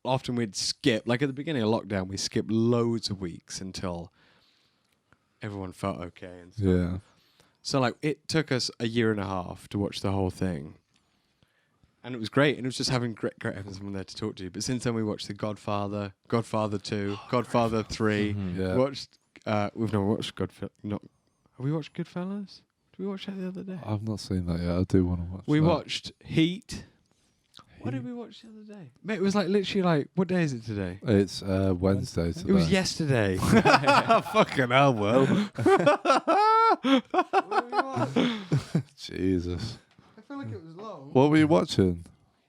often we'd skip. Like at the beginning of lockdown, we skipped loads of weeks until everyone felt okay and stuff. Yeah. So like it took us a year and a half to watch the whole thing. And it was great, and it was just having great having someone there to talk to. But since then we watched The Godfather, Godfather 2, Godfather 3. Yeah. Watched we've never watched Have we watched Goodfellas? Did we watch that the other day? I've not seen that yet. I do want to watch We that. watched Heat. What did we watch the other day? Mate, it was like literally like, what day is it today? It's Wednesday today. It was yesterday. Fucking hell, well. Jesus. I feel like it was long. What were you watching?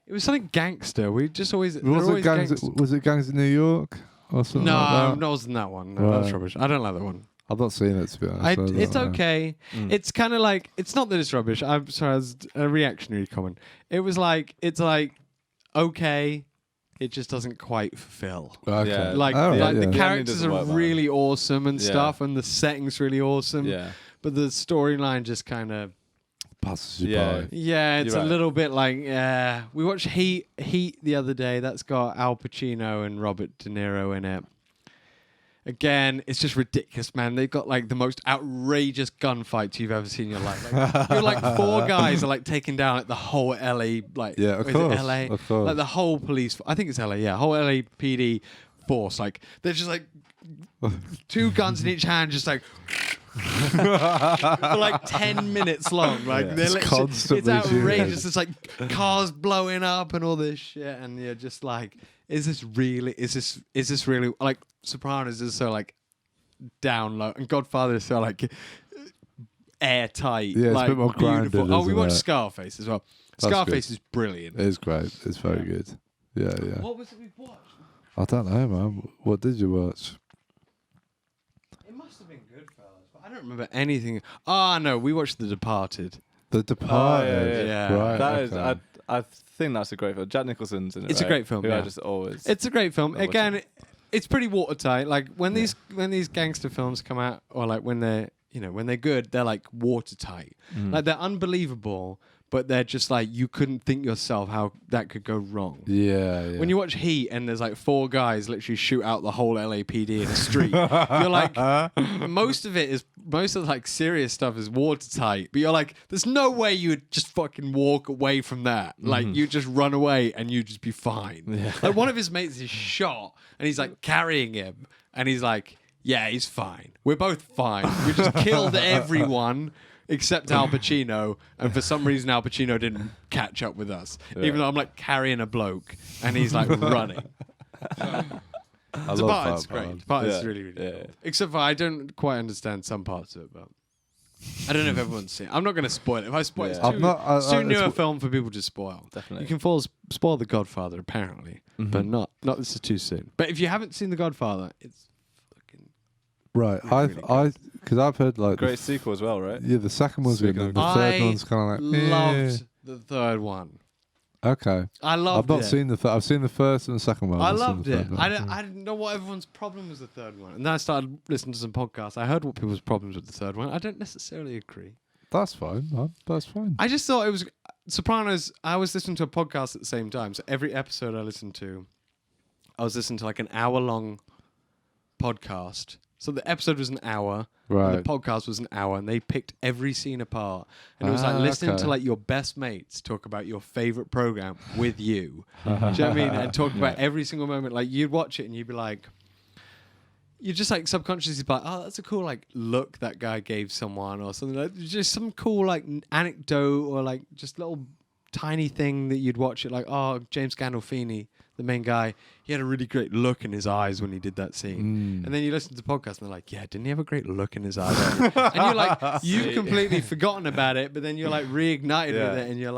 It was something gangster. We just always... Was it Gangs of New York or something No, like that? no, it wasn't that one. No, that's Right. rubbish. I don't like that one. I've not seen it, to be honest. so I don't It's know. okay. It's kind of like... It's not that it's rubbish. I'm sorry, it's a reactionary comment. It was like... It's like... Okay. It just doesn't quite fulfill. Okay. Yeah. Like, Oh, like yeah. the The characters ending are doesn't work, really awesome and Yeah. stuff, and the setting's really awesome. Yeah. But the storyline just kind of... Passes you Yeah. by. Yeah, it's You're a right. little bit like, yeah. We watched Heat the other day. That's got Al Pacino and Robert De Niro in it. Again, it's just ridiculous, man. They've got like the most outrageous gunfights you've ever seen in your life. Like, you're like 4 guys are like taking down like the whole LA, like Yeah, of is course. it LA? Of course. Like the whole police. I think it's LA. Yeah, whole LAPD force. Like they're just like 2 guns in each hand, just like. For like 10 minutes long, like they're It's literally, constantly it's outrageous. shooting. It's like cars blowing up and all this shit, and you're just like, is this really? Is this really like Sopranos is so like down low, and Godfather is so like airtight. Yeah, it's a like, bit more grounded, beautiful. Oh, we isn't watched it? Scarface as well. That's Scarface good. is brilliant. It is great. It's very good. Yeah, yeah. What was it we watched? I don't know, man. What did you watch? It must have been Goodfellas, but I don't remember anything. Ah, no, we watched The Departed. The Departed. yeah. Right. That is, okay. I think that's a great film. Jack Nicholson's in it. It's a right? great film, Who I yeah. just always. It's a great film. I watch Again, it. it's pretty watertight. Like when these gangster films come out, or like when they're when they're good, they're like watertight. Like they're unbelievable, but they're just like you couldn't think yourself how that could go wrong. Yeah, yeah. When you watch Heat and there's like 4 guys literally shoot out the whole LAPD in a street, you're like, most of like serious stuff is watertight, but you're like, there's no way you would just fucking walk away from that. Like you just run away and you just be fine. Like one of his mates is shot and he's like carrying him and he's like, yeah, he's fine. We're both fine. We just killed everyone. Except Al Pacino, and for some reason Al Pacino didn't catch up with us. Even though I'm like carrying a bloke, and he's like running. I The love part is that, great. man. The part is Yeah. really, really Yeah. cool. Except for I don't quite understand some parts of it, but I don't know if everyone's seen it. I'm not going to spoil it. If I spoil it, Yeah. it's too new a film for people to spoil. Definitely. You can spoil The Godfather, apparently, but not this is too soon. But if you haven't seen The Godfather, it's fucking... Right. Really Because I've heard like Great sequel as well, right? Yeah, the second one's good. Speaking And of the third I one's kind of like loved the third one. Okay. I loved I've not it. seen the I've seen the first and the second one. I I've seen loved the it. third one. I didn't know what everyone's problem was the third one. And then I started listening to some podcasts. I heard what people's problems with the third one. I don't necessarily agree. That's fine, man. That's fine. I just thought it was Sopranos. I was listening to a podcast at the same time. So every episode I listened to, I was listening to like an hour-long podcast. So the episode was an hour, Right. and the podcast was an hour, and they picked every scene apart. And it was like listening to like your best mates talk about your favorite program with you. Do you know what I mean? And talk about every single moment. Like you'd watch it and you'd be like, you're just like subconsciously like, oh, that's a cool like look that guy gave someone or something. Like just some cool like anecdote or like just little tiny thing that you'd watch it like, oh, James Gandolfini, the main guy, he had a really great look in his eyes when he did that scene. And then you listen to the podcast and they're like, yeah, didn't he have a great look in his eyes? And you're like, you've completely forgotten about it, but then you're like reignited with it and you're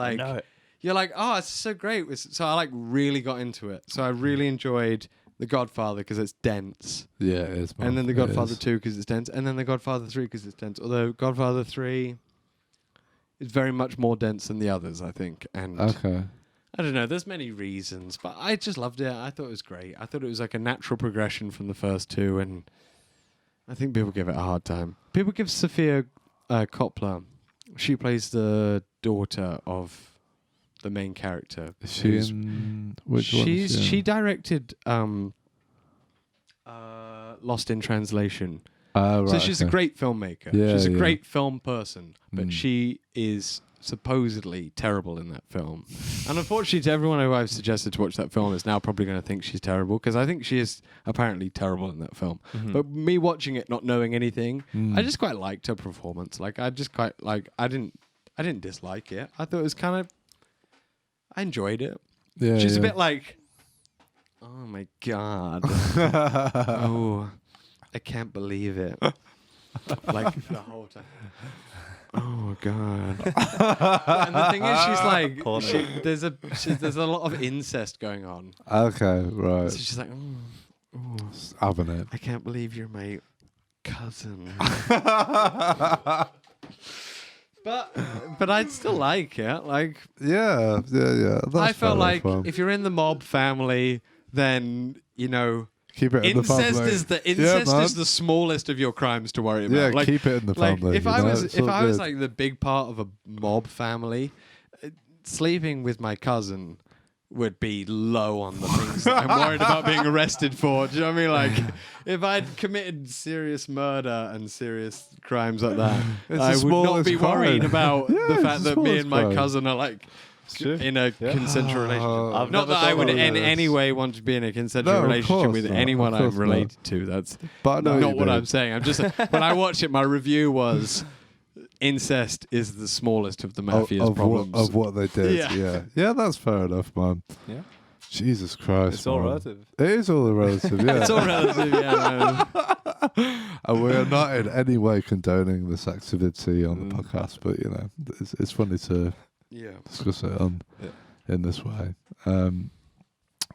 like, oh, it's so great. So I like really got into it. So I really enjoyed The Godfather because it's dense. Yeah, it is, man. And then The It Godfather is. 2 because it's dense. And then The Godfather 3 because it's dense. Although Godfather 3 is very much more dense than the others, I think. And Okay. I don't know, there's many reasons, but I just loved it. I thought it was great. I thought it was like a natural progression from the first two, and I think people give it a hard time. People give Sophia Coppola, she plays the daughter of the main character. Is she who's- in which one? is she She in? directed Lost in Translation. Right, So she's a okay. great filmmaker. Yeah, She's a yeah. great film person, but Mm. she is supposedly terrible in that film. And unfortunately, to everyone who I've suggested to watch that film is now probably going to think she's terrible because I think she is apparently terrible in that film. But me watching it, not knowing anything, I just quite liked her performance. Like I just quite like I didn't dislike it. I thought it was kind of I enjoyed it. Yeah, She's yeah. a bit like, oh my god, oh, I can't believe it. Like the whole time. Oh god! And the thing is, she's like, there's a lot of incest going on. Okay, right. So she's like, Having it. I can't believe you're my cousin. but I'd still like it. Like Yeah. That's I felt fair like enough, man. if you're in the mob family, then you know. Keep it in the Incest family. is the man. is the smallest of your crimes to worry about. Yeah, like, keep it in the like family. if you I know, was it's if all I was good. like the big part of a mob family, sleeping with my cousin would be low on the things that I'm worried about being arrested for. Do you know what I mean? Like if I'd committed serious murder and serious crimes like that, It's I the would not smallest be worried crime. about Yeah, the it's fact the that me smallest and my crime. cousin are like in a consensual relationship. I've Not never that I thought would about in this. any way want to be in a consensual No, of relationship course with not, anyone of I'm course not. related to. That's But I know not you what do. I'm saying. I'm just when I watched it, my review was incest is the smallest of the mafia's problems. Of what they did. Yeah. Yeah, that's fair enough, man. Yeah. Jesus Christ. It's all man. relative. It is all relative, yeah. It's all relative, yeah. And we are not in any way condoning this activity on Mm. the podcast, but you know, it's funny to Yeah. discuss it on Yeah. in this way.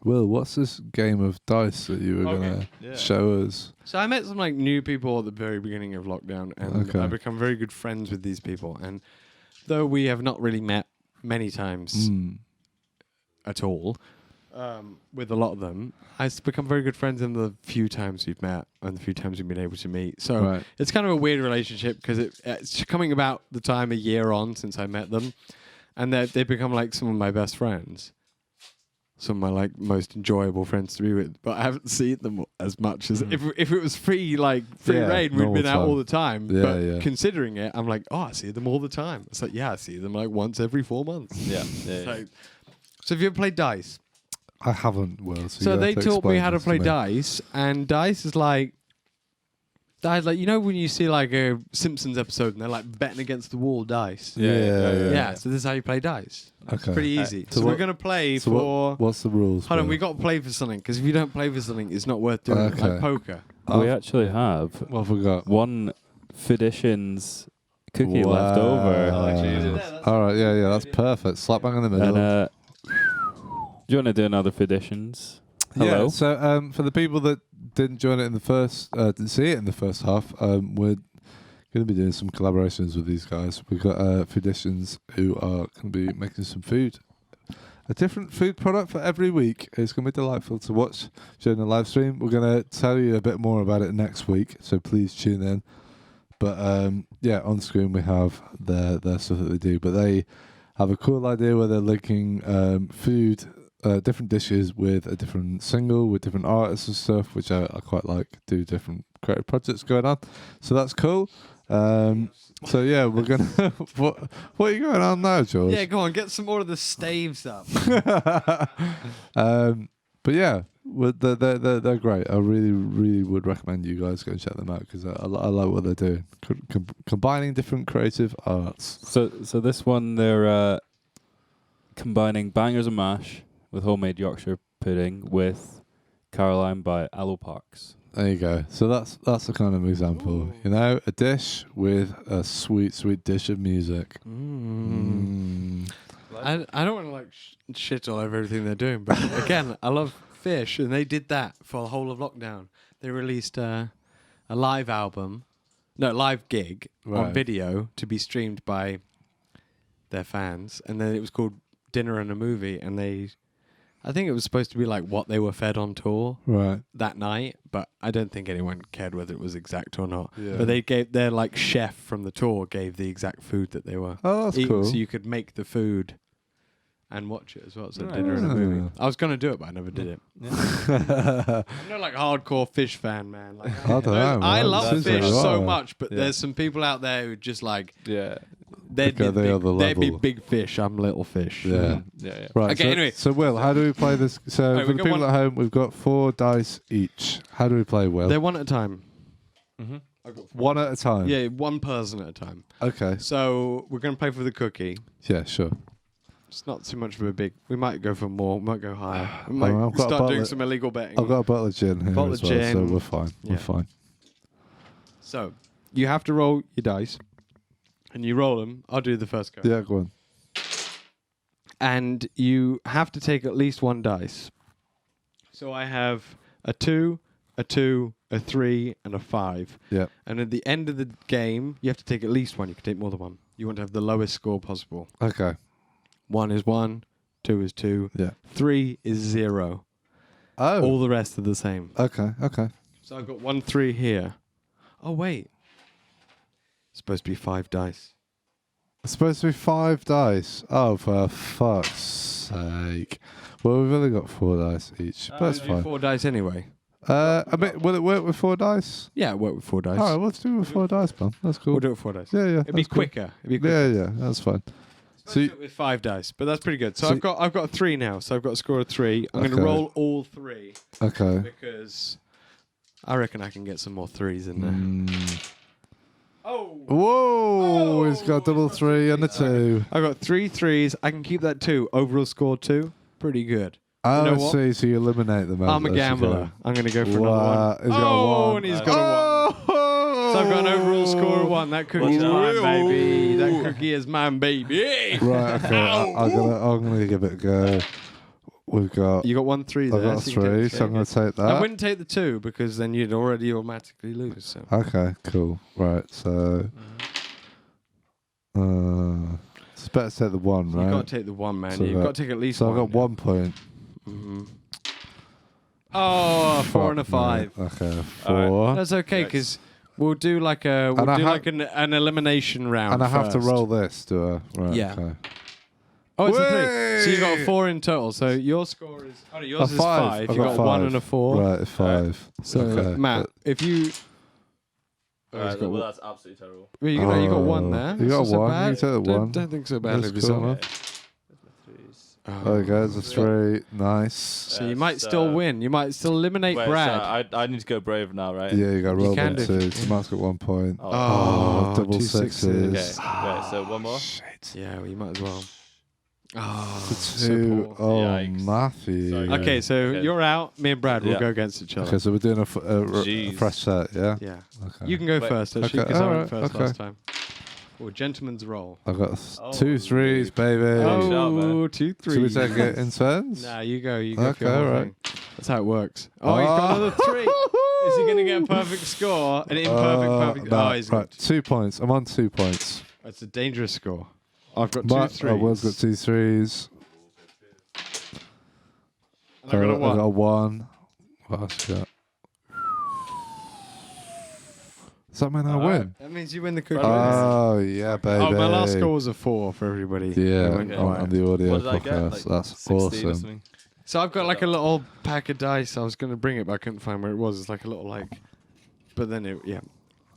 Will, what's this game of dice that you were Okay. gonna show us? So I met some like new people at the very beginning of lockdown, and Okay. I've become very good friends with these people. And though we have not really met many times at all, with a lot of them, I've become very good friends in the few times we've met and the few times we've been able to meet. So Right. it's kind of a weird relationship because it's coming about the time a year on since I met them, and they've become like some of my best friends. Some of my like most enjoyable friends to be with, but I haven't seen them as much as if it was free Yeah, reign, we'd normal been out time. all the time. Yeah, but yeah. considering it, I'm like, oh, I see them all the time. It's like, yeah, I see them like once every 4 months. Yeah. So have you ever played dice? I haven't, Will. So you they have to taught me explain how to this play me. dice, and dice is like you know when you see like a Simpsons episode and they're like betting against the wall dice. Yeah. So this is how you play dice. It's Okay. pretty easy. so So we're what- gonna play So for. what's the rules? Hold on, Will? we got to play for something because if you don't play for something, it's not worth doing. It's Okay. like poker. We actually have What have we got? one Fedition's cookie Wow. left over. Oh, Jesus. All right, yeah, that's perfect. Slap bang in the middle. And do you want to do another Fedition's? Hello? Yeah, so for the people that didn't join it in the first, didn't see it in the first half, we're going to be doing some collaborations with these guys. We've got Feditions who are going to be making some food a different food product for every week. It's going to be delightful to watch during the live stream. We're going to tell you a bit more about it next week, so please tune in. But on screen we have their stuff that they do. But they have a cool idea where they're linking food, different dishes with a different single, with different artists and stuff, which I quite like. Do different creative projects going on. So that's cool. So yeah, we're gonna. what are you going on now, George? Yeah, go on, get some more of the staves up. But yeah, they're great. I really would recommend you guys go and check them out because I like what they're doing, combining different creative arts. So this one they're combining bangers and mash with homemade Yorkshire pudding with Caroline by Aloe Parks. There you go. So that's the kind of example. Ooh. You know, a dish with a sweet dish of music. I don't want to like shit all over everything they're doing, but again, I love Fish, and they did that for the whole of lockdown. They released a live gig on video to be streamed by their fans, and then it was called Dinner and a Movie, and I think it was supposed to be like what they were fed on tour that night, but I don't think anyone cared whether it was exact or not. Yeah. But they gave their like chef from the tour gave the exact food that they were Oh, that's eating, cool. so you could make the food and watch it as well. So Right. Dinner and a Movie. Ah. I was gonna do it, but I never did it. I'm not like a hardcore Fish fan, man. Like, I don't know, I man. love Seems like Fish you so are. much, but Yeah. there's some people out there who just like Yeah. they'd be, Okay, they are the they'd be level. big fish. I'm little fish. Yeah. Yeah. Right. Okay, so, anyway. So Will, how do we play this? So Right, for we the got people one- at home, we've got 4 dice each. How do we play, Will? They're one at a time. Mm-hmm. I've got 4. One at a time. Yeah, one person at a time. Okay. So we're going to play for the cookie. Yeah. Sure. It's not too much of a big. We might go for more. We might go higher. We Oh, might I've got a start doing bottle- some illegal betting. I've got a bottle of gin here Bottle as of well, so gin. we're fine. Yeah. We're fine. So you have to roll your dice, and you roll them. I'll do the first go. Yeah. Go on. And you have to take at least one dice. So I have a 2, a 2, a 3, and a 5. Yeah. And at the end of the game, you have to take at least one. You can take more than one. You want to have the lowest score possible. Okay. 1 is 1, 2 is 2, Yeah. 3 is 0. Oh. All the rest are the same. Okay. Okay. So I've got 1 3 here. Oh, wait. It's supposed to be 5 dice. It's supposed to be 5 dice. Oh, for fuck's sake. Well, we've only got 4 dice each. But that's Do fine. 4 dice anyway. I mean, will it work with 4 dice? Yeah, work with 4 dice. All right, let's do it with 4 dice, man. That's cool. We'll do it with 4 dice. Yeah, yeah. It'd be that's cool. quicker. It'd be quicker. Yeah, yeah, that's fine. So So do you- it with 5 dice, but that's pretty good. So So I've got a 3 now. So I've got a score of 3. I'm going to Okay. roll all 3 Okay. because I reckon I can get some more 3s in there. Mm. Oh, Whoa! He's got double 3 and a 2. I got 3 3s. I can keep that 2. Overall score 2. Pretty good. Oh, know I what? see. So you eliminate them. I'm a as you gambler. go. I'm going to go for Wow, another 1. he's got a 1. And he's got a 1. Oh! So I've got an overall score of 1. That cookie's What's mine, that? baby. That cookie is mine, baby. Right. Okay. I'm gonna give it a go. We've got. You got 1 3 there. I've got a so you can 3, take so I'm gonna take I that. wouldn't take the 2 because then you'd already automatically lose. So. Okay. Cool. Right. So. It's better to take the 1, You've right? got to take the 1, man. So You've that- got to take at least So 1. I've got 1 point. Mm-hmm. Oh, 4 and a Fuck 5. me. Okay. All 4. That's okay because we'll do like a And I have- like an elimination round. And I have to first. roll this, do I? Right. Yeah. Okay. Oh, it's a 3. So you got Way! 4 in total. So your score is yours A is 5. 5. I've You got got 1 5. and a 4. Right. 5. So Okay. Matt, if you Alright, got well, that's absolutely terrible. well, you got 1 there. You got That's not 1. bad. You take the 1. Don't think so badly of That's cool, yourself. man. Threes. There you go. It's a 3. Nice. So you might still win. You might still eliminate Wait, Brad. so I need to go brave now, right? Yeah, you got to roll can them do. 2. So Matt's got 1 point. Oh. double 2 sixes. Okay, wait, so one more? Shit. Yeah, well, you might as well. Oh, The so 2. poor. Oh, Yikes. Matthew. Sorry. Okay, so Okay. you're out. Me and Brad will Yeah. go against each other. Okay, so we're doing a Jeez. fresh set, yeah? Yeah. Okay. You can go Wait. first, actually, Okay, because I went alright, first okay. last time. Oh, gentleman's roll. I've got Oh, 2 3s, baby. Oh. shout, man. Oh, 2 3. Should we take it in turns? Nah, you go. You go Okay, for your whole alright. thing. That's how it works. Oh, he's got another 3. Is he going to get a perfect score? An imperfect perfect? No, Oh, he's right, got. 2 points. I'm on 2 points. That's a dangerous score. I've got 2 But 3s. Will's got 2 3s. And I got a 1. I got a 1. What else you got? Does that mean I win? That means you win the cookie. Oh, yeah, baby. Oh, my last score was a 4 for everybody. Yeah, It went on quiet. the audio What did I get? podcast. Like That's 16 or awesome. something? So I've got like a little pack of dice. I was going to bring it, but I couldn't find where it was. It's like a little like, but then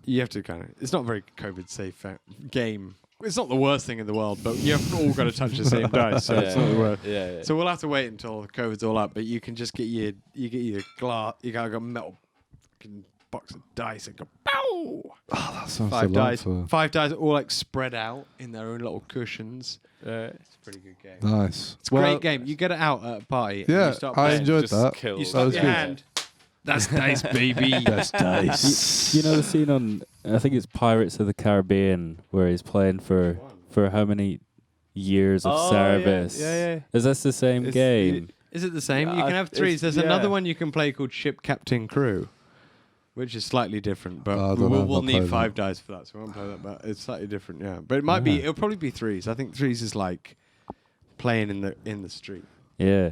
you have to kind of. It's not a very COVID safe game. It's not the worst thing in the world, but you have all got to touch the same dice, so it's not the worst. Yeah. So we'll have to wait until the COVID's all up. But you can just get your glass. You got a metal fucking box of dice and go pow. Oh, that sounds 5 dice. delightful. 5 dice all like spread out in their own little cushions. It's a pretty good game. Nice. It's a great game. You get it out at a party. and Yeah, you start I playing. enjoyed Just that. kills. You That start was your good. hand. That's dice, baby. That's dice. You know the scene on, I think it's Pirates of the Caribbean, where he's playing for how many years of service? Yeah. Is this the same game? Is it the same? Yeah, You can have 3s. There's another yeah. one you can play called Ship Captain Crew, which is slightly different, but I don't know, I've we'll not need played 5 that. dice for that, so we won't play that. But it's slightly different, yeah. But it might be. It'll probably be 3s. I think 3s is like playing in the street Yeah.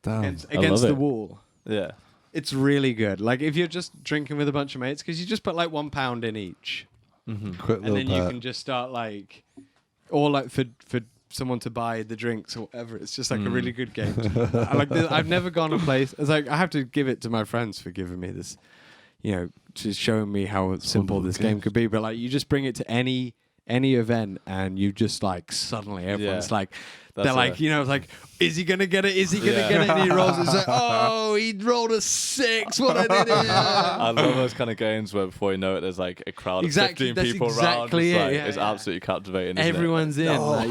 Damn. against love the it. wall. Yeah. It's really good. Like if you're just drinking with a bunch of mates, because you just put like £1 in each. Quick And little then you bet. can just start like, or like for someone to buy the drinks or whatever. It's just like a really good game. I like this. I've never gone a place. It's like I have to give it to my friends for giving me this, just showing me how simple this game could be. But like you just bring it to any event and you just like suddenly everyone's Yeah. like. That's They're like, it's like, is he gonna get it? Is he gonna get it? And he rolls. It's like, oh, he rolled a 6. What an idiot! I love those kind of games where before you know it, there's like a crowd Exactly, of 15 that's people exactly around. it, It's yeah. absolutely captivating. Isn't Everyone's in. Like,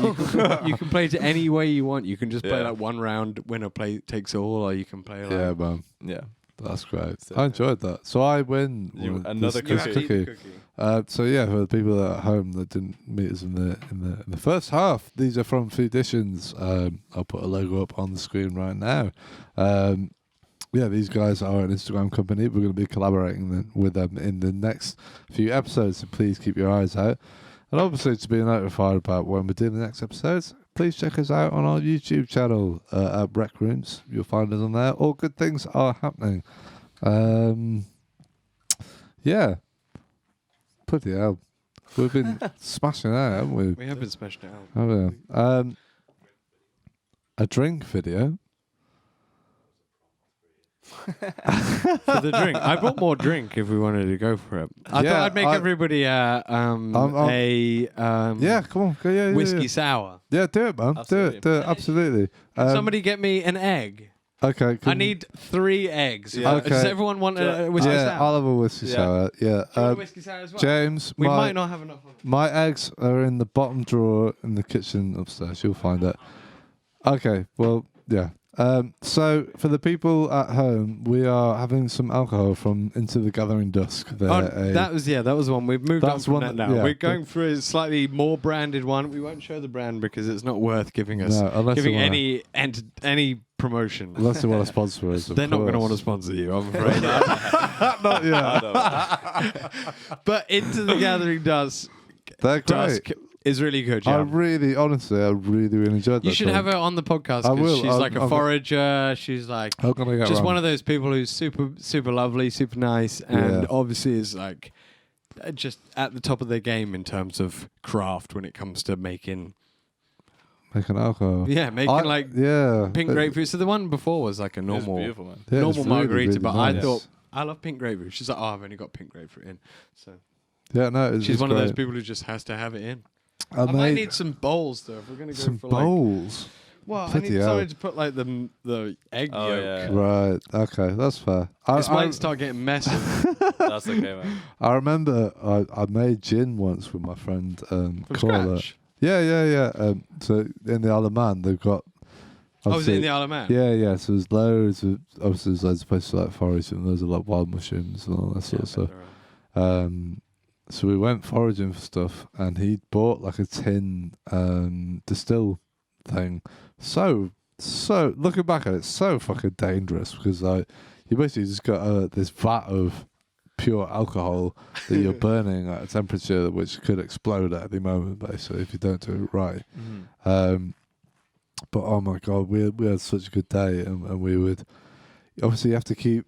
you can play it any way you want. You can just play Yeah. like one round, winner takes all, or you can play like Yeah, man. it? Yeah. That's great. I enjoyed that. So I win. You- with another this cookie. So yeah, for the people at home that didn't meet us in the first half, these are from Food Editions. I'll put a logo up on the screen right now. Yeah, these guys are an Instagram company. We're going to be collaborating with them in the next few episodes, so please keep your eyes out. And obviously, to be notified about when we're doing the next episodes, please check us out on our YouTube channel at RecRooms. You'll find us on there. All good things are happening. Yeah. Bloody hell. We've been smashing out, haven't we? We have been smashing it out. Have we? A drink video. For the drink, I bought more drink if we wanted to go for it. I Yeah, thought I'd make everybody yeah, come on. Yeah, whiskey yeah. sour. Yeah, do it, man. Absolutely. Do it. Absolutely. Can somebody get me an egg? Okay. I need 3 eggs. Yeah. Okay. Does everyone want a whiskey Yeah, sour? I'll have a whiskey Yeah. sour. Yeah. Do you want a whiskey sour as well? James, We might not have enough of it. my eggs are in the bottom drawer in the kitchen upstairs. You'll find it. Okay. Well, yeah. So for the people at home, we are having some alcohol from Into the Gathering Dusk. That was one. We've moved on That's from one that that- now. yeah, We're going for a slightly more branded one. We won't show the brand because it's not worth giving us unless giving they any promotion. unless they want to sponsor us. They're not going to want to sponsor you, I'm afraid. Not yet. But Into the Gathering Dusk They're great. is really good. I Yeah. really enjoyed that. You should have her on the podcast. I 'cause will. She's like a I'm- forager. She's like How can I get just around? one of those people who's super lovely, super nice, and Yeah. obviously is like just at the top of their game in terms of craft when it comes to making Making alcohol. pink grapefruit. So the one before was like a It was normal beautiful, man. Yeah, it's normal really, margarita, really but nice. I thought I love pink grapefruit. She's like, oh, I've only got pink grapefruit in. So Yeah, no, she's one of those people who just has to have it in. I might made need some bowls though if we're gonna go some for like. bowls. Well, I Bloody need hell. something to put like the egg Oh, yolk. yeah. Right. Okay, that's fair. This might start getting messy. That's okay, man. I remember I made gin once with my friend From Carla. scratch. Yeah. So in the Isle of Man, they've got. Oh, is it in obviously- the Isle of Man? Yeah. So there's loads of obviously there's loads of places to, like forage and loads of like wild mushrooms and all that sort of stuff. So we went foraging for stuff, and he'd bought like a tin distill thing. So looking back at it, so fucking dangerous because like you basically just got this vat of pure alcohol that you're burning at a temperature which could explode at any moment, basically if you don't do it right. But oh my god, we had such a good day, and we would obviously you have to keep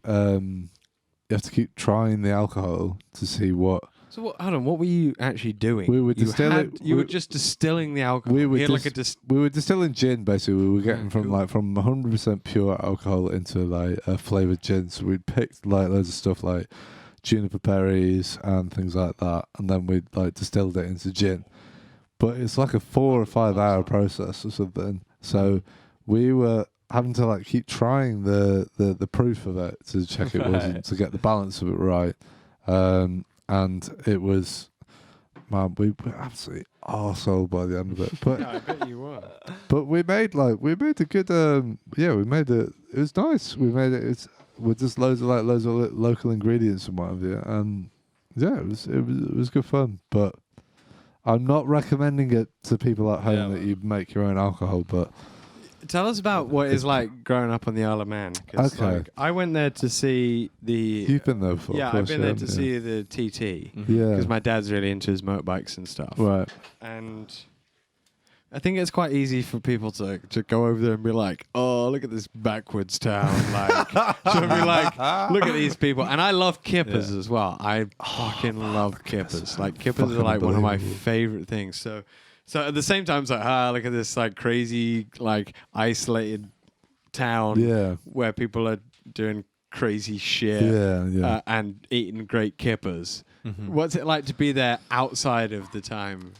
trying the alcohol to see what. So hold on, what were you actually doing? We were distilling. You were just distilling the alcohol. We were You had like a we were distilling gin basically. We were getting from cool. from 100% pure alcohol into like a flavored gin. So we'd picked like loads of stuff like juniper berries and things like that, and then we'd like distilled it into gin. But it's like a 4 or 5 hour process or something. So we were having to like keep trying the proof of it to check it wasn't to get the balance of it right. And it was, man, we were absolutely arsehole by the end of it. But I bet you were. but we made a good we made it. It was nice. We made it. With just loads of local ingredients and what have you. And yeah, it was good fun. But I'm not recommending it to people at home that you make your own alcohol. But Tell us about what it's like growing up on the Isle of Man. 'Cause, Okay. like, I went there to see the. you've been there before. Yeah, of course, I've been there to haven't see the TT you? Yeah. because my dad's really into his motorbikes and stuff. Right. And I think it's quite easy for people to go over there and be like, "Oh, look at this backwards town!" Like, to be like, "Look at these people." And I love kippers as well. I fucking love kippers. Like kippers are like one of my favorite things. So at the same time, it's like, look at this like crazy, like isolated town Yeah. where people are doing crazy shit Yeah. and eating great kippers. What's it like to be there outside of the time?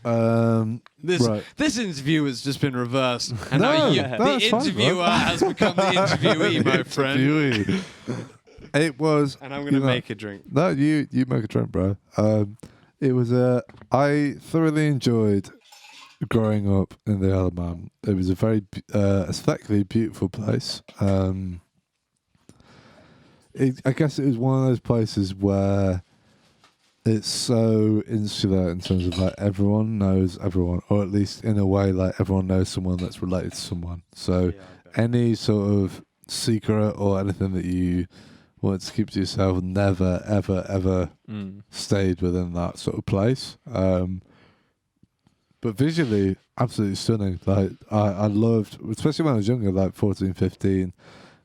This interview has just been reversed, and now the that's fine, interviewer bro. has become the interviewee, my friend. Interviewee. It was. And I'm going to make a drink. No, you make a drink, bro. It was I thoroughly enjoyed growing up in the Isle of Man. It was a very aesthetically beautiful place. I guess it was one of those places where it's so insular in terms of like everyone knows everyone, or at least in a way like everyone knows someone that's related to someone. So any sort of secret or anything that you wanted to keep to yourself never, ever, ever stayed within that sort of place. But visually, absolutely stunning. Like I loved, especially when I was younger, like 14, 15,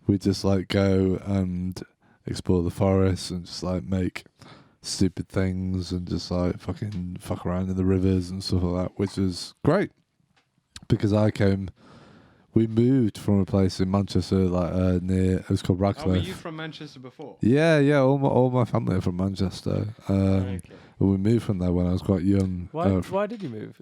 we'd just like go and explore the forest and just like make stupid things and just like fuck around in the rivers and stuff like that, which was great because we moved from a place in Manchester like near, it was called Radcliffe. Oh, were you from Manchester before? Yeah, all my family are from Manchester. And we moved from there when I was quite young. Why did you move?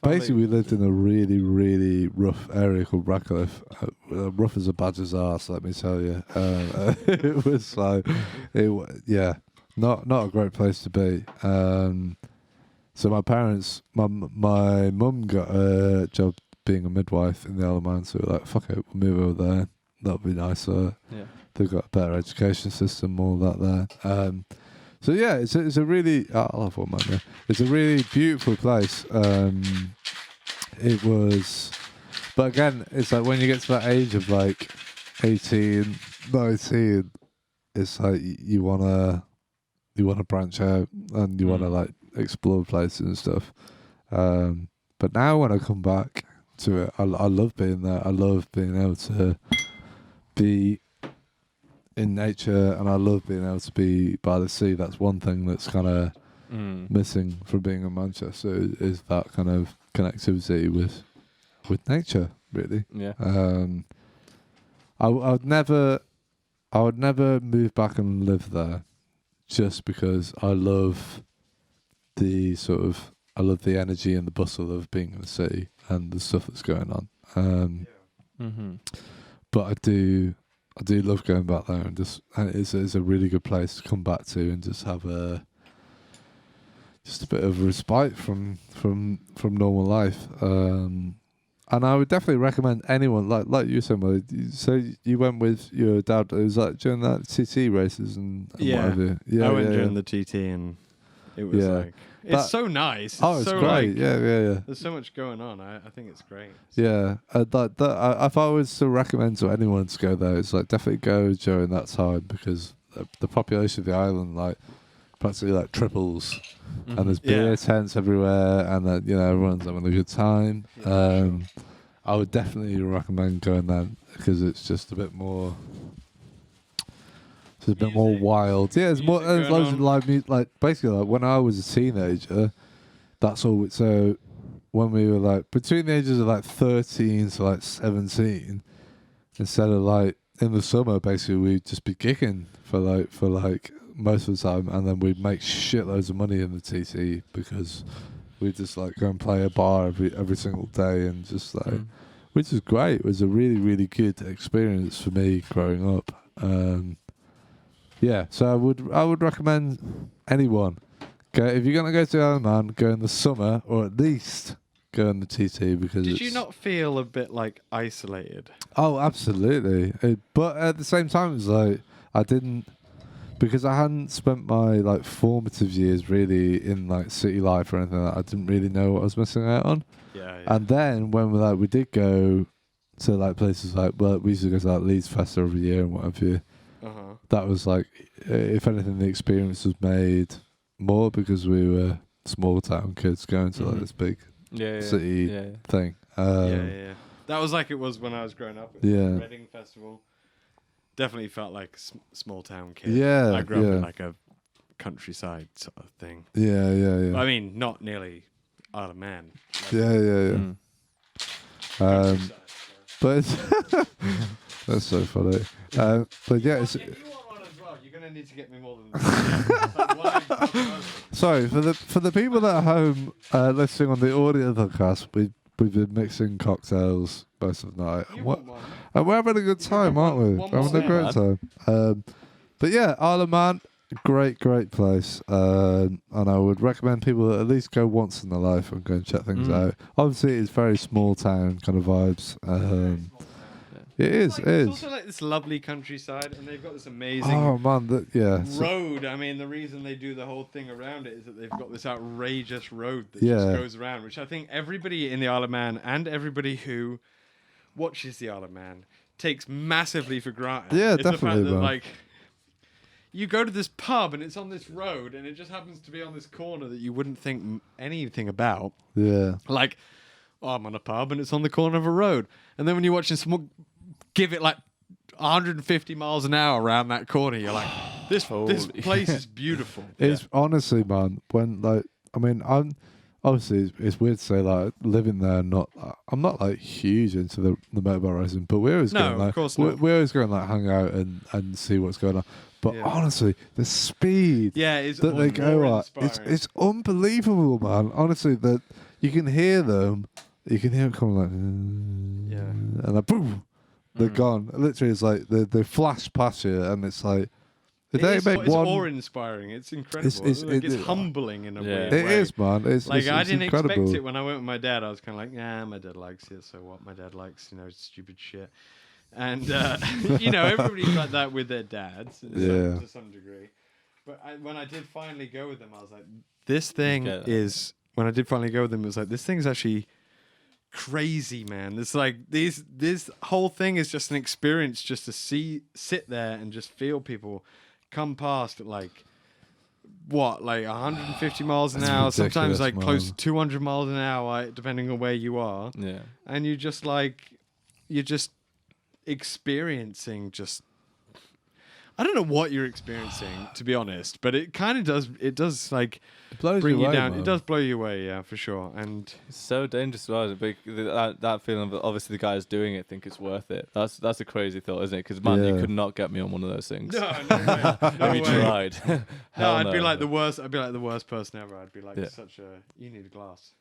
Basically, we lived in a really, really rough area called Radcliffe. Rough as a badger's arse, let me tell you. It was like, not a great place to be. So my parents, my mum got a job being a midwife in the Isle of Man, so we were like, fuck it, we'll move over there. That'll be nicer. Yeah. They've got a better education system, all that there. So yeah, it's a really, I'll have one man there. It's a really beautiful place. It was, but again, it's like when you get to that age of like 18, 19, it's like you wanna branch out and you wanna like explore places and stuff. But now when I come back to it, I love being there. I love being able to be in nature, and I love being able to be by the sea. That's one thing that's kind of missing from being in Manchester is that kind of connectivity with nature, really. Yeah. I would never move back and live there, just because I love the energy and the bustle of being in the city and the stuff that's going on. But I do love going back there, and it's a really good place to come back to and just have a bit of respite from normal life. And I would definitely recommend anyone like you said. So you went with your dad. It was like during that TT races and whatever. I went during the TT, and it was like it's so nice. It's so great. Like, yeah. There's so much going on. I think it's great. Yeah, if I was to recommend to anyone to go there, it's like definitely go during that time, because the population of the island like practically like triples, and there's beer tents everywhere, and everyone's having a good time. I would definitely recommend going there because it's just a bit more. It's a bit more wild. Yeah, it's more. There's loads of live music. Like basically, like when I was a teenager, that's all. So when we were like between the ages of like 13 to like 17, instead of like in the summer, basically we'd just be gigging for like most of the time, and then we'd make shitloads of money in the TT because we'd just like go and play a bar every single day and just like, which is great. It was a really, really good experience for me growing up. Yeah, so I would recommend anyone go if you're gonna go to Isle of Man, go in the summer or at least go in the TT because. Did you not feel a bit like isolated? Oh, absolutely. But at the same time, it's like I didn't because I hadn't spent my like formative years really in like city life or anything like that. I didn't really know what I was missing out on. Yeah. And then when we did go to like places like we used to go to like Leeds Festival every year and what have you. That was like, if anything, the experience was made more because we were small town kids going to like this big city thing. Yeah. That was like it was when I was growing up. Yeah. Reading Festival. Definitely felt like small town kid. Yeah. I grew up in like a countryside sort of thing. Yeah. I mean, not nearly Isle of Man. Yeah. But that's so funny. But yeah, if you want one as well, you're gonna need to get me more than that. Sorry for the people at home listening on the audio podcast. We've been mixing cocktails most of the night, and we're having a good time, aren't we? We're having a great time. But yeah, Isle of Man, great place, and I would recommend people at least go once in their life and go and check things out. Obviously, it's very small town kind of vibes. It is. It's also like this lovely countryside, and they've got this amazing road. I mean, the reason they do the whole thing around it is that they've got this outrageous road that just goes around, which I think everybody in the Isle of Man and everybody who watches the Isle of Man takes massively for granted. Yeah, it's definitely. The fact that, like, you go to this pub and it's on this road, and it just happens to be on this corner that you wouldn't think anything about. Yeah. Like, I'm on a pub and it's on the corner of a road, and then when you're watching someone give it like 150 miles an hour around that corner, you're like, this place is beautiful. It's honestly, man, when like, I mean, I'm obviously it's weird to say like living there. I'm not like huge into the motorbike racing, but we're always going like, of course not. We're always going like hang out and see what's going on. But honestly, the speed that they go at, it's unbelievable, man. Honestly, that you can hear them coming like, and like boom. They're gone. Literally, it's like they flash past you, and it's like it's awe-inspiring. It's incredible. It's humbling in a weird way. It is, man. It's like I didn't incredible. expect it when I went with my dad. I was kind of like, my dad likes it, so what? My dad likes, stupid shit. And everybody's like that with their dads, to some degree. But when I did finally go with them, I was like, this thing is. When I did finally go with them, it was like, this thing's actually crazy, man. It's like this whole thing is just an experience, just to sit there and just feel people come past at like 150 miles an hour, sometimes like close to 200 miles an hour, depending on where you are. Yeah, and you're just experiencing just. I don't know what you're experiencing, to be honest, but it kind of does. It does like bring you down. Man. It does blow you away, yeah, for sure. And it's so dangerous. That feeling of obviously the guys doing it think it's worth it. That's a crazy thought, isn't it? Because man, you could not get me on one of those things. No way. Have you tried? No, I'd be like the worst. I'd be like the worst person ever. I'd be like you need a glass.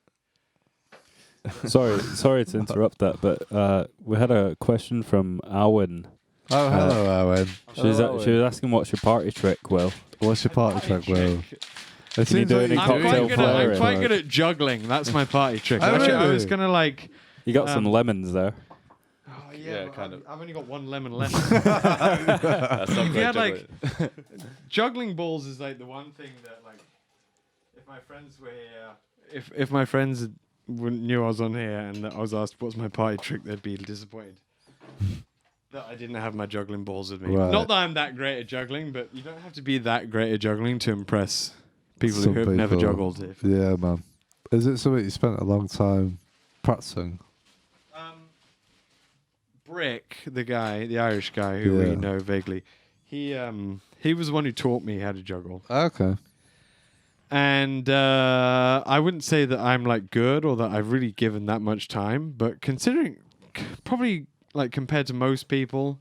Sorry to interrupt that, but we had a question from Awen. Oh, hello, Owen. She was asking, what's your party trick, Will? What's your party trick, Will? Can you do any cocktail flavoring? I'm quite good at juggling. That's my party trick. Actually, I was going to like... You got some lemons there. Oh, yeah, kind of. I've only got one lemon left. That's not great like juggling balls is like the one thing that like if my friends were here, if my friends knew I was on here and that I was asked what's my party trick, they'd be disappointed. That I didn't have my juggling balls with me. Right. Not that I'm that great at juggling, but you don't have to be that great at juggling to impress people who have never juggled. Yeah, man. Is it something you spent a long time practicing? Brick, the Irish guy who we know vaguely, he was the one who taught me how to juggle. Okay. And I wouldn't say that I'm like good or that I've really given that much time, but considering probably like compared to most people,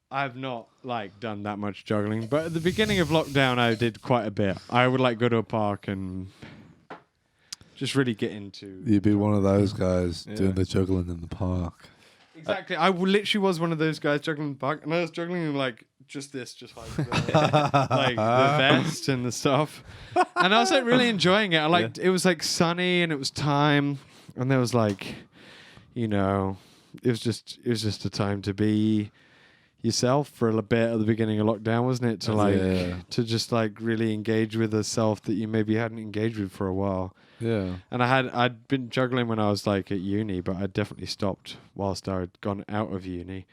I've not like done that much juggling. But at the beginning of lockdown, I did quite a bit. I would like go to a park and just really get into. You'd be one of those guys doing the juggling in the park. Exactly. I literally was one of those guys juggling in the park, and I was juggling in like just like the, like the vest and the stuff. And I was like really enjoying it. I liked it was like sunny and it was time, and there was like, you know, it was just a time to be yourself for a bit at the beginning of lockdown, wasn't it? To just like really engage with a self that you maybe hadn't engaged with for a while. Yeah. And I'd been juggling when I was like at uni, but I'd definitely stopped whilst I'd gone out of uni.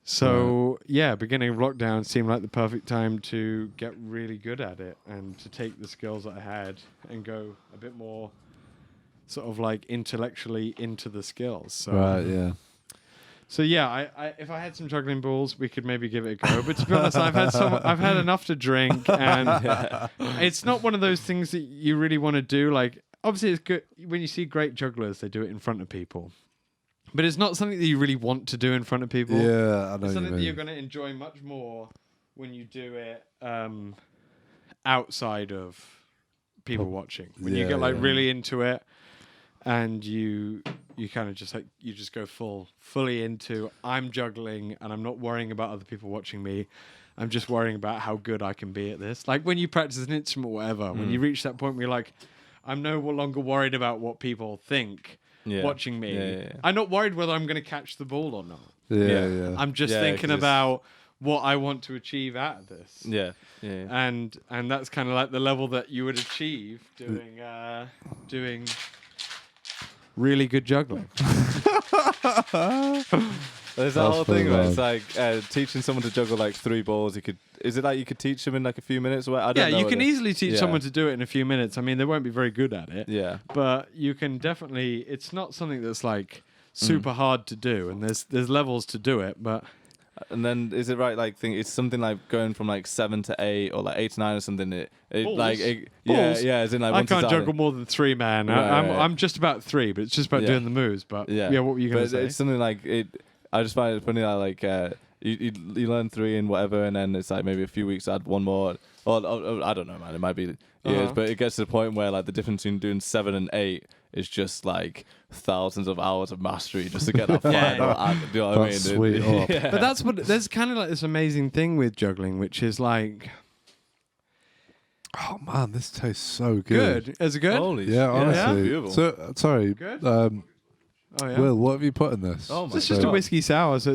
So beginning of lockdown seemed like the perfect time to get really good at it and to take the skills that I had and go a bit more sort of like intellectually into the skills. So Right, yeah. So I if I had some juggling balls, we could maybe give it a go. But to be honest, I've had enough to drink, and it's not one of those things that you really want to do. Like, obviously, it's good when you see great jugglers; they do it in front of people. But it's not something that you really want to do in front of people. Yeah, I know. It's something that you're going to enjoy much more when you do it outside of people watching. When you get like really into it. And you kind of just like you just go fully into I'm juggling and I'm not worrying about other people watching me. I'm just worrying about how good I can be at this. Like when you practice an instrument or whatever, when you reach that point where you're like, I'm no longer worried about what people think watching me. Yeah. I'm not worried whether I'm going to catch the ball or not. Yeah. I'm just thinking about what I want to achieve out of this. Yeah. And that's kind of like the level that you would achieve doing really good juggling. There's that whole thing where it's like teaching someone to juggle like 3 balls. Is it like you could teach them in like a few minutes? Or I don't know. You can easily teach someone to do it in a few minutes. I mean, they won't be very good at it. Yeah. But you can definitely. It's not something that's like super hard to do, and there's levels to do it, but. And then is it right? Like, it's something like going from like 7 to 8 or like 8 to 9 or something. Balls? As in like I can't juggle more than 3, man. Right. I'm just about 3, but it's just about doing the moves. But what were you going to say? It's something like it. I just find it funny that like you learn 3 and whatever, and then it's like maybe a few weeks add 1 more. Or I don't know, man. It might be years, but it gets to the point where like the difference between doing 7 and 8 is just like thousands of hours of mastery just to get that final act. Do you know what I mean? Sweet up. But there's kind of like this amazing thing with juggling, which is like, oh man, this tastes so good. Is it good? Holy Yeah, honestly. beautiful. So sorry. Good? Oh yeah. Will, what have you put in this? Oh my It's just a whiskey sour, so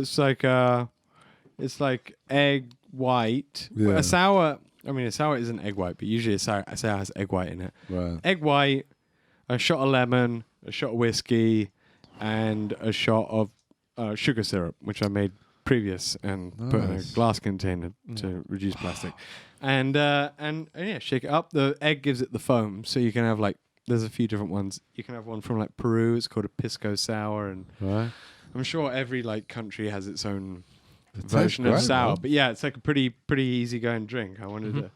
it's like egg white. Yeah. A sour isn't egg white, but usually a sour has egg white in it. Right. Egg white, a shot of lemon, a shot of whiskey, and a shot of sugar syrup, which I made previous and put in a glass container to reduce plastic. And shake it up. The egg gives it the foam, so you can have like there's a few different ones. You can have one from like Peru. It's called a pisco sour, and I'm sure every like country has its own version of sour. But yeah, it's like a pretty easygoing drink. I wanted to.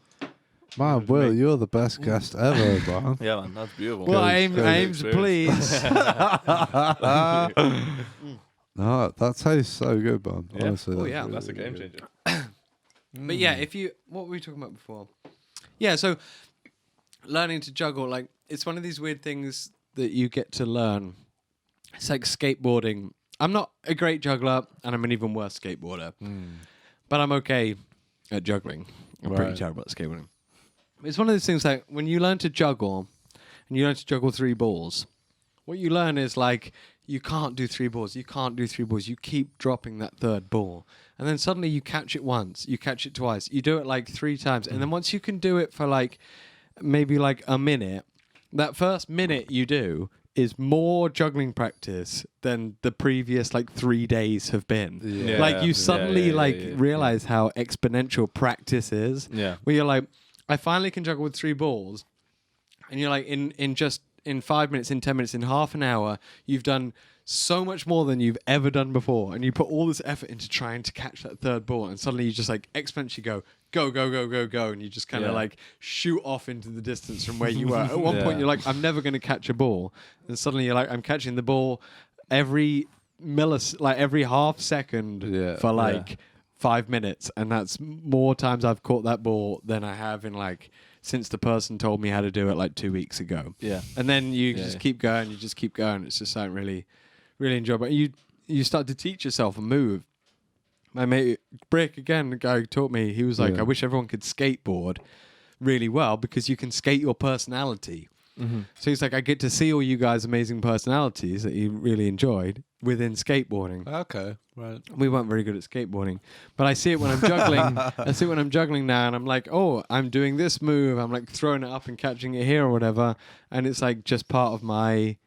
Man, Will, you're the best guest ever, man. Yeah, man, that's beautiful. Well, I aim to please. No, that tastes so good, man. Yeah. Honestly, That's a game changer. But yeah, what were we talking about before? Yeah, so learning to juggle, like it's one of these weird things that you get to learn. It's like skateboarding. I'm not a great juggler, and I'm an even worse skateboarder. But I'm okay at juggling. I'm pretty terrible at skateboarding. It's one of those things like when you learn to juggle, and you learn to juggle 3 balls, what you learn is like you can't do 3 balls. You can't do 3 balls. You keep dropping that 3rd ball. And then suddenly you catch it once. You catch it twice. You do it like 3 times. And then once you can do it for like maybe like a minute, that first minute you do is more juggling practice than the previous like 3 days have been. Yeah. Like you suddenly realize how exponential practice is. Yeah. Where you're like, I finally can juggle with 3 balls. And you're like, in 5 minutes, in 10 minutes, in half an hour, you've done so much more than you've ever done before, and you put all this effort into trying to catch that third ball, and suddenly you just like exponentially go, and you just kind of like shoot off into the distance from where you were. At one point, you're like, I'm never going to catch a ball, and suddenly you're like, I'm catching the ball every every half second for like 5 minutes, and that's more times I've caught that ball than I have in like since the person told me how to do it like 2 weeks ago. Yeah, and then you just keep going, It's just like really, really enjoyable. You start to teach yourself a move. My mate Brick, again, the guy who taught me, he was like, I wish everyone could skateboard really well because you can skate your personality. Mm-hmm. So he's like, I get to see all you guys' amazing personalities that you really enjoyed within skateboarding. Okay, right. We weren't very good at skateboarding, but I see it when I'm juggling. I see it when I'm juggling now, and I'm like, oh, I'm doing this move. I'm like throwing it up and catching it here or whatever, and it's like just part of my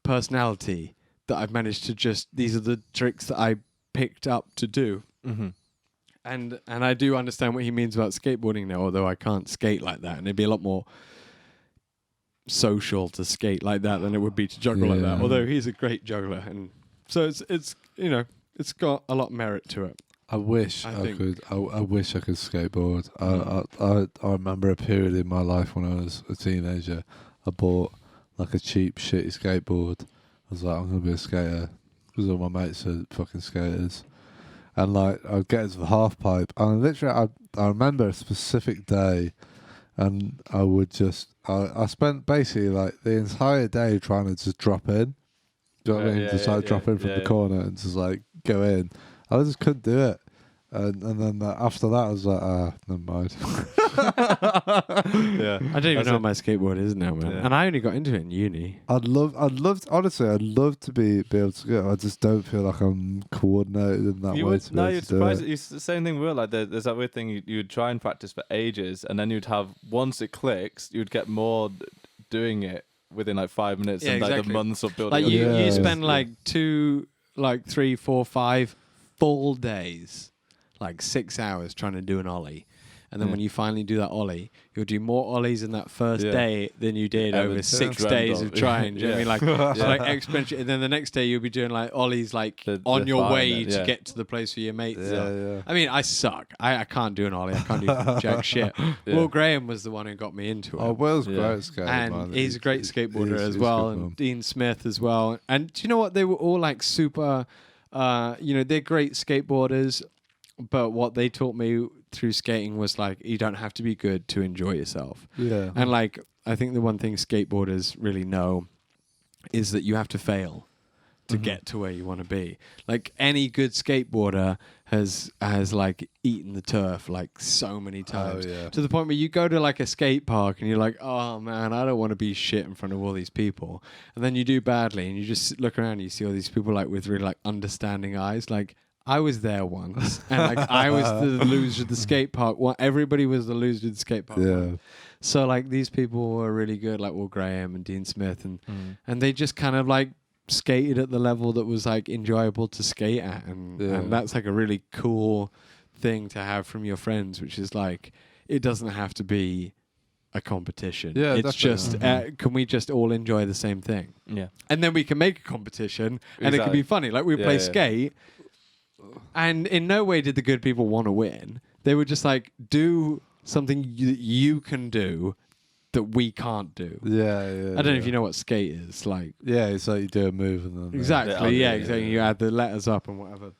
personality that I've managed to just. These are the tricks that I picked up to do. Mm-hmm. And I do understand what he means about skateboarding now, although I can't skate like that, and it'd be a lot more social to skate like that than it would be to juggle like that. Although he's a great juggler, and so it's it's got a lot of merit to it. I wish I could. I wish I could skateboard. I remember a period in my life when I was a teenager. I bought like a cheap, shitty skateboard. I was like, I'm gonna be a skater because all my mates are fucking skaters. And like, I'd get into the half pipe, and literally, I remember a specific day, and I would just, I spent basically like the entire day trying to just drop in. Do you know what I mean? Just like drop in from the corner and just like go in. I just couldn't do it. And then after that, I was like, never mind. I don't even know what my skateboard is now, man. And I only got into it in uni. I'd love to be able to go. I just don't feel like I'm coordinated in that way. No, you'd surprise it. It's the same thing. Like there's that weird thing. You would try and practice for ages, and then you'd have once it clicks, you'd get more doing it within like 5 minutes and like the months of building. Like you spend like 2, like 3, 4, 5 full days. Like 6 hours trying to do an ollie. And then when you finally do that ollie, you'll do more ollies in that first day than you did over 6 days of trying. Do you know what I mean? Like, so like exponential. And then the next day you'll be doing like ollies like on your way to get to the place where your mates are. I mean, I suck. I can't do an ollie. I can't do jack shit. Will Graham was the one who got me into it. Oh, Will's great at skating, and man. he's a great skateboarder as well. And Dean Smith as well. And do you know what? They were all like super, they're great skateboarders. But what they taught me through skating was like, you don't have to be good to enjoy yourself. Yeah. And like, I think the one thing skateboarders really know is that you have to fail to get to where you want to be. Like any good skateboarder has like eaten the turf like so many times to the point where you go to like a skate park and you're like, oh man, I don't want to be shit in front of all these people. And then you do badly and you just look around and you see all these people like with really like understanding eyes. Like, I was there once, and like I was the loser at the skate park. Everybody was the loser at the skate park. Yeah. So like these people were really good, like Will Graham and Dean Smith, and they just kind of like skated at the level that was like enjoyable to skate at, and that's like a really cool thing to have from your friends, which is like it doesn't have to be a competition. Yeah, it's just can we just all enjoy the same thing? Yeah, and then we can make a competition, and it can be funny. Like we play skate. And in no way did the good people want to win. They were just like, do something you can do that we can't do. Yeah. I don't know if you know what skate is. Like, it's like you do a move and then... Exactly, exactly. You add the letters up and whatever.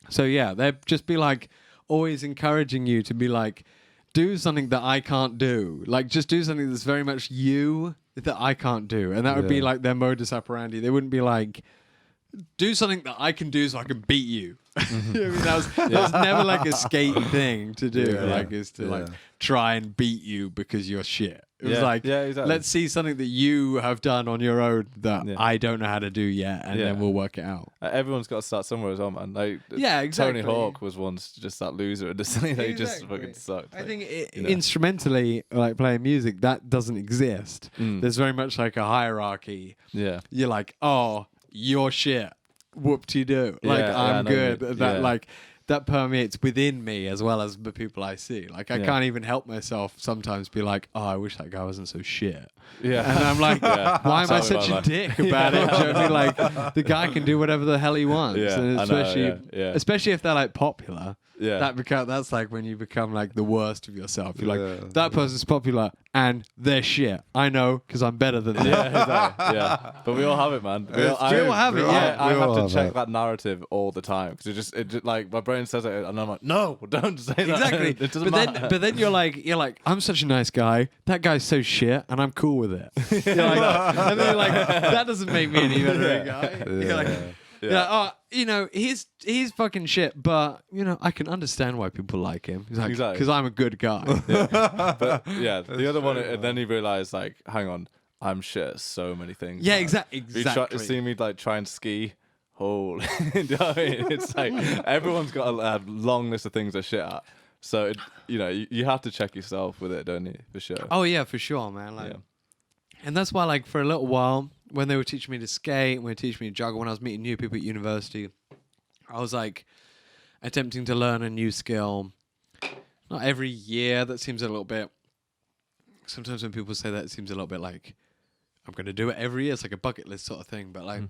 So, they'd just be like, always encouraging you to be like, do something that I can't do. Like, just do something that's very much you that I can't do. And that would be like their modus operandi. They wouldn't be like... do something that I can do so I can beat you. I mean, that was never like a skate thing to do. Is to like try and beat you because you're shit. It was like, let's see something that you have done on your own that I don't know how to do yet, and then we'll work it out. Everyone's got to start somewhere as well, man. Like, exactly. Tony Hawk was once just that loser at the scene. He just fucking sucked. I think instrumentally, like playing music, that doesn't exist. There's very much like a hierarchy. Yeah, you're like, oh, you're shit. Whoop-de-doo. Like, I'm good. Like, that permeates within me as well as the people I see. Like I can't even help myself sometimes be like, oh, I wish that guy wasn't so shit. Yeah. And I'm like, why am I such a that. dick about it? Do you know what I mean? Like the guy can do whatever the hell he wants. Yeah, And I know, especially especially if they're like popular. Yeah. That's like when you become like the worst of yourself. You're Yeah. like, that person's popular and they're shit. I know because I'm better than them. Yeah, exactly. Yeah, but we all have it, man. We all have it, yeah. I We have all to have check it. that narrative all the time because it just like my brain says it, and I'm like, no, don't say that. Exactly. It doesn't but matter. then you're like, I'm such a nice guy. That guy's so shit, and I'm cool with it. You're like, and then you're like, that doesn't make me any better of a guy. You're like, oh, he's fucking shit, but I can understand why people like him. He's like, Exactly. because I'm a good guy. But yeah, the other one, and then you realize like, hang on, I'm shit at so many things. Yeah, man. exactly. You see me like try and ski. Holy, do you know what I mean? It's like everyone's got a long list of things they're shit at. So you have to check yourself with it, don't you? For sure. Oh yeah, for sure, man. Like, and that's why, like, for a little while, when they were teaching me to skate, when they were teaching me to juggle, when I was meeting new people at university, I was like attempting to learn a new skill. Not every year. That seems a little bit. Sometimes when people say that, it seems a little bit like I'm going to do it every year. It's like a bucket list sort of thing. But like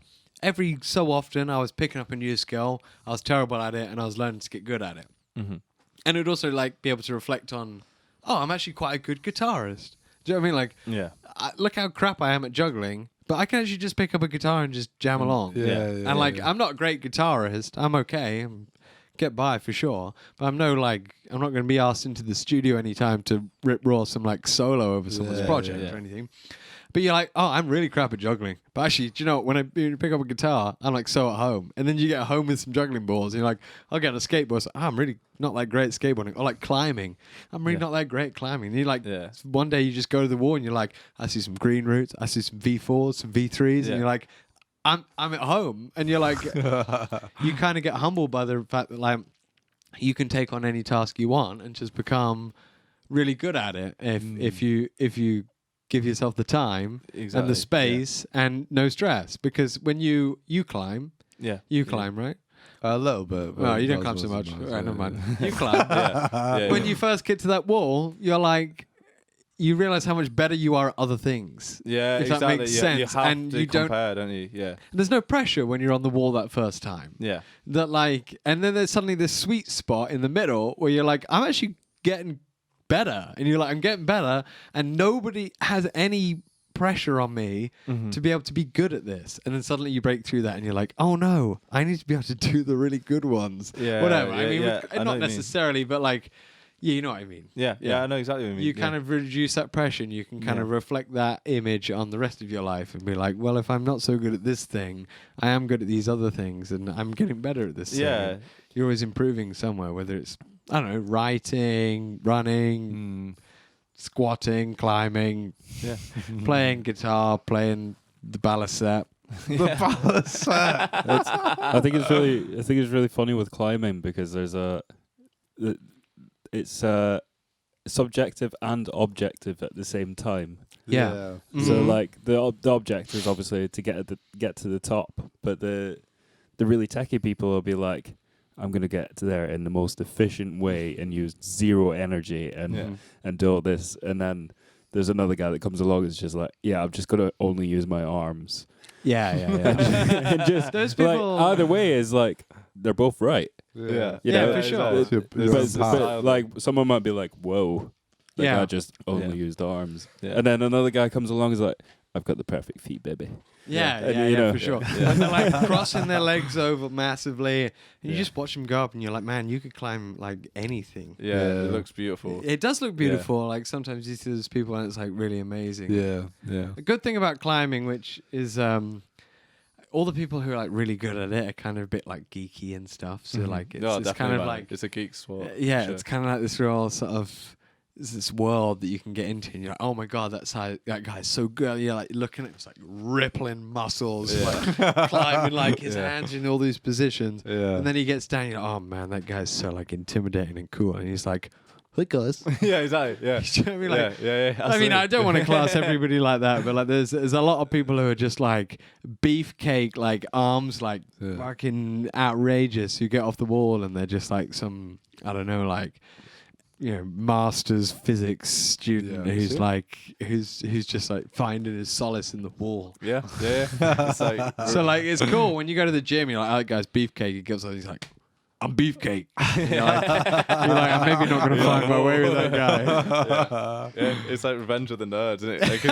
every so often, I was picking up a new skill. I was terrible at it, and I was learning to get good at it. Mm-hmm. And it would also like be able to reflect on, oh, I'm actually quite a good guitarist. Do you know what I mean? Like, Yeah. look how crap I am at juggling, but I can actually just pick up a guitar and just jam along. And like, I'm not a great guitarist. I'm okay. Get by for sure. But I'm not going to be asked into the studio anytime to rip raw some like solo over someone's project or anything. But you're like, oh, I'm really crap at juggling. But actually, do you know, when I pick up a guitar, I'm like so at home. And then you get home with some juggling balls, and you're like, I'll get a skateboard. So, I'm really not that great at skateboarding. Or like climbing. I'm really not that great at climbing. And you're like, one day you just go to the wall and you're like, I see some green roots. I see some V4s, some V3s. And you're like, I'm at home. And you're like, you kind of get humbled by the fact that like you can take on any task you want and just become really good at it if you give yourself the time and the space and no stress. Because when you climb, you climb, right? A little bit. No, you don't climb so much. All right, never mind. You climb. When you first get to that wall, you're like, you realize how much better you are at other things. Yeah, if exactly. that makes sense. You have and to you compare, don't you? Yeah. There's no pressure when you're on the wall that first time. Yeah. That like, and then there's suddenly this sweet spot in the middle where you're like, I'm actually getting better, and you're like, I'm getting better, and nobody has any pressure on me to be able to be good at this. And then suddenly you break through that, and you're like, oh no, I need to be able to do the really good ones. Yeah, whatever. yeah, I mean, yeah. I know what not you mean. necessarily, but like, yeah, you know what I mean. Yeah, I know exactly what you mean. You kind of reduce that pressure, and you can kind of reflect that image on the rest of your life, and be like, well, if I'm not so good at this thing, I am good at these other things, and I'm getting better at this thing. Yeah. You're always improving somewhere, whether it's, I don't know, writing, running, squatting, climbing, playing guitar, playing the balisette. I think it's really funny with climbing because there's it's subjective and objective at the same time. Yeah. So like the objective is obviously to get to the top, but the really techie people will be like, I'm gonna get to there in the most efficient way and use zero energy and do all this, and then there's another guy that comes along that's just like, I'm just gonna only use my arms. Yeah. And just Those like, people. either way is like they're both right. Yeah. You know, for sure. Exactly. But like someone might be like, whoa, that guy just only Yeah. used arms. Yeah. And then another guy comes along and is like, I've got the perfect feet, baby. Yeah, for sure. And they're like crossing their legs over massively. And you just watch them go up, and you're like, man, you could climb like anything. Yeah, it looks beautiful. It does look beautiful. Like sometimes you see those people, and it's like really amazing. Yeah. The good thing about climbing, which is all the people who are like really good at it are kind of a bit like geeky and stuff. So like it's kind of like it's a geek sport. it's kind of like this real sort of this world that you can get into, and you're like, oh my god, that guy's so good. You're like looking at it's like rippling muscles, like climbing like his hands in all these positions, and then he gets down. You're like, oh man, that guy's so like intimidating and cool, and he's like, Hey guys. Yeah, exactly. Yeah. Do you know what I mean? Like, yeah. I mean, I don't want to class everybody like that, but like, there's a lot of people who are just like beefcake, like arms, like fucking outrageous. Who get off the wall and they're just like some, I don't know, like, you know, master's physics student who's like, who's just like finding his solace in the wall. Yeah. It's like, So like, it's cool when you go to the gym. You're like, oh, that guy's beefcake. He goes, he's like, I'm beefcake. You're like, I'm maybe not going to find my way with that guy. Yeah, it's like Revenge of the Nerds, isn't it? Like,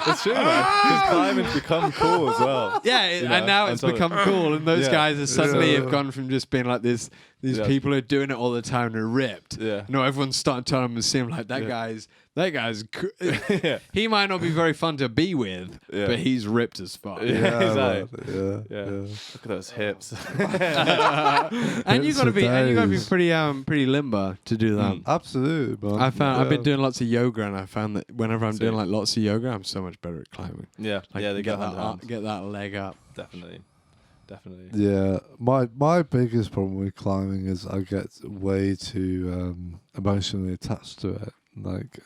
it's true, man. Because climbing's become cool as well. Yeah, and now it's become cool, and those guys are suddenly have gone from just being like these people who are doing it all the time and are ripped. Yeah. No, everyone's starting to tell them and see him like that guy's he might not be very fun to be with, but he's ripped as fuck. Yeah, exactly. Yeah. Look at those hips. And you got to be pretty limber to do that. Absolutely, man. I've been doing lots of yoga, and I found that whenever I'm doing like lots of yoga, I'm so much better at climbing. Yeah, Like, they get go hand in hand. get that leg up. Definitely. Yeah, my biggest problem with climbing is I get way too emotionally attached to it. Like,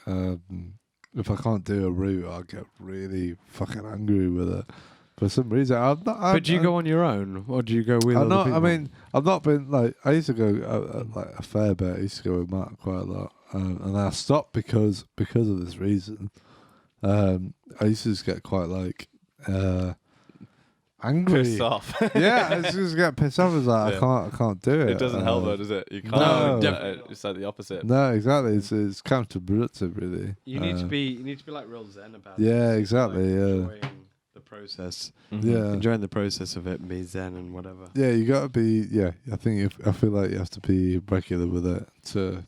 if I can't do a route, I get really fucking angry with it. For some reason, But do you go on your own, or do you go with other people? I mean, I've not been like I used to go like a fair bit. I used to go with Matt quite a lot, and I stopped because of this reason. I used to just get quite like angry, Pissed off. Yeah, I just get pissed off. It's like I can't do it. It doesn't help though, does it? You can't. No. It's like the opposite. No, exactly. It's counterproductive, really. You need to be like real zen about it. Yeah, exactly. Like Yeah. enjoying the process. Yeah. Enjoying the process of it and be zen and whatever. Yeah, you gotta be. Yeah, I feel like you have to be regular with it to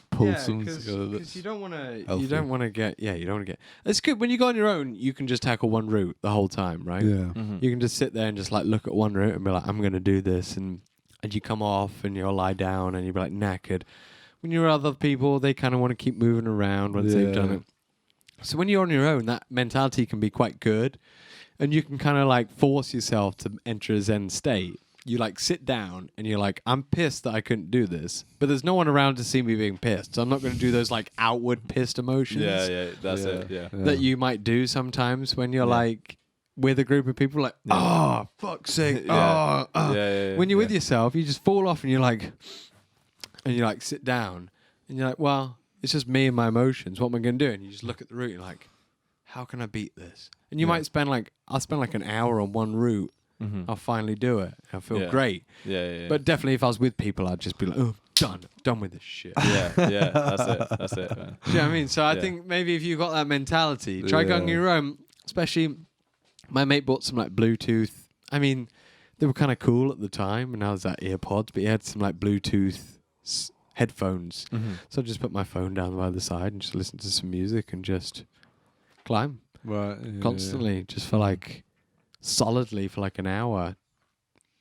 pull something together. Because you don't want to. healthy. You don't want to get. Yeah, you don't want to get. It's good when you go on your own. You can just tackle one route the whole time, right? Yeah. You can just sit there and just like look at one route and be like, I'm gonna do this, and you come off and you'll lie down and you'll be like knackered. When you're with other people, they kind of want to keep moving around once they've done it. So when you're on your own, that mentality can be quite good, and you can kind of like force yourself to enter a zen state. You like sit down and you're like, I'm pissed that I couldn't do this, but there's no one around to see me being pissed. So I'm not going to do those like outward pissed emotions. That's it. Yeah. That you might do sometimes when you're like with a group of people, like, oh, fuck's sake. When you're with yourself, you just fall off and you're like sit down and you're like, well, it's just me and my emotions. What am I going to do? And you just look at the route and you're like, how can I beat this? And you might spend I'll spend like an hour on one route. I'll finally do it. I'll feel great. Yeah. But definitely if I was with people, I'd just be like, oh, done with this shit. Yeah. That's it, man. Do you know what I mean? So I think maybe if you've got that mentality, try going on your own. Especially, my mate bought some like Bluetooth. I mean, they were kind of cool at the time, and I was at earpods, but he had some like Bluetooth headphones. So I just put my phone down by the side and just listen to some music and just climb constantly, just for like solidly for like an hour,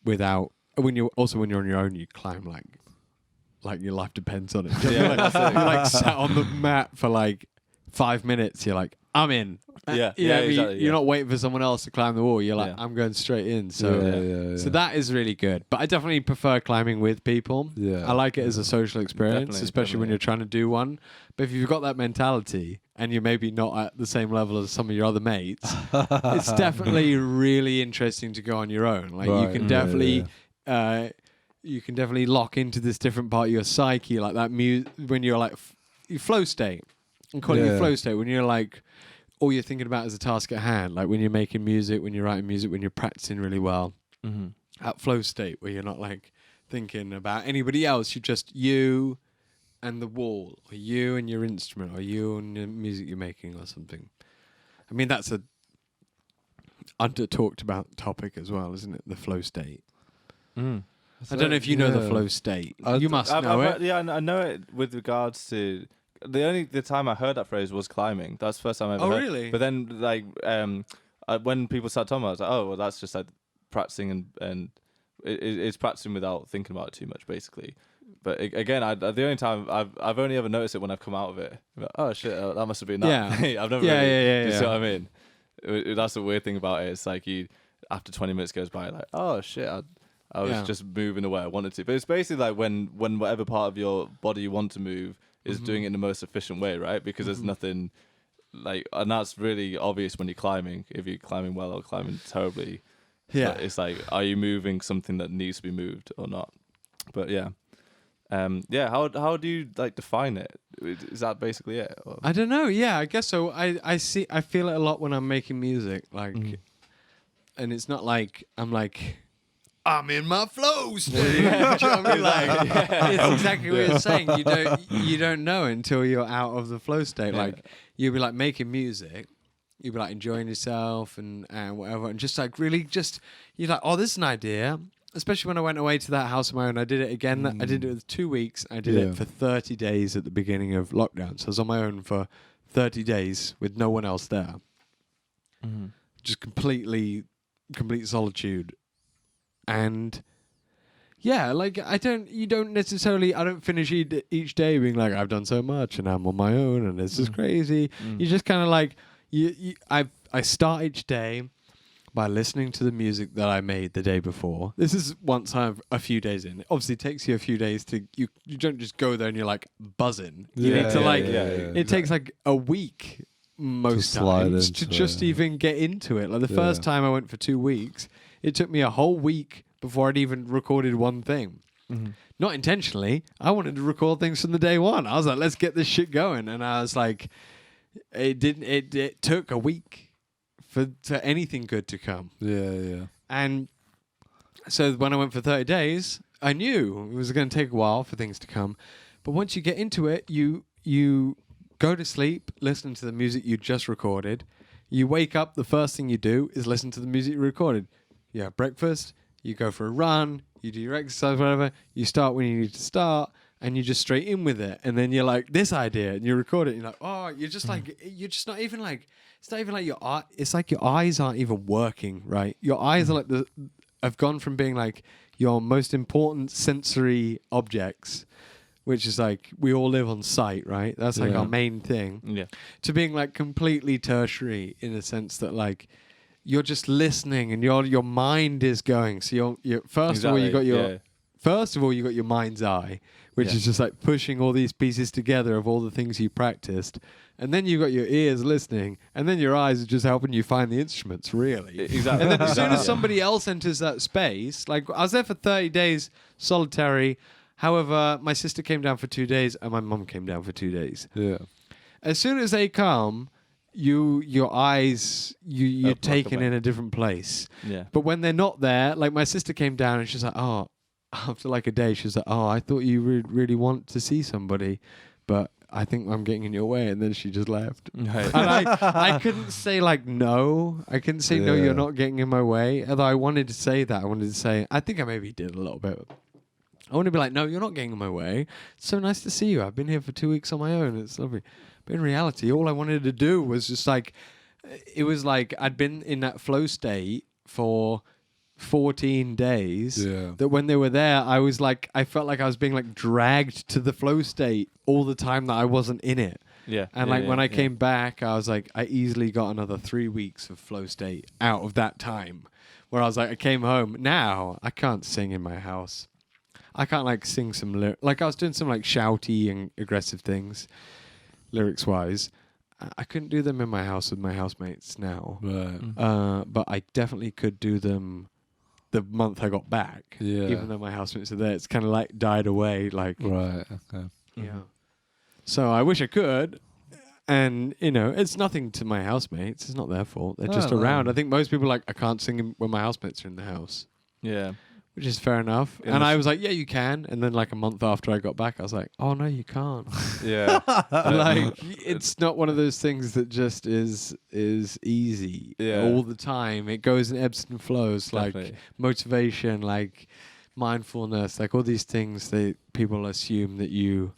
without when you're on your own, you climb like your life depends on it. You're like sat on the mat for like 5 minutes. You're like, I'm in. Exactly, you're not waiting for someone else to climb the wall. You're like, I'm going straight in. So so that is really good. But I definitely prefer climbing with people. Yeah. I like it as a social experience, Definitely, especially when you're trying to do one. But if you've got that mentality and you're maybe not at the same level as some of your other mates, it's definitely really interesting to go on your own. Like you can definitely you can definitely lock into this different part of your psyche, like that when you're like your flow state. I'm calling it flow state when you're like all you're thinking about is a task at hand, like when you're making music, when you're writing music, when you're practicing really well. That flow state where you're not like thinking about anybody else, you're just you and the wall, or you and your instrument, or you and the music you're making, or something. I mean, that's a under talked about topic as well, isn't it? The flow state. I don't know if you know the flow state. You must know it. Yeah, I know it with regards to the time I heard that phrase was climbing. That's the first time I ever heard. Oh, really? But then like when people started talking about it, I was like, oh, well, that's just like practicing and it's practicing without thinking about it too much, basically. But again, the only time I've only ever noticed it when I've come out of it. I'm like, oh shit, that must have been that. Yeah. I've never. Yeah. You see what I mean? That's the weird thing about it. It's like you after 20 minutes goes by, like, oh shit, I was just moving the way I wanted to. But it's basically like when whatever part of your body you want to move is doing it in the most efficient way, right? Because there's nothing like, and that's really obvious when you're climbing, if you're climbing well or climbing terribly. Yeah. But it's like, are you moving something that needs to be moved or not? But yeah. How do you like define it? Is that basically it? Or? I don't know. Yeah, I guess so. I feel it a lot when I'm making music, like, and it's not like I'm in my flow state. Do you know what I mean? Like, it's exactly what you're saying. You don't know until you're out of the flow state. Like, you'll be like making music, you'll be like enjoying yourself and whatever, and just like really just you're like, oh, this is an idea. Especially when I went away to that house of my own, I did it again. I did it with 2 weeks. I did it for 30 days at the beginning of lockdown. So I was on my own for 30 days with no one else there. Just complete solitude. And yeah, like I don't finish each day being like, I've done so much and I'm on my own and this is crazy. You just kind of like, I start each day by listening to the music that I made the day before. This is once I'm a few days in. It obviously takes you a few days to, you don't just go there and you're like buzzing. You need to it takes like a week most times to just even get into it. Like the first time I went for 2 weeks, it took me a whole week before I'd even recorded one thing. Not intentionally. I wanted to record things from the day one. I was like, let's get this shit going. And I was like, it took a week for anything good to come. Yeah. And so when I went for 30 days, I knew it was going to take a while for things to come. But once you get into it, you go to sleep listening to the music you just recorded. You wake up, the first thing you do is listen to the music you recorded. You have breakfast, you go for a run, you do your exercise, whatever. You start when you need to start, and you just straight in with it. And then you're like, this idea, and you record it. And you're like, oh, you're just like, you're just not even like, it's not even like your eye. It's like your eyes aren't even working, right? Your eyes are like have gone from being like your most important sensory objects, which is like we all live on sight, right? That's like our main thing. Yeah. To being like completely tertiary in the sense that like you're just listening and your mind is going. So you're first of all you got your mind's eye, which is just like pushing all these pieces together of all the things you practiced. And then you got your ears listening, and then your eyes are just helping you find the instruments, really. Exactly. And then as soon as somebody else enters that space, like I was there for 30 days solitary. However, my sister came down for 2 days, and my mum came down for 2 days. Yeah. As soon as they come, your eyes, you're taken in a different place. Yeah. But when they're not there, like my sister came down, and she's like, oh, after like a day, she's like, oh, I thought you really want to see somebody, but I think I'm getting in your way. And then she just left. Right. And I couldn't say like, no. I couldn't say, no, you're not getting in my way. Although I wanted to say that. I wanted to say, I think I maybe did a little bit. I want to be like, no, you're not getting in my way. It's so nice to see you. I've been here for 2 weeks on my own. It's lovely. But in reality, all I wanted to do was just like, it was like I'd been in that flow state for 14 days. Yeah. That when they were there, I felt like I was being like dragged to the flow state all the time that I wasn't in it. Yeah. And when I came back, I was like, I easily got another 3 weeks of flow state out of that time. Where I was like, I came home. Now I can't sing in my house. I can't like sing some like I was doing some like shouty and aggressive things, lyrics wise. I couldn't do them in my house with my housemates now. Right. But I definitely could do them the month I got back. Yeah. Even though my housemates are there, it's kind of like died away. Like right. Okay. Yeah. So I wish I could. And, you know, it's nothing to my housemates. It's not their fault. They're just around. I think most people are like, I can't sing when my housemates are in the house. Yeah. Which is fair enough. And I was like, yeah, you can. And then like a month after I got back, I was like, oh, no, you can't. Yeah. Like, it's not one of those things that just is easy all the time. It goes in ebbs and flows. Definitely. Like motivation, like mindfulness, like all these things that people assume that you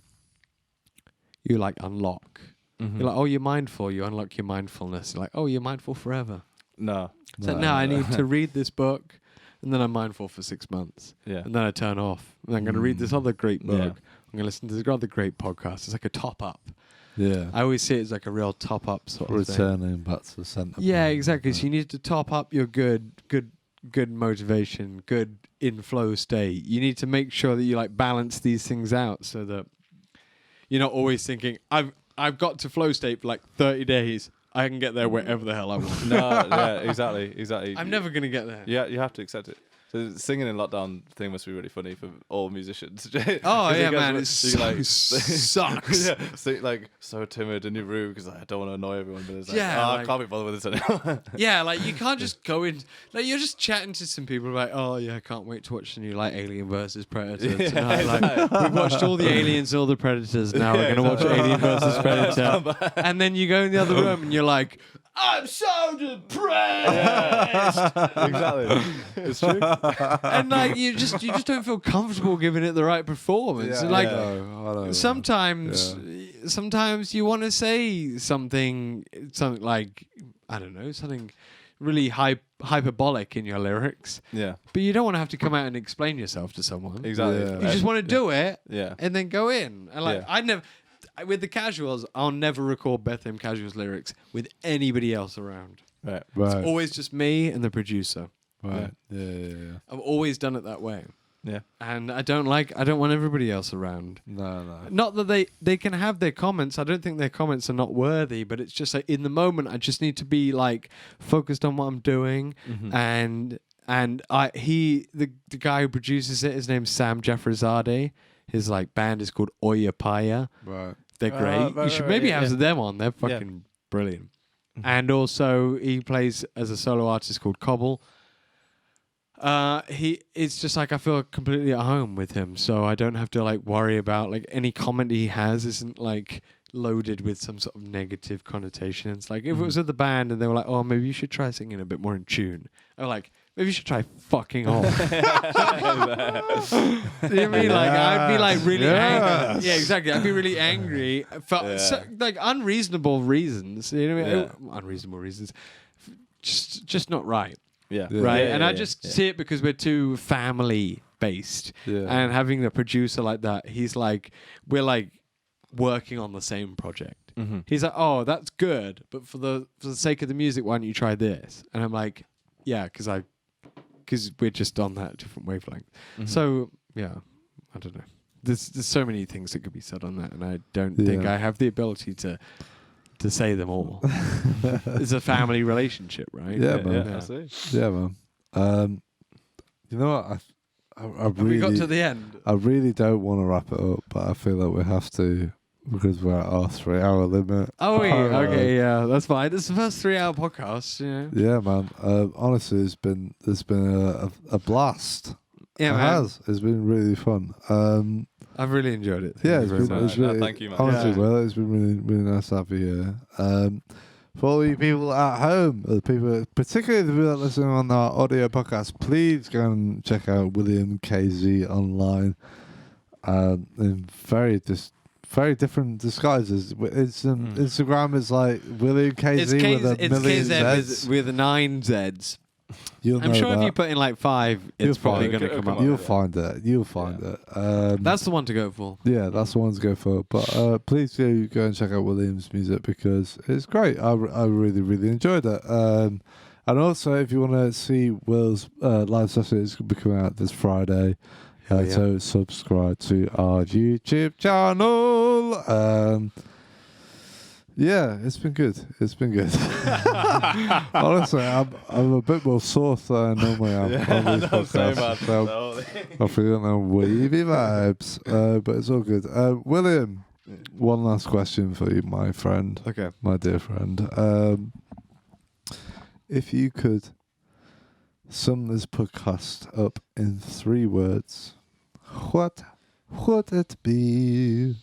like unlock. Mm-hmm. You're like, oh, you're mindful. You unlock your mindfulness. You're like, oh, you're mindful forever. No. So now I need to read this book. And then I'm mindful for 6 months. Yeah. And then I turn off. And I'm going to read this other great book. Yeah. I'm going to listen to this other great podcast. It's like a top-up. Yeah. I always see it as like a real top-up sort of thing. Returning back to the center. Yeah, exactly. So you need to top up your good good motivation, good in flow state. You need to make sure that you like balance these things out so that you're not always thinking, I've got to flow state for like 30 days. I can get there wherever the hell I want. No, yeah, exactly. I'm never gonna get there. Yeah, you have to accept it. So the singing in lockdown thing must be really funny for all musicians. Oh yeah, you guys man, were- it you sucks. yeah, so timid in your room because I don't want to annoy everyone. But it's like, Yeah, I like- can't be bothered with this anymore. Yeah, like you can't just go in. Like you're just chatting to some people like, oh yeah, I can't wait to watch the new like Alien versus Predator Yeah, tonight. Like we've watched all the Aliens, all the Predators. Now we're gonna watch Alien versus Predator. And then you go in the other room and you're like, I'm so depressed. Exactly. It's true. And like you just don't feel comfortable giving it the right performance. And like I know. sometimes you want to say something like I don't know, something really hyperbolic in your lyrics, Yeah, but you don't want to have to come out and explain yourself to someone. exactly. Yeah. You just want to do it Yeah. and then go in. And like Yeah. with the Casuals, I'll never record Bethlehem Casuals lyrics with anybody else around. Right. Right. Always just me and the producer. Right. Yeah. I've always done it that way. Yeah. And I don't want everybody else around. No. Not that they can have their comments. I don't think their comments are not worthy, but it's just like in the moment I just need to be like focused on what I'm doing. Mm-hmm. And the guy who produces it, his name's Sam Jeffrezade. His like band is called Oya Paya. Right. They're great. You should maybe have them on. They're fucking brilliant. And also he plays as a solo artist called Cobble. It's just like I feel completely at home with him, so I don't have to like worry about like any comment he has isn't like loaded with some sort of negative connotation. It's like if it was with the band and they were like, oh, maybe you should try singing a bit more in tune. I'm like, maybe you should try fucking off. You know what I mean? Like I'd be like really angry. Yeah, exactly. I'd be really angry for like unreasonable reasons. You know what I mean? Unreasonable reasons. Just not right. Yeah. Right. Yeah, And I yeah, just yeah. see it because we're too family based. Yeah. And having the producer like that, he's like, we're like working on the same project. Mm-hmm. He's like, oh, that's good, but for the sake of the music, why don't you try this? And I'm like, yeah, because we're just on that different wavelength. Mm-hmm. So yeah, I don't know. There's so many things that could be said on that, and I don't think I have the ability to say them all. It's a family relationship, right? Yeah, man. I see. Yeah, man. You know what? I Have really we got to the end? I really don't want to wrap it up, but I feel like we have to because we're at our 3-hour limit. Oh, yeah. Okay, yeah, that's fine. It's the first 3-hour podcast, you know. Yeah, man. Honestly, it's been a blast. Yeah, it man. has. It's been really fun. I've really enjoyed it. Yeah, Thank you it's very much. really, Thank you, man. honestly, Yeah. well, it's been really, really nice to have you here. For all you people at home, the people, particularly the people that listen on our audio podcast, please go and check out William KZ online. In very different disguises. It's Instagram is like William KZ It's with a million Zs. with 9 Zs. You'll I'm know sure that. if you put in like 5, You'll it's probably find going to it. come up. You'll find it. You'll find it. That's the one to go for. Yeah, that's the one to go for. But please do go and check out William's music because it's great. I really, really enjoyed it. And also, if you want to see Will's live session, it's going to be coming out this Friday. So subscribe to our YouTube channel. Yeah, it's been good. It's been good. Honestly, I'm a bit more sore than I normally am on these podcasts. So I'm feeling them wavy vibes, but it's all good. William, one last question for you, my friend. Okay. My dear friend. If you could sum this podcast up in 3 words, what would it be?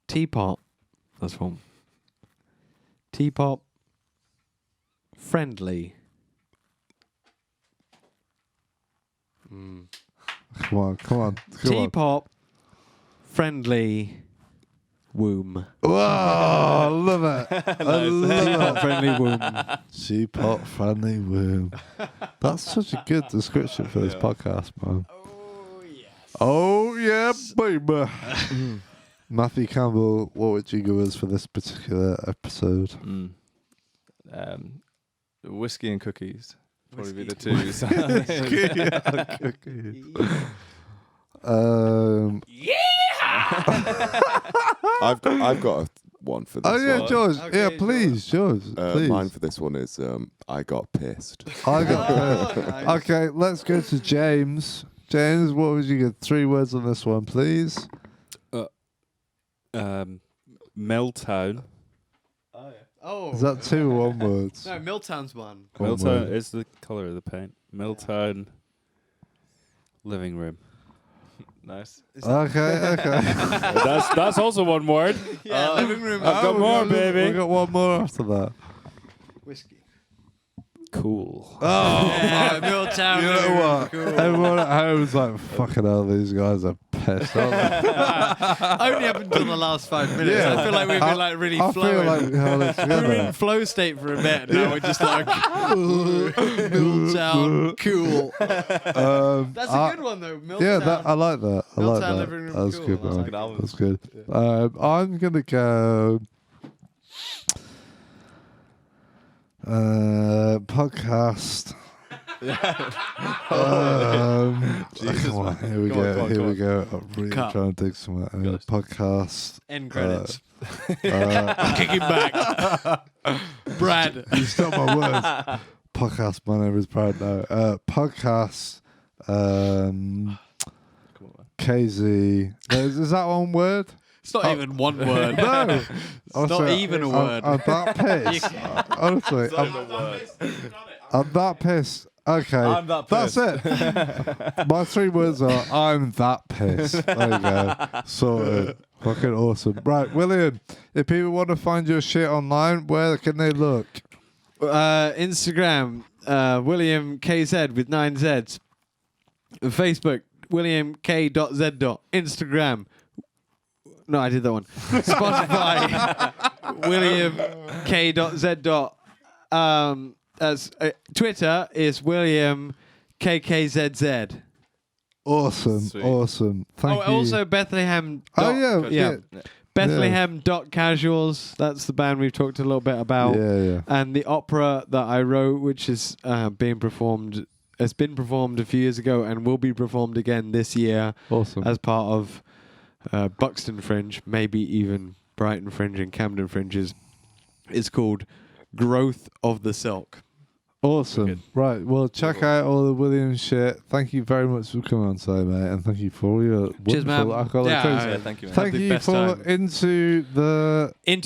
Teapot. That's one. Teapot. Friendly. Come on. Teapot. Friendly. Womb. Whoa, I love it. I love Teapot. Friendly womb. it. Teapot friendly womb. That's such a good description for this podcast, man. Oh, yeah, baby. Matthew Campbell, what would you give us for this particular episode? Whiskey and cookies. Probably be the Whiskey. two. I've got one for this. Oh yeah, one. George. Okay, yeah, please, George. Please. Mine for this one is I got pissed. I got Nice. Okay, let's go to James. James, what would you get? 3 words on this one, please. Milltown. Oh. Is that 2 or 1 words? No, Milltown's one. One Milltown word. is the colour of the paint. Milltown living room. Nice. Okay. That's also 1 word. Yeah, living room. I've got more, We baby. got 1 more after that. Whiskey. Cool. Yeah, Milltown. You know living room, what? Cool. Everyone at home is like, fucking hell, these guys are pissed. Only up until the last 5 minutes. Yeah. I feel like we've been like really I feel flowing. like we held it we were in together. flow state for a bit, and now we're just like, Milltown, cool. That's a good one though. Milltown. Yeah, I like that. I like Milltown that. living room, That's cool. good, I man. like that. That's good. I'm gonna go. Podcast. Come on, here we go. Here we go. I'm really Cut. trying to dig some podcast. End credits. Uh, Kicking back. Brad. you stole my words. Podcast. My name is Brad. No, podcast. KZ. Is that 1 word? It's not even 1 word. No. It's not Honestly, even a word. I'm that pissed. Honestly, I'm that pissed. Okay, I'm that that's it. My 3 words are I'm that pissed. There you go. Sorted. Fucking awesome. Right, William, if people want to find your shit online, where can they look? Instagram, William KZ with 9 Zs. Facebook, William K.Z. Instagram. No, I did that one. Spotify, William K.Z. Twitter is William KKZZ. Awesome, Sweet. awesome. Thank you. Also Bethlehem. Oh yeah. Bethlehem.Casuals. That's the band we've talked a little bit about. Yeah. And the opera that I wrote, which is being performed, has been performed a few years ago and will be performed again this year Awesome. as part of Buxton Fringe, maybe even Brighton Fringe and Camden Fringes. It's called Growth of the Silk. Awesome. Wicked. Right. Well, check out all the William shit. Thank you very much for coming on today, mate. And thank you for all your Cheers, wonderful man. alcoholic Yeah, drinks. Yeah, thank you, man. Thank the you best for time. Into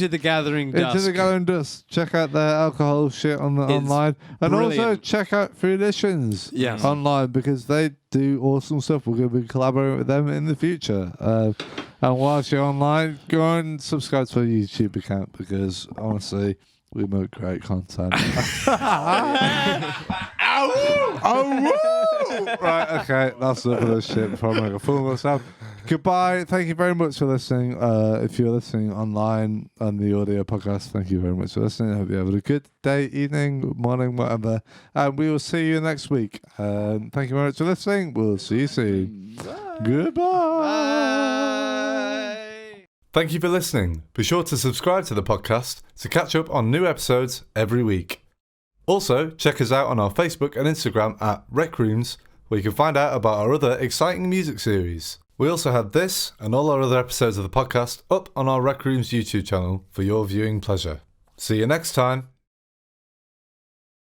the Gathering Dusk. Into the Gathering Dust. Check out their alcohol shit on the It's online. And also brilliant. check out Free Editions Yes. online because they do awesome stuff. We're going to be collaborating with them in the future. And whilst you're online, go and subscribe to our YouTube account because honestly, we make great content. Right, okay, that's enough of this shit before I make a fool of myself. Goodbye. Thank you very much for listening. If you're listening online on the audio podcast, thank you very much for listening. I hope you have a good day, evening, morning, whatever. And we will see you next week. Thank you very much for listening. We'll see you soon. Goodbye. Thank you for listening. Be sure to subscribe to the podcast to catch up on new episodes every week. Also, check us out on our Facebook and Instagram at RecRooms, where you can find out about our other exciting music series. We also have this and all our other episodes of the podcast up on our RecRooms YouTube channel for your viewing pleasure. See you next time.